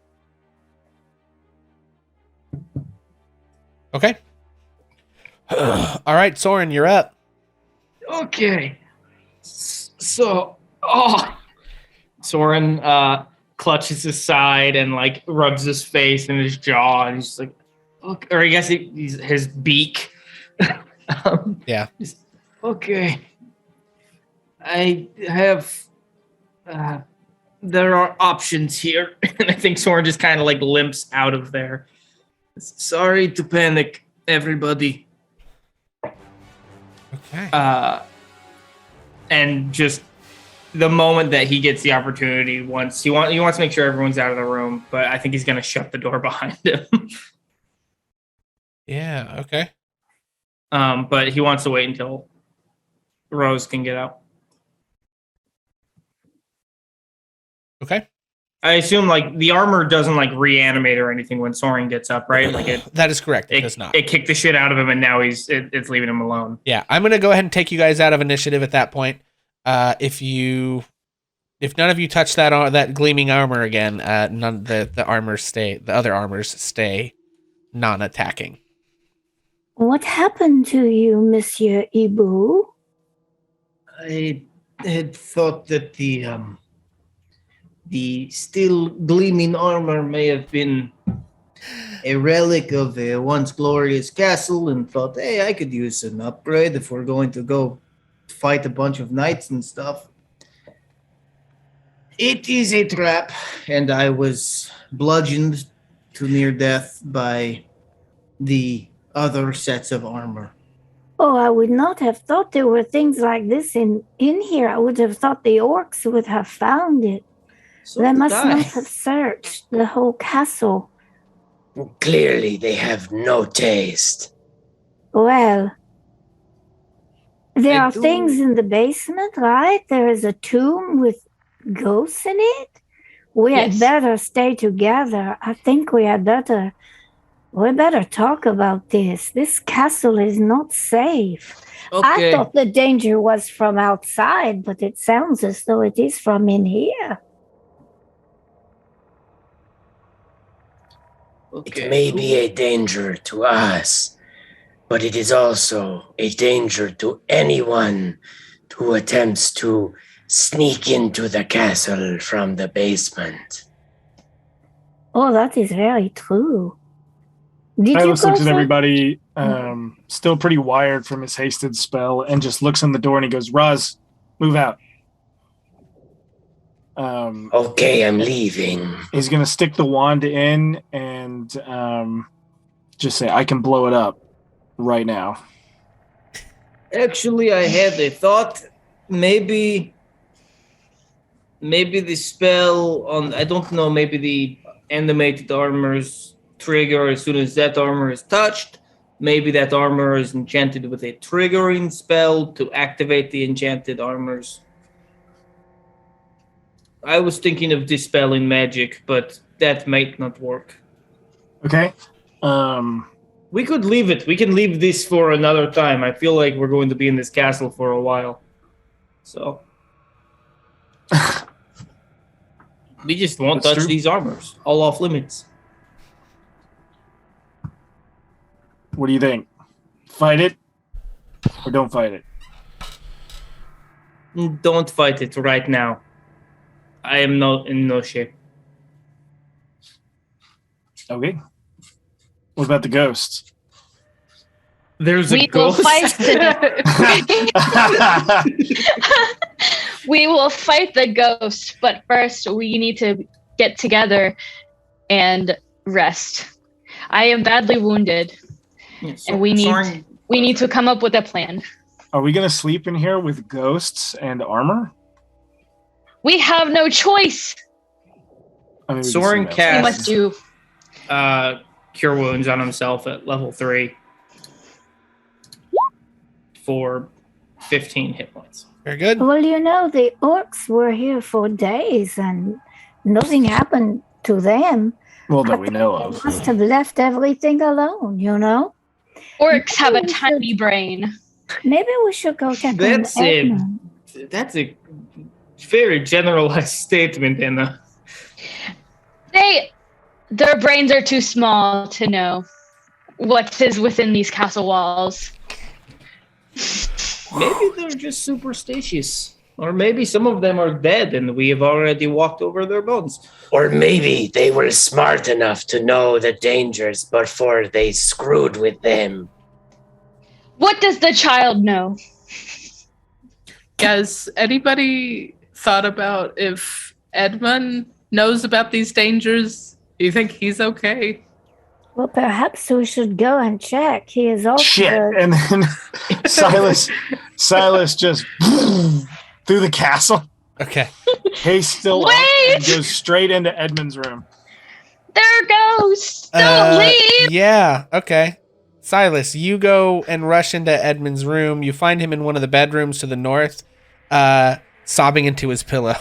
[SPEAKER 2] Okay. All right, Soren, you're up.
[SPEAKER 4] Okay. So, Soren clutches his side and like rubs his face and his jaw, and he's just like, okay. Or I guess his beak.
[SPEAKER 2] Yeah.
[SPEAKER 4] Okay. I have. There are options here, and I think Soren just kind of like limps out of there. Sorry to panic, everybody.
[SPEAKER 2] Okay.
[SPEAKER 4] And just the moment that he gets the opportunity, he wants to make sure everyone's out of the room, but I think he's going to shut the door behind him.
[SPEAKER 2] Yeah. Okay.
[SPEAKER 4] But he wants to wait until Rose can get out.
[SPEAKER 2] Okay.
[SPEAKER 4] I assume like the armor doesn't like reanimate or anything when Soren gets up, right? Like
[SPEAKER 2] that is correct. It does not.
[SPEAKER 4] It kicked the shit out of him, and now it's leaving him alone.
[SPEAKER 2] Yeah, I'm gonna go ahead and take you guys out of initiative at that point. If none of you touch that gleaming armor again, none the armors stay. The other armors stay non-attacking.
[SPEAKER 3] What happened to you, Monsieur Ibu?
[SPEAKER 10] I had thought that the still gleaming armor may have been a relic of a once glorious castle, and thought, hey, I could use an upgrade if we're going to go fight a bunch of knights and stuff. It is a trap, and I was bludgeoned to near death by the other sets of armor.
[SPEAKER 3] Oh, I would not have thought there were things like this in here. I would have thought the orcs would have found it.
[SPEAKER 10] So
[SPEAKER 3] They
[SPEAKER 10] did
[SPEAKER 3] must
[SPEAKER 10] I.
[SPEAKER 3] not have searched the whole castle.
[SPEAKER 9] Clearly, they have no taste.
[SPEAKER 3] Well, there
[SPEAKER 10] I
[SPEAKER 3] are
[SPEAKER 10] do-
[SPEAKER 3] things in the basement, right? There is a tomb with ghosts in it. We had
[SPEAKER 8] Yes.
[SPEAKER 3] better stay together. I think we better talk about this. This castle is not safe. I thought the danger was from outside, but it sounds as though it is from in here.
[SPEAKER 9] It may be a danger to us, but it is also a danger to anyone who attempts to sneak into the castle from the basement.
[SPEAKER 3] Oh, that is very true. Did you
[SPEAKER 7] Silas
[SPEAKER 3] go
[SPEAKER 7] looks at
[SPEAKER 3] for-
[SPEAKER 7] everybody, still pretty wired from his hasted spell, and just looks in the door and he goes, Roz, move out.
[SPEAKER 9] Okay, I'm leaving.
[SPEAKER 7] He's going to stick the wand in and just say, I can blow it up right now.
[SPEAKER 11] Actually, I had a thought. Maybe the spell on, I don't know, maybe the animated armor's trigger as soon as that armor is touched. Maybe that armor is enchanted with a triggering spell to activate the enchanted armors. I was thinking of dispelling magic, but that might not work.
[SPEAKER 7] Okay.
[SPEAKER 11] We could leave it. We can leave this for another time. I feel like we're going to be in this castle for a while. So we just won't
[SPEAKER 7] That's
[SPEAKER 11] touch
[SPEAKER 7] true.
[SPEAKER 11] these armors. All off limits.
[SPEAKER 7] What do you think? Fight it or don't fight it?
[SPEAKER 11] Don't fight it right now. I am in no shape.
[SPEAKER 7] Okay. What about the ghosts?
[SPEAKER 11] There's a
[SPEAKER 8] We will
[SPEAKER 11] ghost.
[SPEAKER 8] fight we will fight the ghost, but first we need to get together and rest. I am badly wounded, and we need to come up with a plan.
[SPEAKER 7] Are we going to sleep in here with ghosts and armor?
[SPEAKER 8] We have no choice.
[SPEAKER 7] I mean, we can
[SPEAKER 11] Soren
[SPEAKER 7] sleep
[SPEAKER 8] We
[SPEAKER 7] outside.
[SPEAKER 8] must do.
[SPEAKER 11] Cure wounds on himself at level 3 for 15 hit points.
[SPEAKER 2] Very good.
[SPEAKER 3] Well, you know, the orcs were here for days and nothing happened to them.
[SPEAKER 7] Well, that we know of.
[SPEAKER 3] Must have left everything alone, you know?
[SPEAKER 8] Orcs have a tiny brain.
[SPEAKER 3] Maybe we should go check on
[SPEAKER 11] That's a
[SPEAKER 3] Edmund.
[SPEAKER 11] very generalized statement, Anna.
[SPEAKER 8] Their brains are too small to know what is within these castle walls.
[SPEAKER 11] Maybe they're just superstitious. Or maybe some of them are dead and we have already walked over their bones.
[SPEAKER 9] Or maybe they were smart enough to know the dangers before they screwed with them.
[SPEAKER 8] What does the child know?
[SPEAKER 5] Has anybody thought about if Edmund knows about these dangers? Do you think he's okay?
[SPEAKER 3] Well, perhaps we should go and check. He is also
[SPEAKER 7] Shit. And then Silas just through the castle.
[SPEAKER 2] Okay.
[SPEAKER 7] He's still up
[SPEAKER 8] Wait!
[SPEAKER 7] and goes straight into Edmund's room.
[SPEAKER 8] There are ghosts. Don't leave.
[SPEAKER 2] Yeah. Okay. Silas, you go and rush into Edmund's room. You find him in one of the bedrooms to the north, sobbing into his pillow.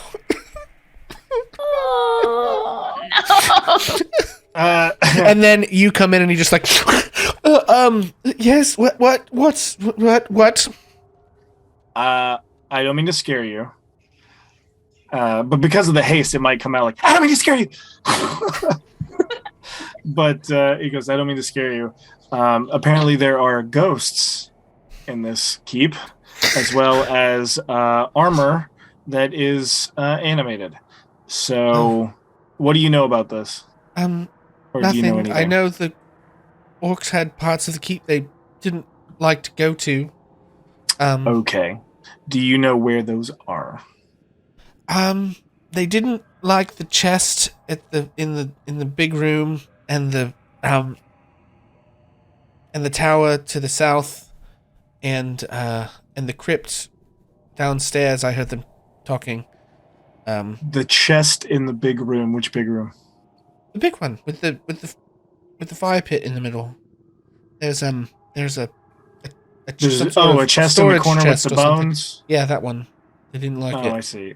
[SPEAKER 2] And then you come in and you just like, yes. What?
[SPEAKER 7] I don't mean to scare you. But because of the haste, it might come out like, I don't mean to scare you. But he goes, I don't mean to scare you. Apparently there are ghosts in this keep, as well as armor that is animated. So what do you know about this? Or
[SPEAKER 2] Nothing.
[SPEAKER 7] do you know anything?
[SPEAKER 2] I know the orcs had parts of the keep they didn't like to go to.
[SPEAKER 7] Okay. Do you know where those are?
[SPEAKER 2] They didn't like the chest at in the big room and the tower to the south and the crypt downstairs. I heard them talking.
[SPEAKER 7] The chest in the big room. Which big room?
[SPEAKER 2] The big one with the fire pit in the middle. There's a
[SPEAKER 7] There's
[SPEAKER 2] some sort of
[SPEAKER 7] a chest in the
[SPEAKER 2] storage
[SPEAKER 7] corner with
[SPEAKER 2] chest
[SPEAKER 7] the
[SPEAKER 2] or something.
[SPEAKER 7] bones.
[SPEAKER 2] Yeah, that one. They didn't like
[SPEAKER 7] I
[SPEAKER 2] it.
[SPEAKER 7] see.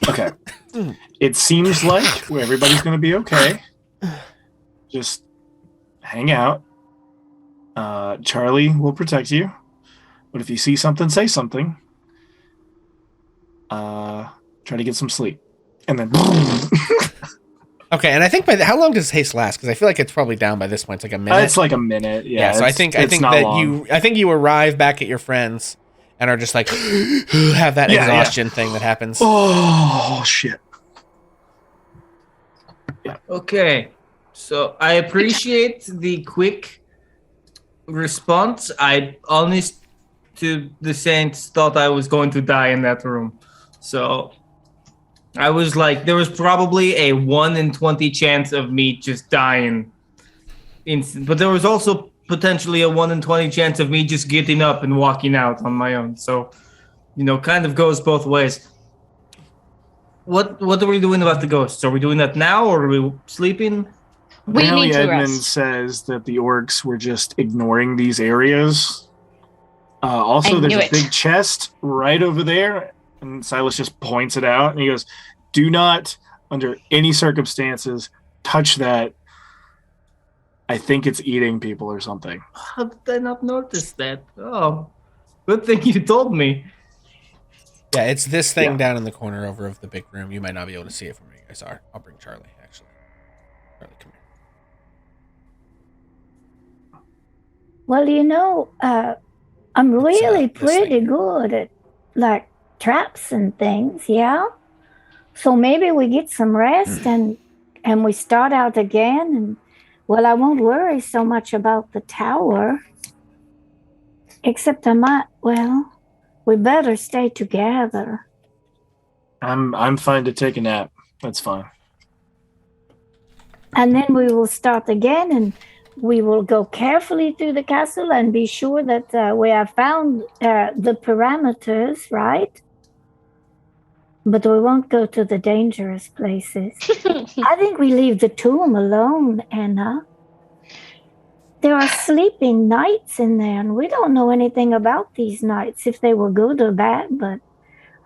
[SPEAKER 7] Okay. It seems like everybody's going to be okay. Just hang out. Charlie will protect you. But if you see something, say something. Try to get some sleep. And then...
[SPEAKER 2] Okay, and I think how long does haste last? Because I feel like it's probably down by this point. It's like a minute.
[SPEAKER 7] It's like a minute. Yeah.
[SPEAKER 2] So I think
[SPEAKER 7] not
[SPEAKER 2] that
[SPEAKER 7] long.
[SPEAKER 2] you arrive back at your friends and are just like have that exhaustion thing that happens.
[SPEAKER 7] Oh shit.
[SPEAKER 11] Okay. So I appreciate the quick response. I honest to the saints thought I was going to die in that room. So I was like, there was probably a 1 in 20 chance of me just dying. But there was also potentially a 1 in 20 chance of me just getting up and walking out on my own. So, kind of goes both ways. What are we doing about the ghosts? Are we doing that now or are we sleeping?
[SPEAKER 8] We
[SPEAKER 7] Apparently
[SPEAKER 8] need to
[SPEAKER 7] Edmund
[SPEAKER 8] rest.
[SPEAKER 7] says that the orcs were just ignoring these areas. Also,
[SPEAKER 8] I
[SPEAKER 7] there's
[SPEAKER 8] knew
[SPEAKER 7] a
[SPEAKER 8] it.
[SPEAKER 7] big chest right over there, and Silas just points it out, and he goes, "Do not, under any circumstances, touch that. I think it's eating people or something."
[SPEAKER 11] How did I not notice that? Oh, good thing you told me.
[SPEAKER 2] Yeah, it's this thing
[SPEAKER 7] Yeah.
[SPEAKER 2] down in the corner over of the big room. You might not be able to see it from where you guys are. I'll bring Charlie, actually. Charlie, come here.
[SPEAKER 3] Well, I'm
[SPEAKER 2] It's,
[SPEAKER 3] really
[SPEAKER 2] this
[SPEAKER 3] pretty
[SPEAKER 2] thing.
[SPEAKER 3] good at like traps and things, yeah. So maybe we get some rest and we start out again, and I won't worry so much about the tower. Except we better stay together.
[SPEAKER 7] I'm fine to take a nap. That's fine.
[SPEAKER 3] And then we will start again, and we will go carefully through the castle and be sure that we have found the parameters, right? But we won't go to the dangerous places. I think we leave the tomb alone, Anna. There are sleeping knights in there, and we don't know anything about these knights, if they were good or bad, but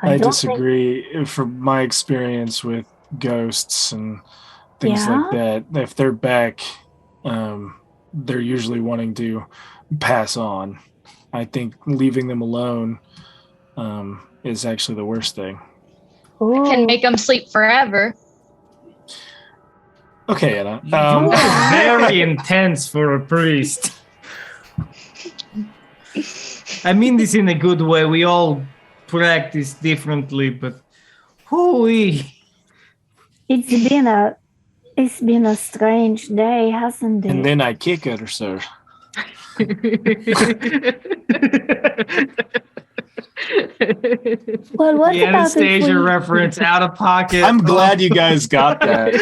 [SPEAKER 7] I
[SPEAKER 3] don't
[SPEAKER 7] disagree. From my experience with ghosts and things
[SPEAKER 3] Yeah?
[SPEAKER 7] like that, if they're back, they're usually wanting to pass on. I think leaving them alone is actually the worst thing.
[SPEAKER 8] Can make them sleep forever.
[SPEAKER 7] Okay, Anna.
[SPEAKER 11] You are very intense for a priest. I mean this in a good way. We all practice differently, but hooey.
[SPEAKER 3] It's been a strange day, hasn't it?
[SPEAKER 7] And then I kick at her, sir.
[SPEAKER 3] Well, what
[SPEAKER 11] The
[SPEAKER 3] about if
[SPEAKER 11] Anastasia
[SPEAKER 3] we...
[SPEAKER 11] reference out of pocket.
[SPEAKER 7] I'm glad you guys got that.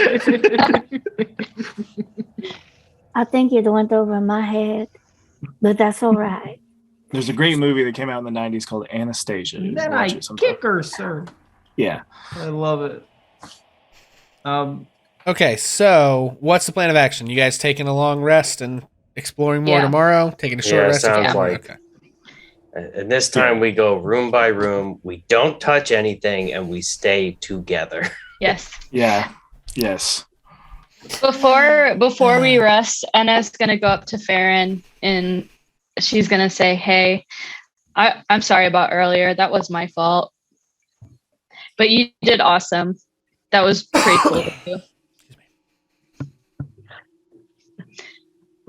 [SPEAKER 3] I think it went over my head, but that's all right.
[SPEAKER 7] There's a great movie that came out in the 90s called Anastasia. You
[SPEAKER 11] Then
[SPEAKER 7] watch
[SPEAKER 11] I
[SPEAKER 7] it sometime.
[SPEAKER 11] kick her, sir.
[SPEAKER 7] Yeah.
[SPEAKER 11] I love it.
[SPEAKER 2] Okay, so what's the plan of action? You guys taking a long rest and exploring more
[SPEAKER 8] Yeah.
[SPEAKER 2] tomorrow? Taking a short rest?
[SPEAKER 6] sounds
[SPEAKER 2] again?
[SPEAKER 6] like.
[SPEAKER 2] Okay.
[SPEAKER 6] And this time we go room by room. We don't touch anything, and we stay together.
[SPEAKER 8] Yes.
[SPEAKER 7] Yeah. Yes.
[SPEAKER 8] Before we rest, Anna's gonna go up to Farron and she's gonna say, "Hey, I'm sorry about earlier. That was my fault. But you did awesome. That was pretty cool of you."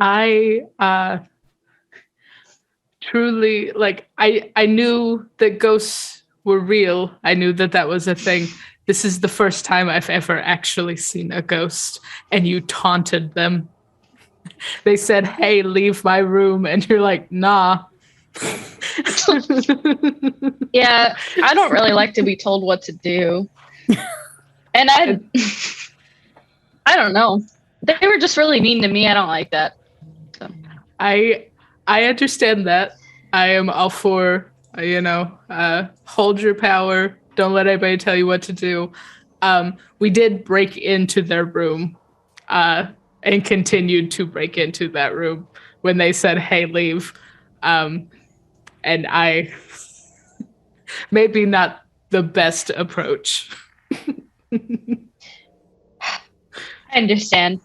[SPEAKER 5] I truly I knew that ghosts were real. I knew that was a thing. This is the first time I've ever actually seen a ghost, and you taunted them. They said, "Hey, leave my room," and you're like, "Nah."
[SPEAKER 8] Yeah, I don't really like to be told what to do. And I don't know. They were just really mean to me. I don't like that. So.
[SPEAKER 5] I understand that. I am all for hold your power. Don't let anybody tell you what to do. We did break into their room and continued to break into that room when they said, "Hey, leave." And I maybe not the best approach.
[SPEAKER 8] I understand.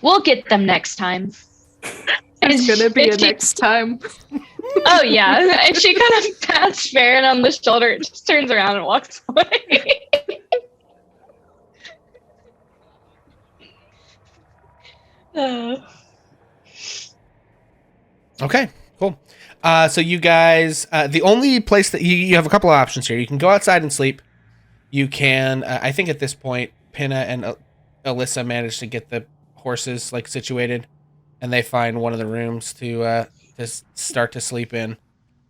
[SPEAKER 8] We'll get them next time.
[SPEAKER 5] It's gonna be a next time.
[SPEAKER 8] Oh yeah, and she kind of pats Farron on the shoulder, just turns around and walks away.
[SPEAKER 2] Okay, cool. So you guys, the only place that you have a couple of options here. You can go outside and sleep. You can, I think at this point, Pinna and Alyssa managed to get the horses like situated, and they find one of the rooms to start to sleep in.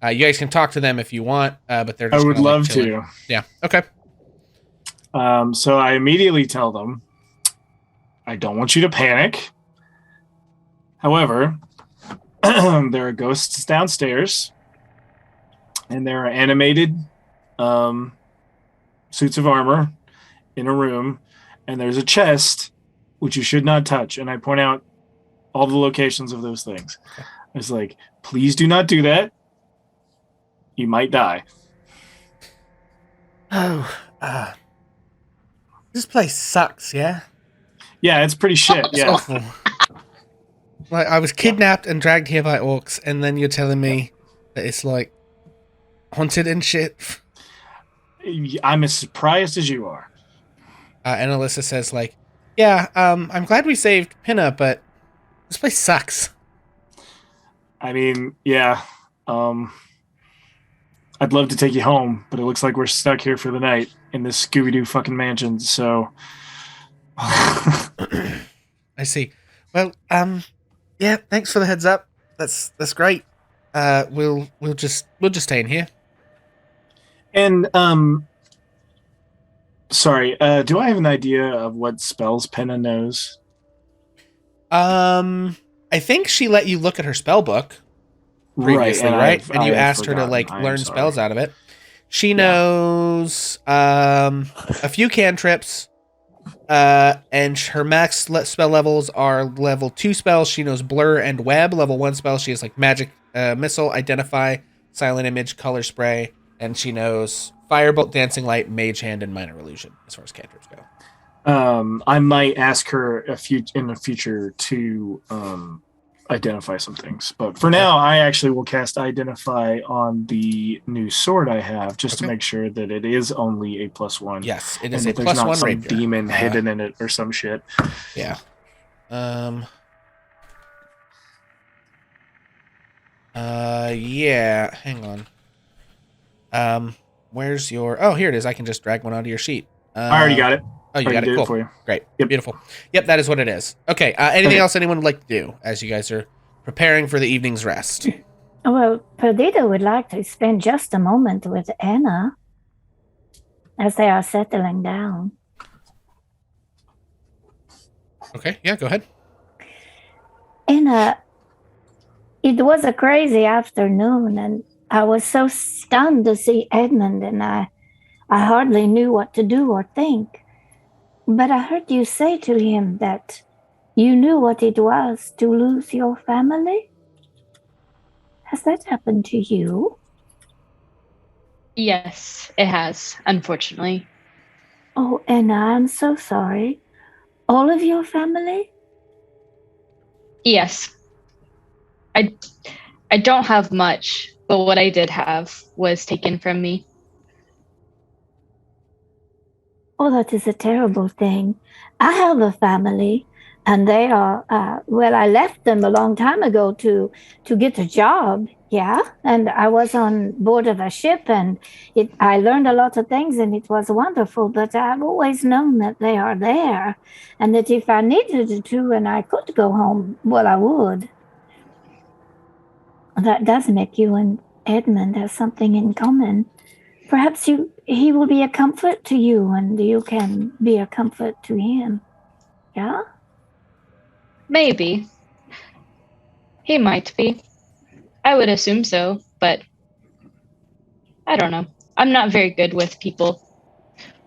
[SPEAKER 2] You guys can talk to them if you want, but they're just
[SPEAKER 7] I would
[SPEAKER 2] kinda, like,
[SPEAKER 7] love
[SPEAKER 2] chilling.
[SPEAKER 7] to.
[SPEAKER 2] Yeah. Okay.
[SPEAKER 7] So I immediately tell them, I don't want you to panic. However, there are ghosts downstairs, and there are animated suits of armor in a room, and there's a chest which you should not touch. And I point out all the locations of those things. It's like, please do not do that. You might die.
[SPEAKER 2] Oh, this place sucks. Yeah.
[SPEAKER 7] Yeah, it's pretty shit.
[SPEAKER 2] It's
[SPEAKER 7] Yeah.
[SPEAKER 2] awful. Like, I was kidnapped and dragged here by orcs, and then you're telling me that it's like haunted and shit.
[SPEAKER 7] I'm as surprised as you are.
[SPEAKER 2] And Alyssa says, like, yeah, I'm glad we saved Pinna, but this place sucks.
[SPEAKER 7] I mean, yeah. I'd love to take you home, but it looks like we're stuck here for the night in this Scooby-Doo fucking mansion, so...
[SPEAKER 2] I see. Well, yeah, thanks for the heads up. That's great. We'll just stay in here.
[SPEAKER 7] And, sorry, do I have an idea of what spells Penna knows?
[SPEAKER 2] I think she let you look at her spell book previously, right? And you asked her to like learn spells out of it. She knows a few cantrips, and her max spell levels are level 2 spells. She knows Blur and Web. Level 1 spells, she has like Magic Missile, Identify, Silent Image, Color Spray, and she knows Firebolt, Dancing Light, Mage Hand, and Minor Illusion as far as cantrips go.
[SPEAKER 7] I might ask her in the future to identify some things, but for now, I actually will cast Identify on the new sword I have, just to make sure that it is only a +1.
[SPEAKER 2] Yes, it is
[SPEAKER 7] and
[SPEAKER 2] a
[SPEAKER 7] there's not
[SPEAKER 2] +1
[SPEAKER 7] some
[SPEAKER 2] rapier.
[SPEAKER 7] demon hidden in it or some shit.
[SPEAKER 2] Yeah. Yeah. Hang on. Where's your? Oh, here it is. I can just drag one onto your sheet.
[SPEAKER 7] I already got it.
[SPEAKER 2] Oh, you got it.
[SPEAKER 7] did
[SPEAKER 2] Cool.
[SPEAKER 7] it for you.
[SPEAKER 2] Great.
[SPEAKER 7] Yep.
[SPEAKER 2] Beautiful. Yep, that is what it is. Okay. Anything else anyone would like to do as you guys are preparing for the evening's rest?
[SPEAKER 3] Well, Perdita would like to spend just a moment with Anna as they are settling down.
[SPEAKER 2] Okay. Yeah. Go ahead.
[SPEAKER 3] Anna, it was a crazy afternoon, and I was so stunned to see Edmund, and I hardly knew what to do or think. But I heard you say to him that you knew what it was to lose your family. Has that happened to you?
[SPEAKER 8] Yes, it has, unfortunately.
[SPEAKER 3] Oh, Anna, I'm so sorry. All of your family?
[SPEAKER 8] Yes. I don't have much, but what I did have was taken from me.
[SPEAKER 3] Oh, that is a terrible thing. I have a family, and they are, well, I left them a long time ago to get a job, yeah? And I was on board of a ship, and I learned a lot of things, and it was wonderful, but I've always known that they are there, and that if I needed to and I could go home, well, I would. That does make you and Edmund have something in common. Perhaps he will be a comfort to you, and you can be a comfort to him. Yeah?
[SPEAKER 8] Maybe. He might be. I would assume so, but I don't know. I'm not very good with people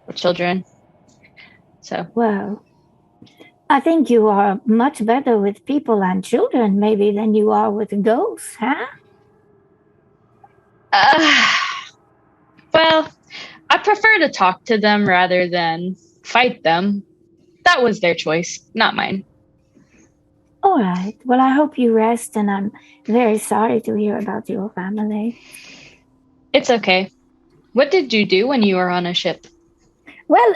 [SPEAKER 8] or children. So.
[SPEAKER 3] Well, I think you are much better with people and children, maybe, than you are with ghosts, huh?
[SPEAKER 8] Well, I prefer to talk to them rather than fight them. That was their choice, not mine.
[SPEAKER 3] All right. Well, I hope you rest, and I'm very sorry to hear about your family.
[SPEAKER 8] It's okay. What did you do when you were on a ship?
[SPEAKER 3] Well,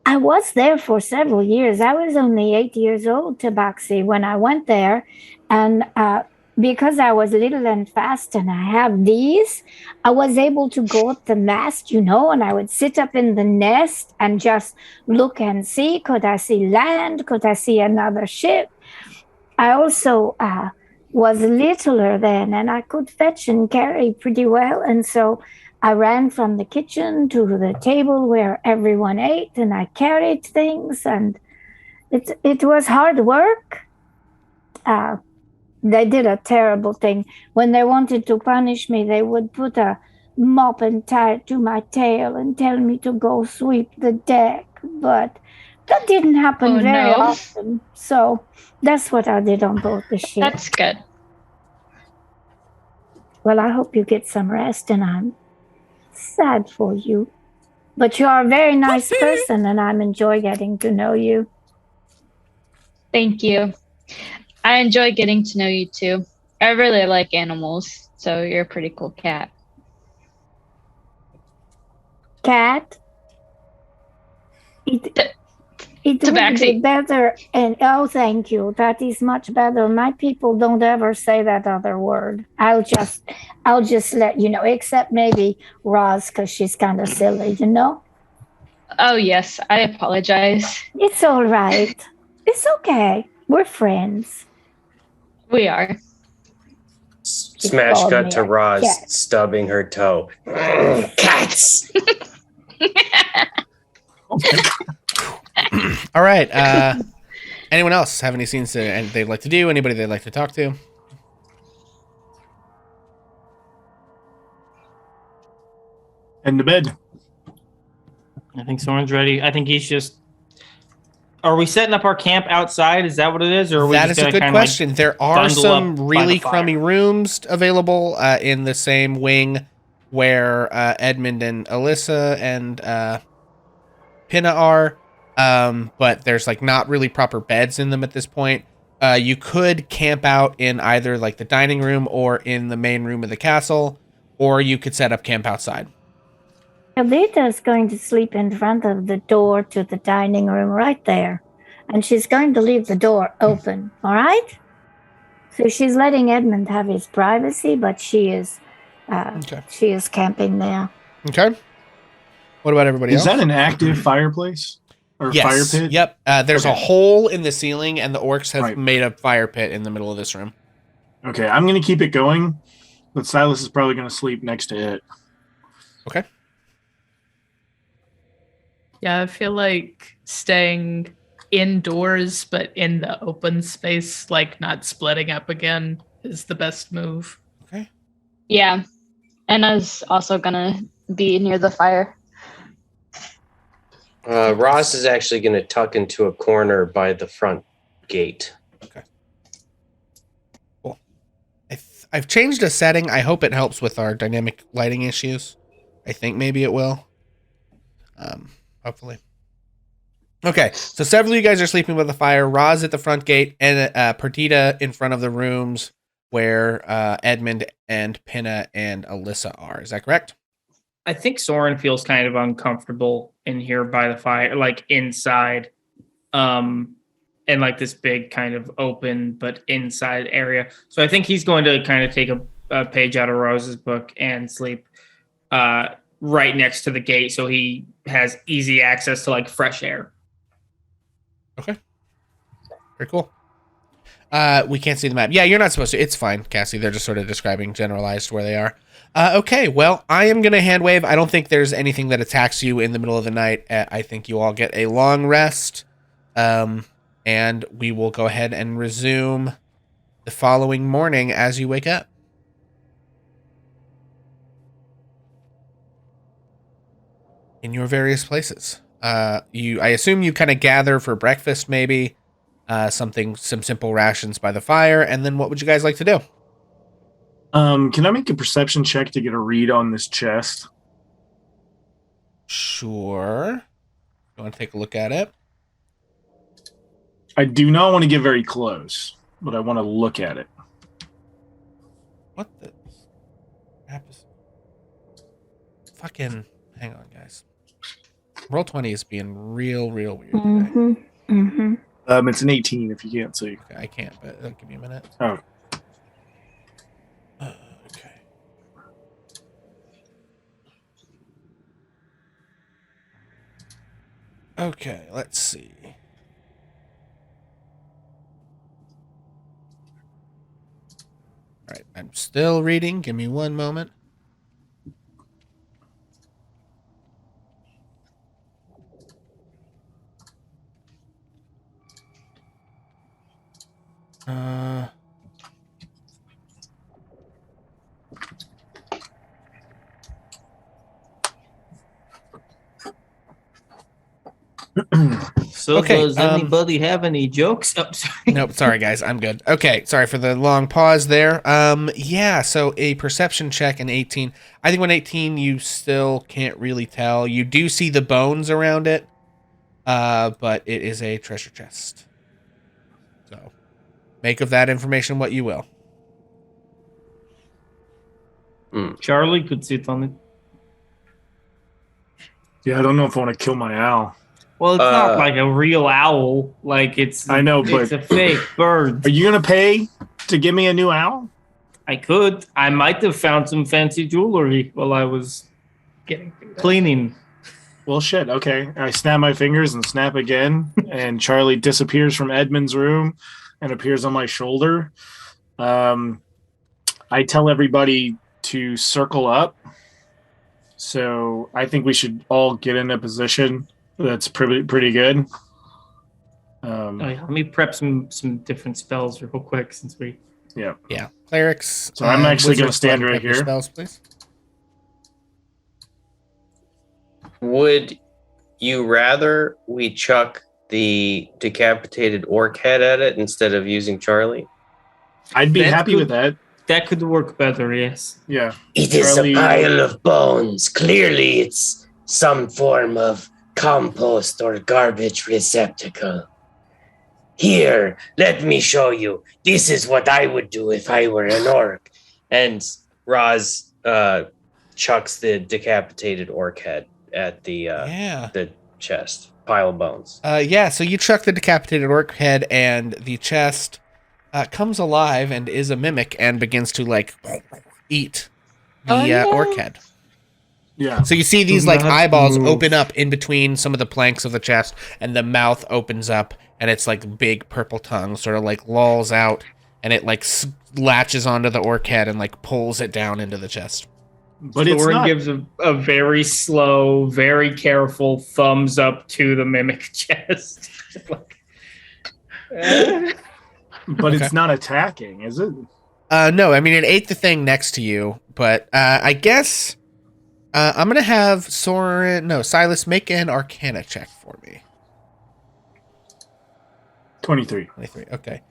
[SPEAKER 3] I was there for several years. I was only 8 years old, Tabaxi, when I went there, and because I was little and fast and I have these, I was able to go up the mast, and I would sit up in the nest and just look and see. Could I see land? Could I see another ship? I also was littler then, and I could fetch and carry pretty well. And so I ran from the kitchen to the table where everyone ate, and I carried things, and it was hard work. They did a terrible thing. When they wanted to punish me, they would put a mop and tie it to my tail and tell me to go sweep the deck. But that didn't happen
[SPEAKER 8] Oh,
[SPEAKER 3] very
[SPEAKER 8] no.
[SPEAKER 3] often. So that's what I did on board the ship.
[SPEAKER 8] That's good.
[SPEAKER 3] Well, I hope you get some rest, and I'm sad for you. But you are a very nice person, and I'm enjoy getting to know you.
[SPEAKER 8] Thank you. I enjoy getting to know you too. I really like animals, so you're a pretty cool cat.
[SPEAKER 3] Cat, it would be
[SPEAKER 8] Tabaxi.
[SPEAKER 3] better. And oh, thank you. That is much better. My people don't ever say that other word. I'll just let you know. Except maybe Roz, because she's kind of silly. You know.
[SPEAKER 8] Oh, yes, I apologize.
[SPEAKER 3] It's all right. It's okay. We're friends.
[SPEAKER 8] We are.
[SPEAKER 6] Smash
[SPEAKER 3] called
[SPEAKER 6] cut
[SPEAKER 3] me
[SPEAKER 6] to
[SPEAKER 3] a
[SPEAKER 6] Roz
[SPEAKER 3] cat.
[SPEAKER 6] stubbing her toe. Cats!
[SPEAKER 2] All right. Anyone else have any scenes that they'd like to do? Anybody they'd like to talk to?
[SPEAKER 7] And to bed.
[SPEAKER 4] I think Soren's ready. I think he's just. Are we setting up our camp outside? Is that what it is, or are we
[SPEAKER 2] That
[SPEAKER 4] just
[SPEAKER 2] is a
[SPEAKER 4] gonna
[SPEAKER 2] good
[SPEAKER 4] kinda,
[SPEAKER 2] question. There are
[SPEAKER 4] bundle
[SPEAKER 2] some
[SPEAKER 4] up by
[SPEAKER 2] really
[SPEAKER 4] the fire?
[SPEAKER 2] crummy rooms available in the same wing where Edmund and Alyssa and Pinna are, but there's like not really proper beds in them at this point. You could camp out in either like the dining room or in the main room of the castle, or you could set up camp outside.
[SPEAKER 3] Alita's going to sleep in front of the door to the dining room right there. And she's going to leave the door open, all right? So she's letting Edmund have his privacy, but she is camping there.
[SPEAKER 2] Okay. What about everybody
[SPEAKER 7] Is
[SPEAKER 2] else?
[SPEAKER 7] that an active fireplace? Or fire pit?
[SPEAKER 2] Yep. There's a
[SPEAKER 7] Okay.
[SPEAKER 2] hole in the ceiling, and the orcs have
[SPEAKER 7] Right.
[SPEAKER 2] made a fire pit in the middle of this room.
[SPEAKER 7] Okay, I'm going to keep it going, but Silas is probably going to sleep next to it.
[SPEAKER 2] Okay.
[SPEAKER 5] Yeah, I feel like staying indoors, but in the open space, like not splitting up again, is the best move.
[SPEAKER 2] Okay.
[SPEAKER 8] Yeah. Anna's also gonna be near the fire.
[SPEAKER 6] Roz is actually going to tuck into a corner by the front gate.
[SPEAKER 2] Okay. Cool. I've changed a setting. I hope it helps with our dynamic lighting issues. I think maybe it will. Hopefully. Okay, so several of you guys are sleeping by the fire. Roz at the front gate, and Perdita in front of the rooms where Edmund and Pinna and Alyssa are. Is that correct?
[SPEAKER 11] I think Soren feels kind of uncomfortable in here by the fire, like inside, in like this big kind of open but inside area. So I think he's going to kind of take a page out of Rose's book and sleep right next to the gate, so he has easy access to like fresh air.
[SPEAKER 2] Okay. Very cool. We can't see the map. Yeah, you're not supposed to. It's fine, Cassie. They're just sort of describing generalized where they are. Okay, well, I am going to hand wave. I don't think there's anything that attacks you in the middle of the night. I think you all get a long rest. And we will go ahead and resume the following morning as you wake up. In your various places. I assume you kind of gather for breakfast, maybe. Some simple rations by the fire, and then what would you guys like to do?
[SPEAKER 7] Can I make a perception check to get a read on this chest?
[SPEAKER 2] Sure. You want to take a look at it?
[SPEAKER 7] I do not want to get very close, but I want to look at it.
[SPEAKER 2] What the crap is... Fucking... Hang on, guys. Roll20 is being real weird today.
[SPEAKER 3] Mm-hmm. Mm-hmm.
[SPEAKER 7] It's an 18 if you can't see.
[SPEAKER 2] Okay, I can't, but give me a minute.
[SPEAKER 7] Oh.
[SPEAKER 2] Okay. Okay, let's see. I'm still reading. Give me one moment.
[SPEAKER 11] So
[SPEAKER 2] Okay,
[SPEAKER 11] does anybody have any jokes? Oh, sorry.
[SPEAKER 2] Nope, sorry guys, I'm good. Okay, sorry for the long pause there. Yeah, so a perception check in 18. I think when 18 you still can't really tell. You do see the bones around it, but it is a treasure chest. So make of that information what you will.
[SPEAKER 11] Charlie could sit on it.
[SPEAKER 7] Yeah, I don't know if I want to kill my owl.
[SPEAKER 11] Well, it's not like a real owl. Like it's
[SPEAKER 7] I know,
[SPEAKER 11] it's
[SPEAKER 7] but
[SPEAKER 11] a fake bird.
[SPEAKER 7] Are you gonna pay to give me a new owl?
[SPEAKER 11] I could. I might have found some fancy jewelry while I was cleaning.
[SPEAKER 7] Well, shit. Okay, I snap my fingers and snap again, and Charlie disappears from Edmund's room and appears on my shoulder. I tell everybody to circle up. So I think we should all get in a position that's pretty good.
[SPEAKER 11] Let me prep some different spells real quick since we.
[SPEAKER 7] Yeah.
[SPEAKER 2] Clerics.
[SPEAKER 7] So I'm actually going to
[SPEAKER 2] wizards,
[SPEAKER 7] stand
[SPEAKER 2] go ahead
[SPEAKER 7] right
[SPEAKER 2] and prep your
[SPEAKER 7] here.
[SPEAKER 2] Spells, please.
[SPEAKER 6] Would you rather we chuck the decapitated orc head at it instead of using Charlie?
[SPEAKER 7] I'd be happy with that.
[SPEAKER 11] That could work better, yes.
[SPEAKER 7] Yeah.
[SPEAKER 9] It is a pile of bones. Clearly, it's some form of compost or garbage receptacle. Here, let me show you. This is what I would do if I were an orc.
[SPEAKER 6] And Roz chucks the decapitated orc head at the chest pile of bones.
[SPEAKER 2] So you chuck the decapitated orc head, and the chest comes alive and is a mimic and begins to like eat the orc head.
[SPEAKER 7] Yeah.
[SPEAKER 2] So you see these like eyeballs open up in between some of the planks of the chest, and the mouth opens up, and it's like big purple tongue sort of like lolls out, and it like latches onto the orc head and like pulls it down into the chest.
[SPEAKER 11] But Thorin gives a very slow, very careful thumbs up to the mimic chest.
[SPEAKER 7] But it's not attacking, is it?
[SPEAKER 2] No, I mean it ate the thing next to you, but I guess I'm gonna have Silas make an Arcana check for me.
[SPEAKER 7] 23.
[SPEAKER 2] 23. Okay.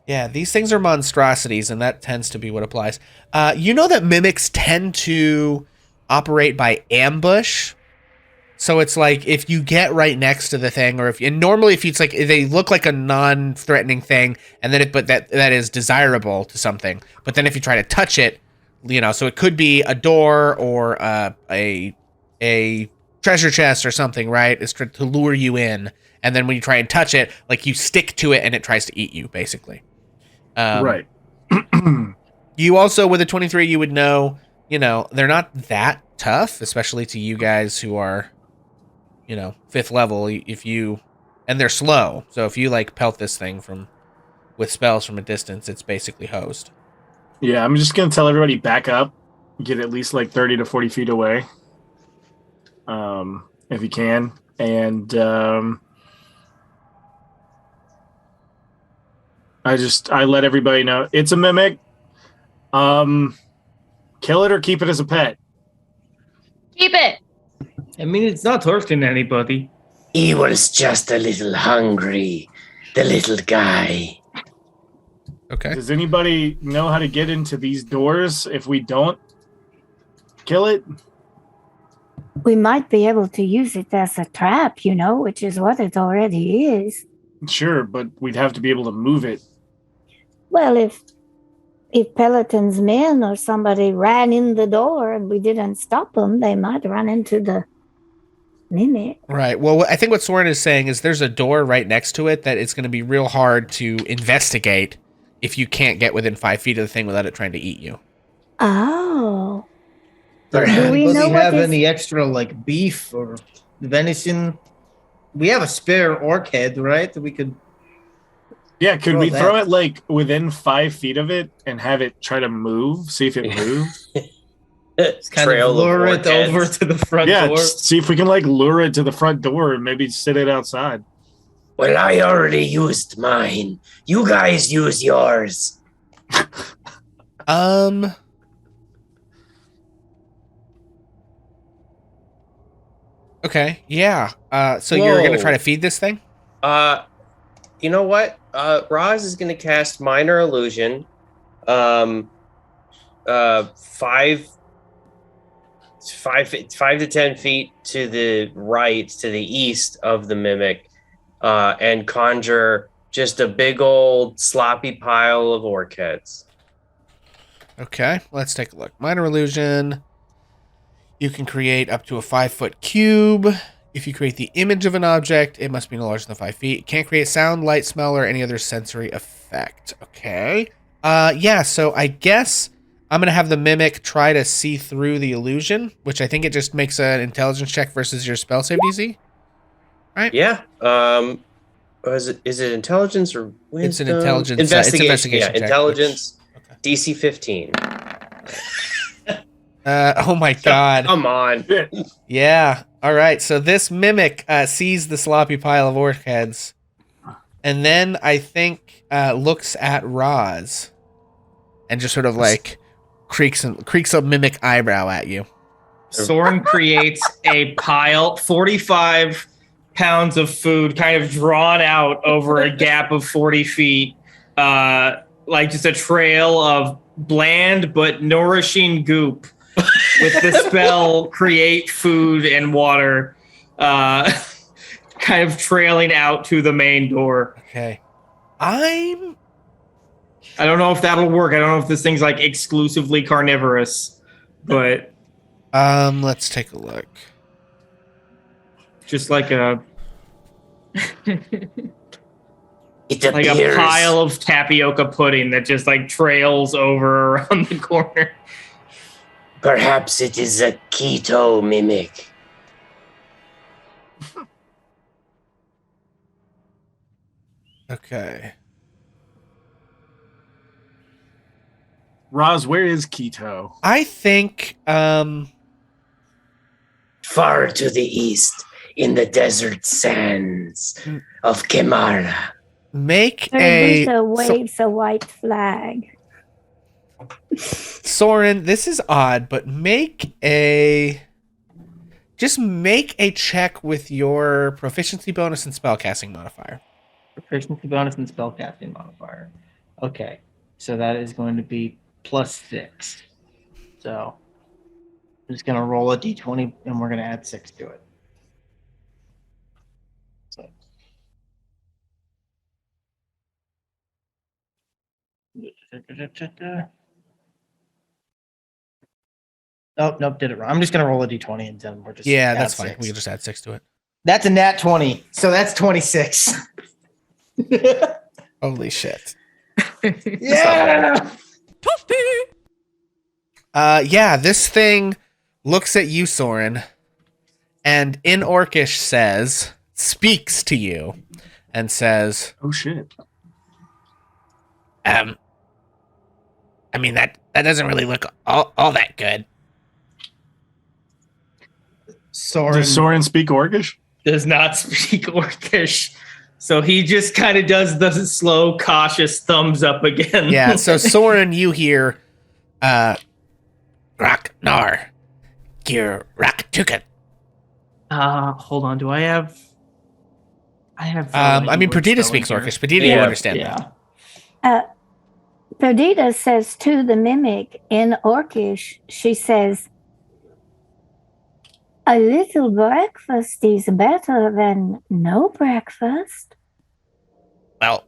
[SPEAKER 2] Yeah, these things are monstrosities, and that tends to be what applies. You know that mimics tend to operate by ambush. So it's like if you get right next to the thing, or normally if it's like they look like a non-threatening thing, and then that is desirable to something. But then if you try to touch it, so it could be a door or a treasure chest or something, right? Is to lure you in, and then when you try and touch it, like you stick to it and it tries to eat you, basically.
[SPEAKER 7] Right.
[SPEAKER 2] You also, with a 23, you would know, they're not that tough, especially to you guys who are, 5th level. And they're slow. So if you like pelt this thing with spells from a distance, it's basically hosed.
[SPEAKER 7] Yeah, I'm just going to tell everybody back up, get at least like 30 to 40 feet away. If you can. And, I let everybody know it's a mimic. Kill it or keep it as a pet.
[SPEAKER 8] Keep it.
[SPEAKER 11] I mean, it's not hurting anybody.
[SPEAKER 9] He was just a little hungry, the little guy.
[SPEAKER 2] Okay.
[SPEAKER 7] Does anybody know how to get into these doors if we don't kill it?
[SPEAKER 3] We might be able to use it as a trap, which is what it already is.
[SPEAKER 7] Sure, but we'd have to be able to move it.
[SPEAKER 3] Well, if Peloton's men or somebody ran in the door and we didn't stop them, they might run into the mimic.
[SPEAKER 2] Right. Well, I think what Soren is saying is there's a door right next to it that it's going to be real hard to investigate if you can't get within 5 feet of the thing without it trying to eat you.
[SPEAKER 3] Oh.
[SPEAKER 10] Does
[SPEAKER 3] Do we know
[SPEAKER 10] anybody
[SPEAKER 3] what
[SPEAKER 10] have
[SPEAKER 3] this-
[SPEAKER 10] any extra like beef or venison? We have a spare orc head, right? We could.
[SPEAKER 7] Yeah, could
[SPEAKER 10] Oh,
[SPEAKER 7] we
[SPEAKER 10] that-
[SPEAKER 7] throw it like within 5 feet of it and have it try to move? See if it moves.
[SPEAKER 11] Just kind
[SPEAKER 6] Trail
[SPEAKER 11] of
[SPEAKER 6] of
[SPEAKER 11] lure it
[SPEAKER 6] orchids.
[SPEAKER 11] over to the front
[SPEAKER 7] Yeah,
[SPEAKER 11] door.
[SPEAKER 7] just see if we can like lure it to the front door and maybe sit it outside.
[SPEAKER 9] Well, I already used mine. You guys use yours.
[SPEAKER 2] Okay, yeah. So you're gonna try
[SPEAKER 6] Whoa.
[SPEAKER 2] to feed this thing?
[SPEAKER 6] You know what? Roz is going to cast Minor Illusion. 5 to 10 feet to the right, to the east of the mimic, and conjure just a big old sloppy pile of orc heads.
[SPEAKER 2] Okay, let's take a look. Minor illusion. You can create up to a 5-foot cube. If you create the image of an object, it must be no larger than 5 feet. It can't create sound, light, smell, or any other sensory effect. Okay. Yeah, so I guess I'm going to have the mimic try to see through the illusion, which I think it just makes an intelligence check versus your spell save DC. Right?
[SPEAKER 6] Yeah. Is it intelligence or wisdom?
[SPEAKER 2] It's an intelligence.
[SPEAKER 6] Investigation.
[SPEAKER 2] It's investigation
[SPEAKER 6] Yeah,
[SPEAKER 2] check,
[SPEAKER 6] intelligence.
[SPEAKER 2] which- okay.
[SPEAKER 6] DC 15.
[SPEAKER 2] Oh my god.
[SPEAKER 6] Come on.
[SPEAKER 2] Yeah. All right. So this mimic sees the sloppy pile of orc heads, and then I think looks at Roz, and just sort of like creaks a mimic eyebrow at you.
[SPEAKER 11] Soren creates a pile, 45 pounds of food kind of drawn out over a gap of 40 feet, like just a trail of bland but nourishing goop with the spell create food and water, kind of trailing out to the main door.
[SPEAKER 2] Okay.
[SPEAKER 11] I don't know if that'll work. I don't know if this thing's like exclusively carnivorous, but
[SPEAKER 2] let's take a look.
[SPEAKER 11] just like a
[SPEAKER 9] It
[SPEAKER 11] like a
[SPEAKER 9] appears
[SPEAKER 11] pile of tapioca pudding that just like trails over around the corner.
[SPEAKER 9] perhaps it is a keto mimic.
[SPEAKER 2] Okay.
[SPEAKER 7] Roz, where is Keto?
[SPEAKER 2] I think
[SPEAKER 9] Far to the east, in the desert sands of Kemara.
[SPEAKER 2] make
[SPEAKER 3] Perdita
[SPEAKER 2] a
[SPEAKER 3] waves a white flag.
[SPEAKER 2] Soren, this is odd, but make a check with your proficiency bonus and spellcasting modifier.
[SPEAKER 11] Proficiency bonus and spellcasting modifier. Okay, so that is going to be +6. So I'm just gonna roll a d20 and we're gonna add 6 to it. So. Oh, nope, did it wrong. I'm just gonna roll a d20 and then we're just
[SPEAKER 2] Yeah,
[SPEAKER 11] add
[SPEAKER 2] that's fine.
[SPEAKER 11] 6.
[SPEAKER 2] We can just add 6 to it.
[SPEAKER 10] That's a nat 20. So that's 26.
[SPEAKER 2] Holy shit.
[SPEAKER 10] Yeah.
[SPEAKER 2] Yeah, this thing looks at you, Soren, and in Orcish speaks to you, and says,
[SPEAKER 7] Oh shit.
[SPEAKER 1] I mean, that doesn't really look all that good.
[SPEAKER 10] Soren.
[SPEAKER 7] Does Soren speak Orcish?
[SPEAKER 11] Does not speak Orcish. So he just kind of does the slow, cautious thumbs up again.
[SPEAKER 2] yeah, so Soren, you hear,
[SPEAKER 1] Rock nar, gear rock tuket.
[SPEAKER 11] Hold on. Do I have? I have.
[SPEAKER 2] I mean,
[SPEAKER 11] English
[SPEAKER 2] Perdita
[SPEAKER 11] spelling
[SPEAKER 2] speaks
[SPEAKER 11] here.
[SPEAKER 2] Orcish. Perdita, you understand that.
[SPEAKER 3] Perdita says to the mimic in Orcish, she says, "A little breakfast is better than no breakfast."
[SPEAKER 1] Well,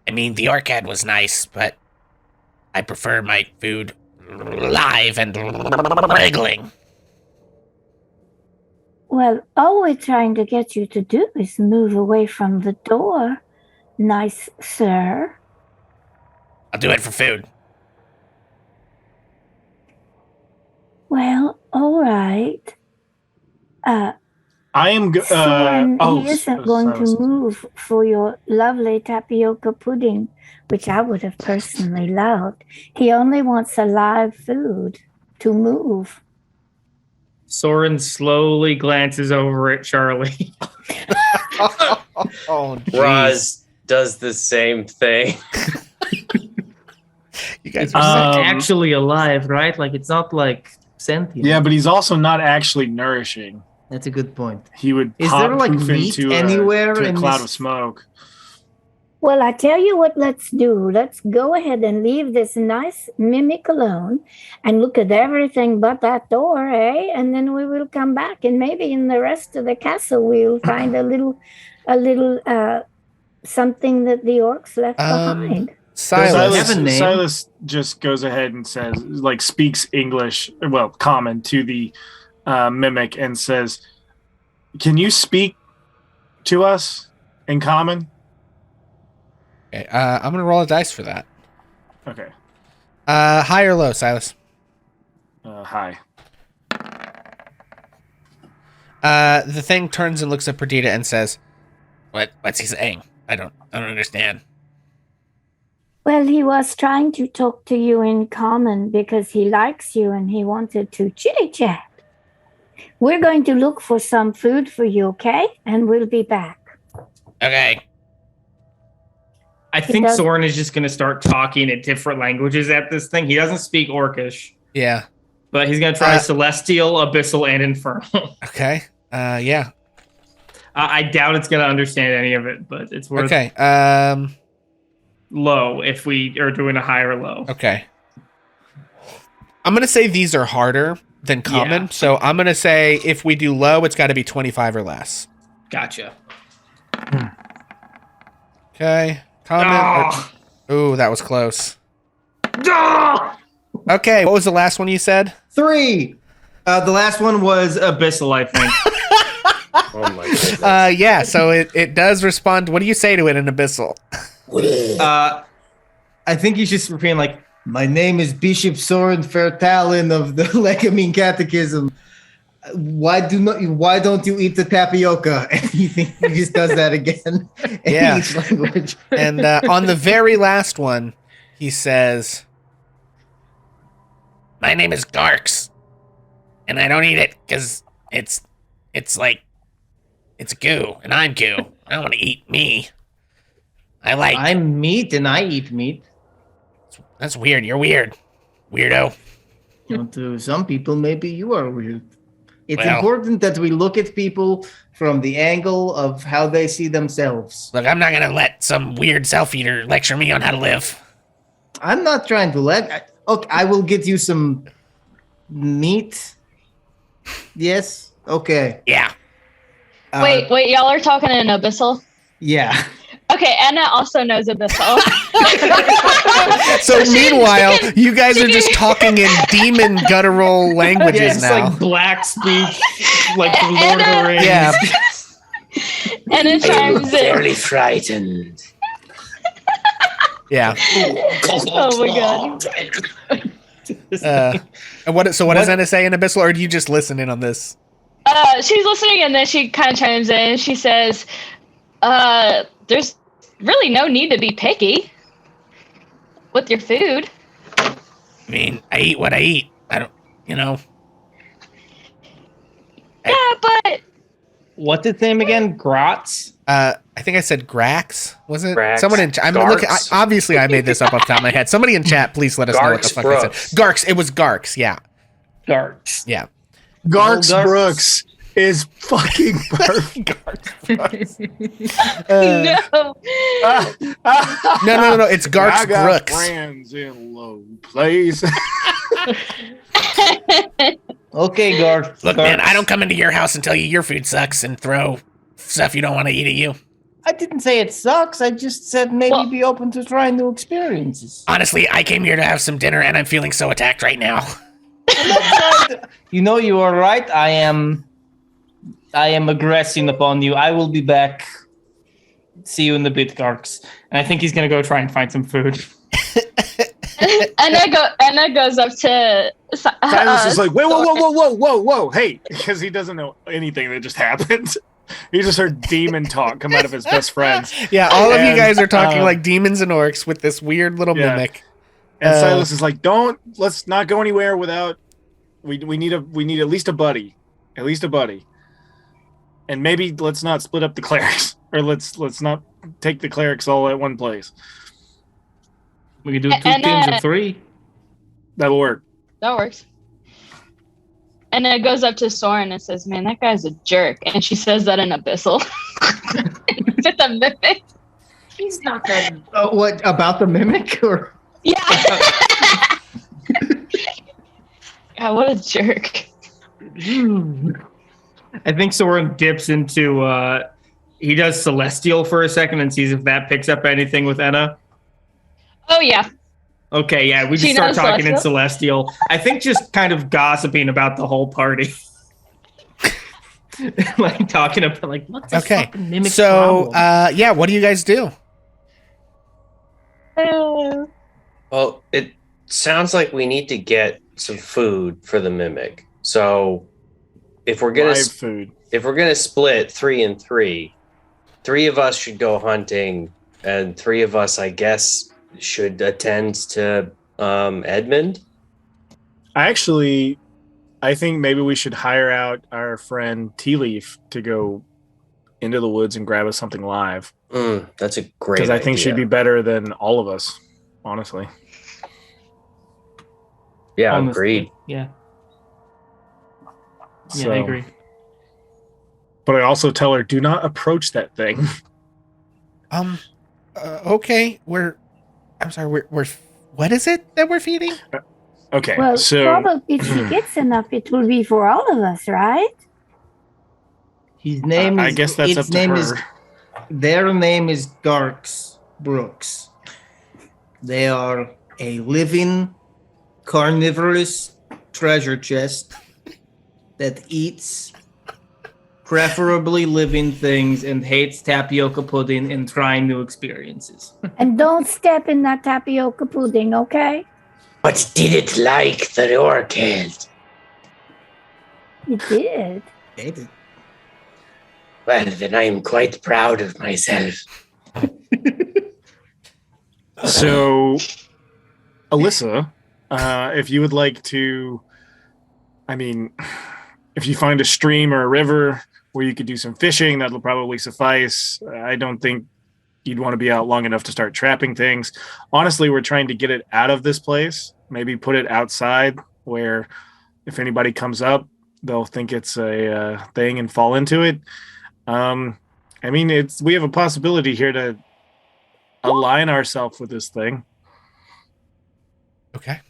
[SPEAKER 1] I mean, the orchid was nice, but I prefer my food live and wriggling.
[SPEAKER 3] Well, all we're trying to get you to do is move away from the door, nice sir.
[SPEAKER 1] I'll do it for food.
[SPEAKER 3] Well, all right.
[SPEAKER 7] I am.
[SPEAKER 3] Soren, he isn't going to move for your lovely tapioca pudding, which I would have personally loved. He only wants a live food to move.
[SPEAKER 4] Soren slowly glances over at Charlie.
[SPEAKER 2] Oh, geez.
[SPEAKER 6] Roz does the same thing.
[SPEAKER 2] You guys
[SPEAKER 4] It's
[SPEAKER 2] are
[SPEAKER 4] not
[SPEAKER 2] sick.
[SPEAKER 4] actually alive, right? Like it's not like sentient.
[SPEAKER 7] Yeah, but he's also not actually nourishing.
[SPEAKER 11] That's a good point.
[SPEAKER 7] He would
[SPEAKER 11] Is
[SPEAKER 7] pop
[SPEAKER 11] there, like,
[SPEAKER 7] poof
[SPEAKER 11] meat
[SPEAKER 7] into
[SPEAKER 11] anywhere
[SPEAKER 7] to a
[SPEAKER 11] in
[SPEAKER 7] cloud
[SPEAKER 11] this-
[SPEAKER 7] of smoke.
[SPEAKER 3] Well, I tell you what, let's do. Let's go ahead and leave this nice mimic alone and look at everything but that door, eh? And then we will come back, and maybe in the rest of the castle we'll find a little something that the orcs left behind.
[SPEAKER 2] Silas.
[SPEAKER 11] have a name?
[SPEAKER 7] Silas just goes ahead and says, like, speaks English, well, common to the mimic, and says, "Can you speak to us in common?"
[SPEAKER 2] Okay, I'm gonna roll a dice for that.
[SPEAKER 7] Okay.
[SPEAKER 2] High or low, Silas?
[SPEAKER 7] Hi.
[SPEAKER 2] The thing turns and looks at Perdita and says,
[SPEAKER 1] What's he saying? I don't understand.
[SPEAKER 3] Well, he was trying to talk to you in common because he likes you and he wanted to chitty chat. We're going to look for some food for you, okay? And we'll be back.
[SPEAKER 1] Okay.
[SPEAKER 4] I think
[SPEAKER 3] does-
[SPEAKER 4] Soren is just going to start talking in different languages at this thing. He doesn't speak Orcish,
[SPEAKER 2] "Yeah,
[SPEAKER 4] but he's going to try Celestial, Abyssal, and Infernal.
[SPEAKER 2] okay, yeah,
[SPEAKER 4] I doubt it's going to understand any of it, but it's worth
[SPEAKER 2] okay,
[SPEAKER 4] low if we are doing a high or low.
[SPEAKER 2] okay." I'm gonna say these are harder than common,
[SPEAKER 4] Yeah.
[SPEAKER 2] so I'm gonna say if we do low, it's got to be 25 or less.
[SPEAKER 4] Gotcha.
[SPEAKER 2] Okay, common. Ooh, that was close. Okay, what was the last one you said?
[SPEAKER 10] 3.
[SPEAKER 11] The last one was
[SPEAKER 4] Abyssal, I think.
[SPEAKER 6] Oh my goodness.
[SPEAKER 2] Yeah, so it does respond. What do you say to it in Abyssal?
[SPEAKER 10] I think he's just repeating like, "My name is Bishop Soren Fairtalon of the Legamine Catechism. Why don't you eat the tapioca?" And he just does that again in
[SPEAKER 2] Yeah.
[SPEAKER 10] each language.
[SPEAKER 2] And on the very last one, he says,
[SPEAKER 1] My name is Garx, and I don't eat it because it's like it's goo, and I'm goo. I don't want to eat me.
[SPEAKER 11] I'm meat and I eat meat.
[SPEAKER 1] That's weird. You're weird, weirdo.
[SPEAKER 10] To some people, maybe you are weird. It's
[SPEAKER 1] Well-
[SPEAKER 10] important that we look at people from the angle of how they see themselves.
[SPEAKER 1] Look, I'm not gonna let some weird self-eater lecture me on how to live.
[SPEAKER 10] I'm not trying to okay, I will get you some meat. Yes? Okay.
[SPEAKER 1] Yeah.
[SPEAKER 8] Wait, y'all are talking in Abyssal?
[SPEAKER 10] Yeah.
[SPEAKER 8] Okay, Anna also knows Abyssal.
[SPEAKER 2] so meanwhile, you guys are just talking in demon guttural languages
[SPEAKER 4] Yeah, it's
[SPEAKER 2] now.
[SPEAKER 4] like black speak, like the Lord of the Rings.
[SPEAKER 2] Yeah.
[SPEAKER 8] And it
[SPEAKER 9] I am
[SPEAKER 8] chimes in.
[SPEAKER 9] very frightened.
[SPEAKER 2] Yeah.
[SPEAKER 8] Oh my god.
[SPEAKER 2] And what does Anna say in Abyssal, or do you just listen in on this?
[SPEAKER 8] She's listening and then she kind of chimes in. She says, there's really no need to be picky with your food.
[SPEAKER 1] I mean, I eat what I eat. I don't,
[SPEAKER 8] Yeah, but
[SPEAKER 11] What's its name again? Grotz?
[SPEAKER 2] I think I said Grax. Was it?
[SPEAKER 6] Grax.
[SPEAKER 2] Someone in I'm looking.
[SPEAKER 6] Garx.
[SPEAKER 2] Obviously, I made this up off the top of my head. Somebody in chat, please let us know what the
[SPEAKER 6] Garx
[SPEAKER 2] fuck
[SPEAKER 6] Brooks.
[SPEAKER 2] I said. Garx. It was Garx. Yeah.
[SPEAKER 11] Garx.
[SPEAKER 2] Yeah.
[SPEAKER 7] Garx
[SPEAKER 11] Garx.
[SPEAKER 7] Brooks is fucking perfect.
[SPEAKER 8] no.
[SPEAKER 2] No. It's
[SPEAKER 7] I
[SPEAKER 2] Garx
[SPEAKER 7] got
[SPEAKER 2] Brooks.
[SPEAKER 7] friends in low place.
[SPEAKER 11] Okay, Garx.
[SPEAKER 1] look, man, I don't come into your house and tell you your food sucks and throw stuff you don't want to eat at you.
[SPEAKER 11] I didn't say it sucks. I just said maybe
[SPEAKER 8] Well-
[SPEAKER 11] be open to trying new experiences.
[SPEAKER 1] Honestly, I came here to have some dinner, and I'm feeling so attacked right now.
[SPEAKER 11] You know, you are right. I am aggressing upon you. I will be back. See you in the bit, Garx.
[SPEAKER 4] And I think he's going to go try and find some food.
[SPEAKER 8] Anna goes up to
[SPEAKER 7] Silas is like, whoa, hey, because he doesn't know anything that just happened. He just heard demon talk come out of his best friends.
[SPEAKER 2] Yeah, all of you guys are talking like demons and orcs with this weird little mimic.
[SPEAKER 7] And Silas is like, let's not go anywhere without. We need at least a buddy, and maybe let's not split up the clerics, or let's not take the clerics all at one place.
[SPEAKER 11] We can do 2 teams of 3.
[SPEAKER 7] That'll work.
[SPEAKER 8] That works. And then it goes up to Soren and says, "Man, that guy's a jerk." And she says that in Abyssal. Just a mimic.
[SPEAKER 10] He's not that. Oh, what about the mimic? Or
[SPEAKER 8] yeah. God, what a jerk.
[SPEAKER 10] I think Soren dips into. He does Celestial for a second and sees if that picks up anything with Enna.
[SPEAKER 8] Oh yeah.
[SPEAKER 10] Okay, yeah, we just start talking in Celestial. I think just kind of gossiping about the whole party. Like talking about like what's this fucking mimic problem?
[SPEAKER 2] Yeah, what do you guys do?
[SPEAKER 6] Well, it sounds like we need to get some food for the mimic. So if we're gonna split 3 and 3, 3 of us should go hunting, and 3 of us, I guess, should attend to Edmund.
[SPEAKER 7] I think maybe we should hire out our friend Tea Leaf to go into the woods and grab us something live.
[SPEAKER 6] That's a great
[SPEAKER 7] Because I think
[SPEAKER 6] idea.
[SPEAKER 7] she'd be better than all of us, honestly.
[SPEAKER 6] Yeah,
[SPEAKER 11] Honestly,
[SPEAKER 6] agreed.
[SPEAKER 11] Yeah. Yeah,
[SPEAKER 7] So,
[SPEAKER 11] I agree.
[SPEAKER 7] But I also tell her, do not approach that thing.
[SPEAKER 2] Okay, I'm sorry, we're what is it that we're feeding?
[SPEAKER 7] Okay,
[SPEAKER 3] Well,
[SPEAKER 7] so
[SPEAKER 3] probably if she gets enough, it will be for all of us, right?
[SPEAKER 10] His name is.
[SPEAKER 7] I guess that's up
[SPEAKER 10] its
[SPEAKER 7] to
[SPEAKER 10] name
[SPEAKER 7] her.
[SPEAKER 10] is. Their name is Garks Brooks. They are a living, carnivorous treasure chest that eats preferably living things and hates tapioca pudding and trying new experiences.
[SPEAKER 3] And don't step in that tapioca pudding, okay?
[SPEAKER 9] But did it like the orchid?
[SPEAKER 3] It did.
[SPEAKER 10] Ate it.
[SPEAKER 9] Well, then I am quite proud of myself.
[SPEAKER 7] So, Alyssa, if you would like to, if you find a stream or a river where you could do some fishing, that'll probably suffice. I don't think you'd want to be out long enough to start trapping things. Honestly, we're trying to get it out of this place, maybe put it outside where if anybody comes up, they'll think it's a thing and fall into it. We have a possibility here to align ourselves with this thing.
[SPEAKER 2] Okay.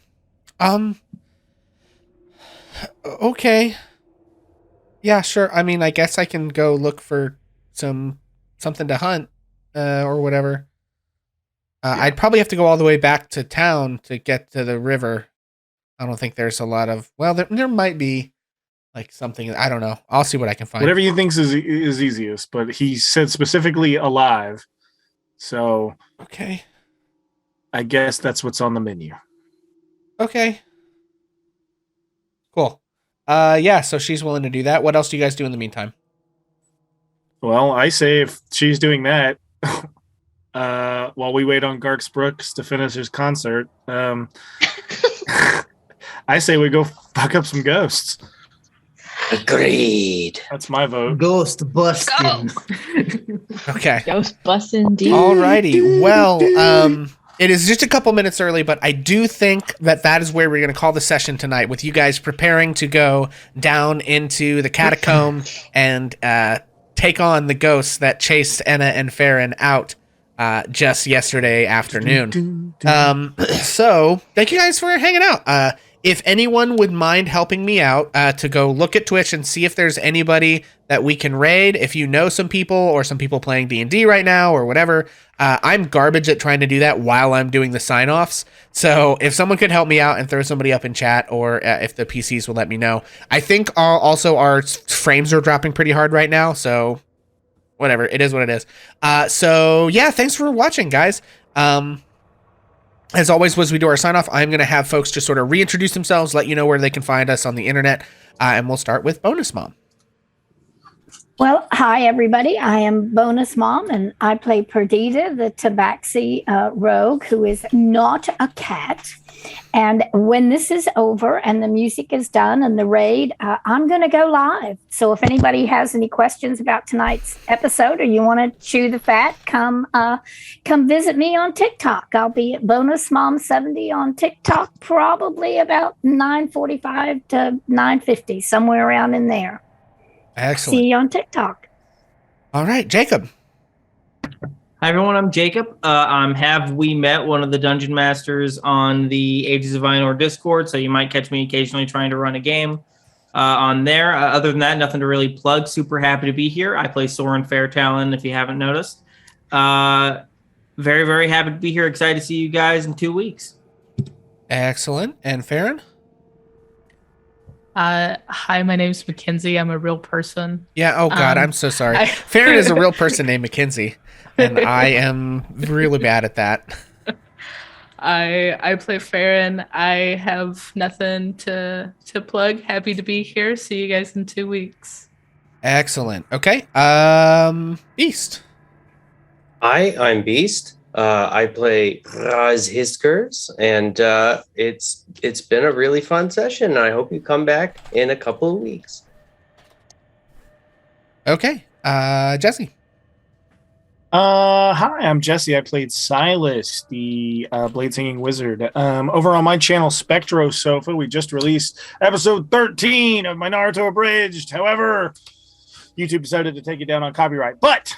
[SPEAKER 2] Okay. Yeah, sure. I guess I can go look for something to hunt, or whatever. I'd probably have to go all the way back to town to get to the river. I don't think there's a lot of. Well, there might be like something. I don't know. I'll see what I can find.
[SPEAKER 7] Whatever you think is easiest, but he said specifically alive. So
[SPEAKER 2] Okay.
[SPEAKER 7] I guess that's what's on the menu.
[SPEAKER 2] Okay. Cool. Yeah, so she's willing to do that. What else do you guys do in the meantime?
[SPEAKER 7] Well, I say if she's doing that, while we wait on Garx Brooks to finish his concert, I say we go fuck up some ghosts.
[SPEAKER 9] Agreed.
[SPEAKER 7] That's my vote.
[SPEAKER 10] Ghost busting.
[SPEAKER 2] Okay.
[SPEAKER 8] Ghost busting, indeed.
[SPEAKER 2] Alrighty. Well, it is just a couple minutes early, but I do think that is where we're going to call the session tonight, with you guys preparing to go down into the catacomb and take on the ghosts that chased Enna and Farron out just yesterday afternoon. So thank you guys for hanging out. If anyone would mind helping me out to go look at Twitch and see if there's anybody that we can raid, if you know some people or some people playing D&D right now or whatever, I'm garbage at trying to do that while I'm doing the sign-offs. So if someone could help me out and throw somebody up in chat, or if the PCs will let me know. I think also our frames are dropping pretty hard right now, so whatever. It is what it is. So yeah, thanks for watching, guys. And As always, as we do our sign off, I'm going to have folks just sort of reintroduce themselves, let you know where they can find us on the internet, and we'll start with Bonus Mom.
[SPEAKER 3] Well, hi, everybody. I am Bonus Mom, and I play Perdita, the Tabaxi rogue, who is not a cat. And when this is over and the music is done and the raid, I'm going to go live. So if anybody has any questions about tonight's episode or you want to chew the fat, come visit me on TikTok. I'll be at Bonus Mom 70 on TikTok, probably about 9:45 to 9:50, somewhere around in there.
[SPEAKER 2] Excellent.
[SPEAKER 3] See you on TikTok.
[SPEAKER 2] All right, Jacob.
[SPEAKER 4] Hi, everyone. I'm Jacob. I'm Have We Met, one of the Dungeon Masters on the Ages of Ainor Discord, so you might catch me occasionally trying to run a game on there. Other than that, nothing to really plug. Super happy to be here. I play Soren Fairtalon, if you haven't noticed. Very, very happy to be here. Excited to see you guys in 2 weeks.
[SPEAKER 2] Excellent. And Farron?
[SPEAKER 5] Hi, my name's Mackenzie. I'm a real person.
[SPEAKER 2] Yeah, oh God, I'm so sorry. Farron is a real person named Mackenzie, and I am really bad at that.
[SPEAKER 5] I play Farron. I have nothing to plug. Happy to be here. See you guys in 2 weeks.
[SPEAKER 2] Excellent. Okay. Beast.
[SPEAKER 6] Hi, I'm Beast. I play Raz Hiskers, and it's been a really fun session. I hope you come back in a couple of weeks.
[SPEAKER 2] Okay. Jesse.
[SPEAKER 7] Hi, I'm Jesse. I played Silas, the blade singing wizard. Over on my channel, Spectro Sofa, we just released episode 13 of my Naruto Abridged. However, YouTube decided to take it down on copyright, but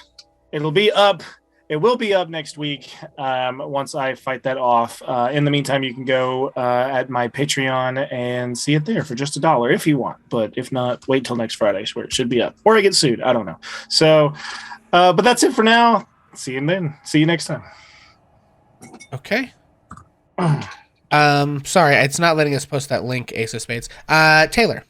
[SPEAKER 7] it'll be up. It will be up next week once I fight that off. In the meantime, you can go at my Patreon and see it there for just $1 if you want. But if not, wait till next Friday where it should be up. Or I get sued. I don't know. So, but that's it for now. See you then. See you next time.
[SPEAKER 2] Okay. Sorry, it's not letting us post that link, Ace of Spades. Taylor.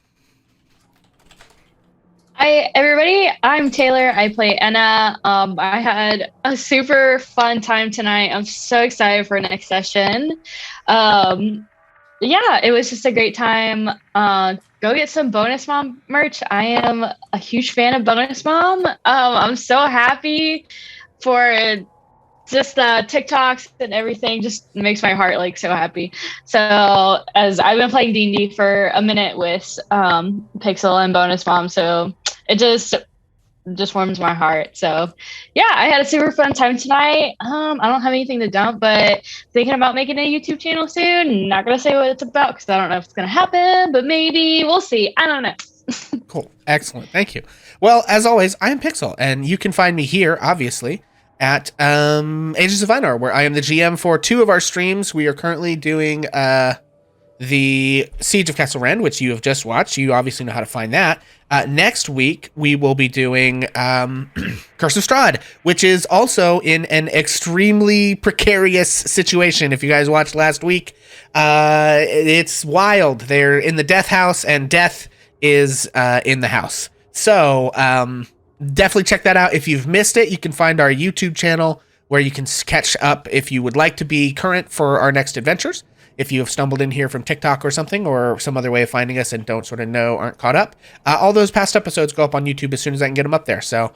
[SPEAKER 8] Hi, everybody. I'm Taylor. I play Enna. I had a super fun time tonight. I'm so excited for next session. Yeah, it was just a great time. Go get some Bonus Mom merch. I am a huge fan of Bonus Mom. I'm so happy for just the TikToks and everything. Just makes my heart like so happy. So as I've been playing D&D for a minute with Pixel and Bonus Mom, so it just warms my heart. So yeah, I had a super fun time tonight. I don't have anything to dump, but thinking about making a YouTube channel soon. Not gonna say what it's about because I don't know if it's gonna happen, but maybe we'll see. I don't know.
[SPEAKER 2] Cool. Excellent. Thank you. Well, as always, I am Pixel, and you can find me here, obviously, at Ages of Ainor, where I am the GM for 2 of our streams. We are currently doing the Siege of Castle Rend, which you have just watched. You obviously know how to find that. Next week, we will be doing Curse of Strahd, which is also in an extremely precarious situation. If you guys watched last week, it's wild. They're in the death house, and death is in the house. So definitely check that out. If you've missed it, you can find our YouTube channel where you can catch up if you would like to be current for our next adventures. If you have stumbled in here from TikTok or something, or some other way of finding us and don't sort of know, aren't caught up, all those past episodes go up on YouTube as soon as I can get them up there. So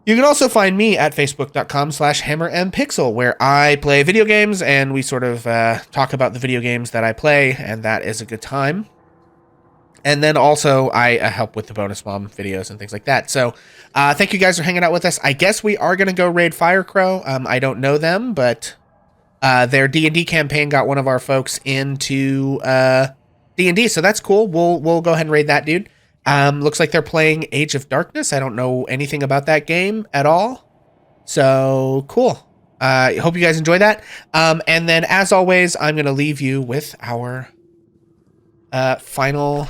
[SPEAKER 2] you can also find me at facebook.com/HammerMPixel, where I play video games and we sort of talk about the video games that I play, and that is a good time. And then also I help with the Bonus Mom videos and things like that. So thank you guys for hanging out with us. I guess we are going to go raid Firecrow. I don't know them, but their D&D campaign got one of our folks into D&D, so that's cool. We'll go ahead and raid that dude. Looks like they're playing Age of Darkness. I don't know anything about that game at all. So cool. Hope you guys enjoy that. And then, as always, I'm going to leave you with our final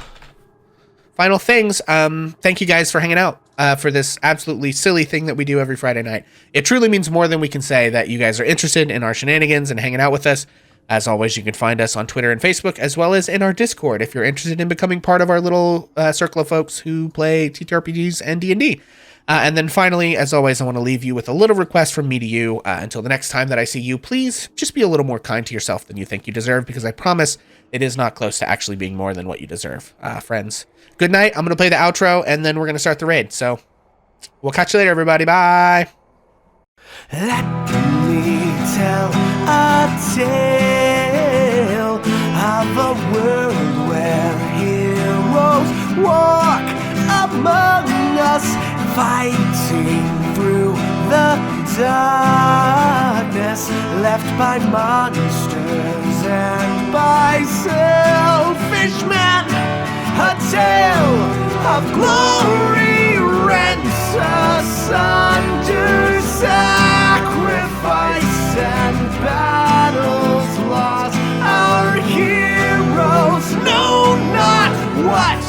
[SPEAKER 2] things. Thank you guys for hanging out for this absolutely silly thing that we do every Friday night. It truly means more than we can say that you guys are interested in our shenanigans and hanging out with us. As always, you can find us on Twitter and Facebook, as well as in our Discord if you're interested in becoming part of our little circle of folks who play TTRPGs and D&D. And then finally, as always, I want to leave you with a little request from me to you. Until the next time that I see you, please just be a little more kind to yourself than you think you deserve, because I promise it is not close to actually being more than what you deserve. Friends, good night. I'm going to play the outro, and then we're going to start the raid. So we'll catch you later, everybody. Bye. Let me tell a tale of a world where heroes walk among us, fighting through the darkness left by monsters and by selfish men. A tale of glory rents asunder, sacrifice and battles lost. Our heroes know not what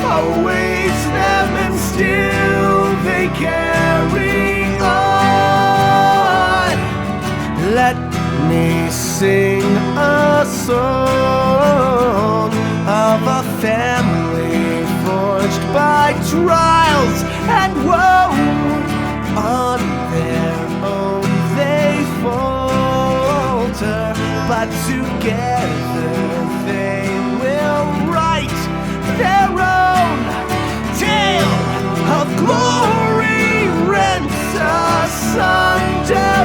[SPEAKER 2] awaits them, and still they carry on. Let me sing a song of a family forged by trials and woe. On their own they falter, but together they will write their own tale of glory rent asunder.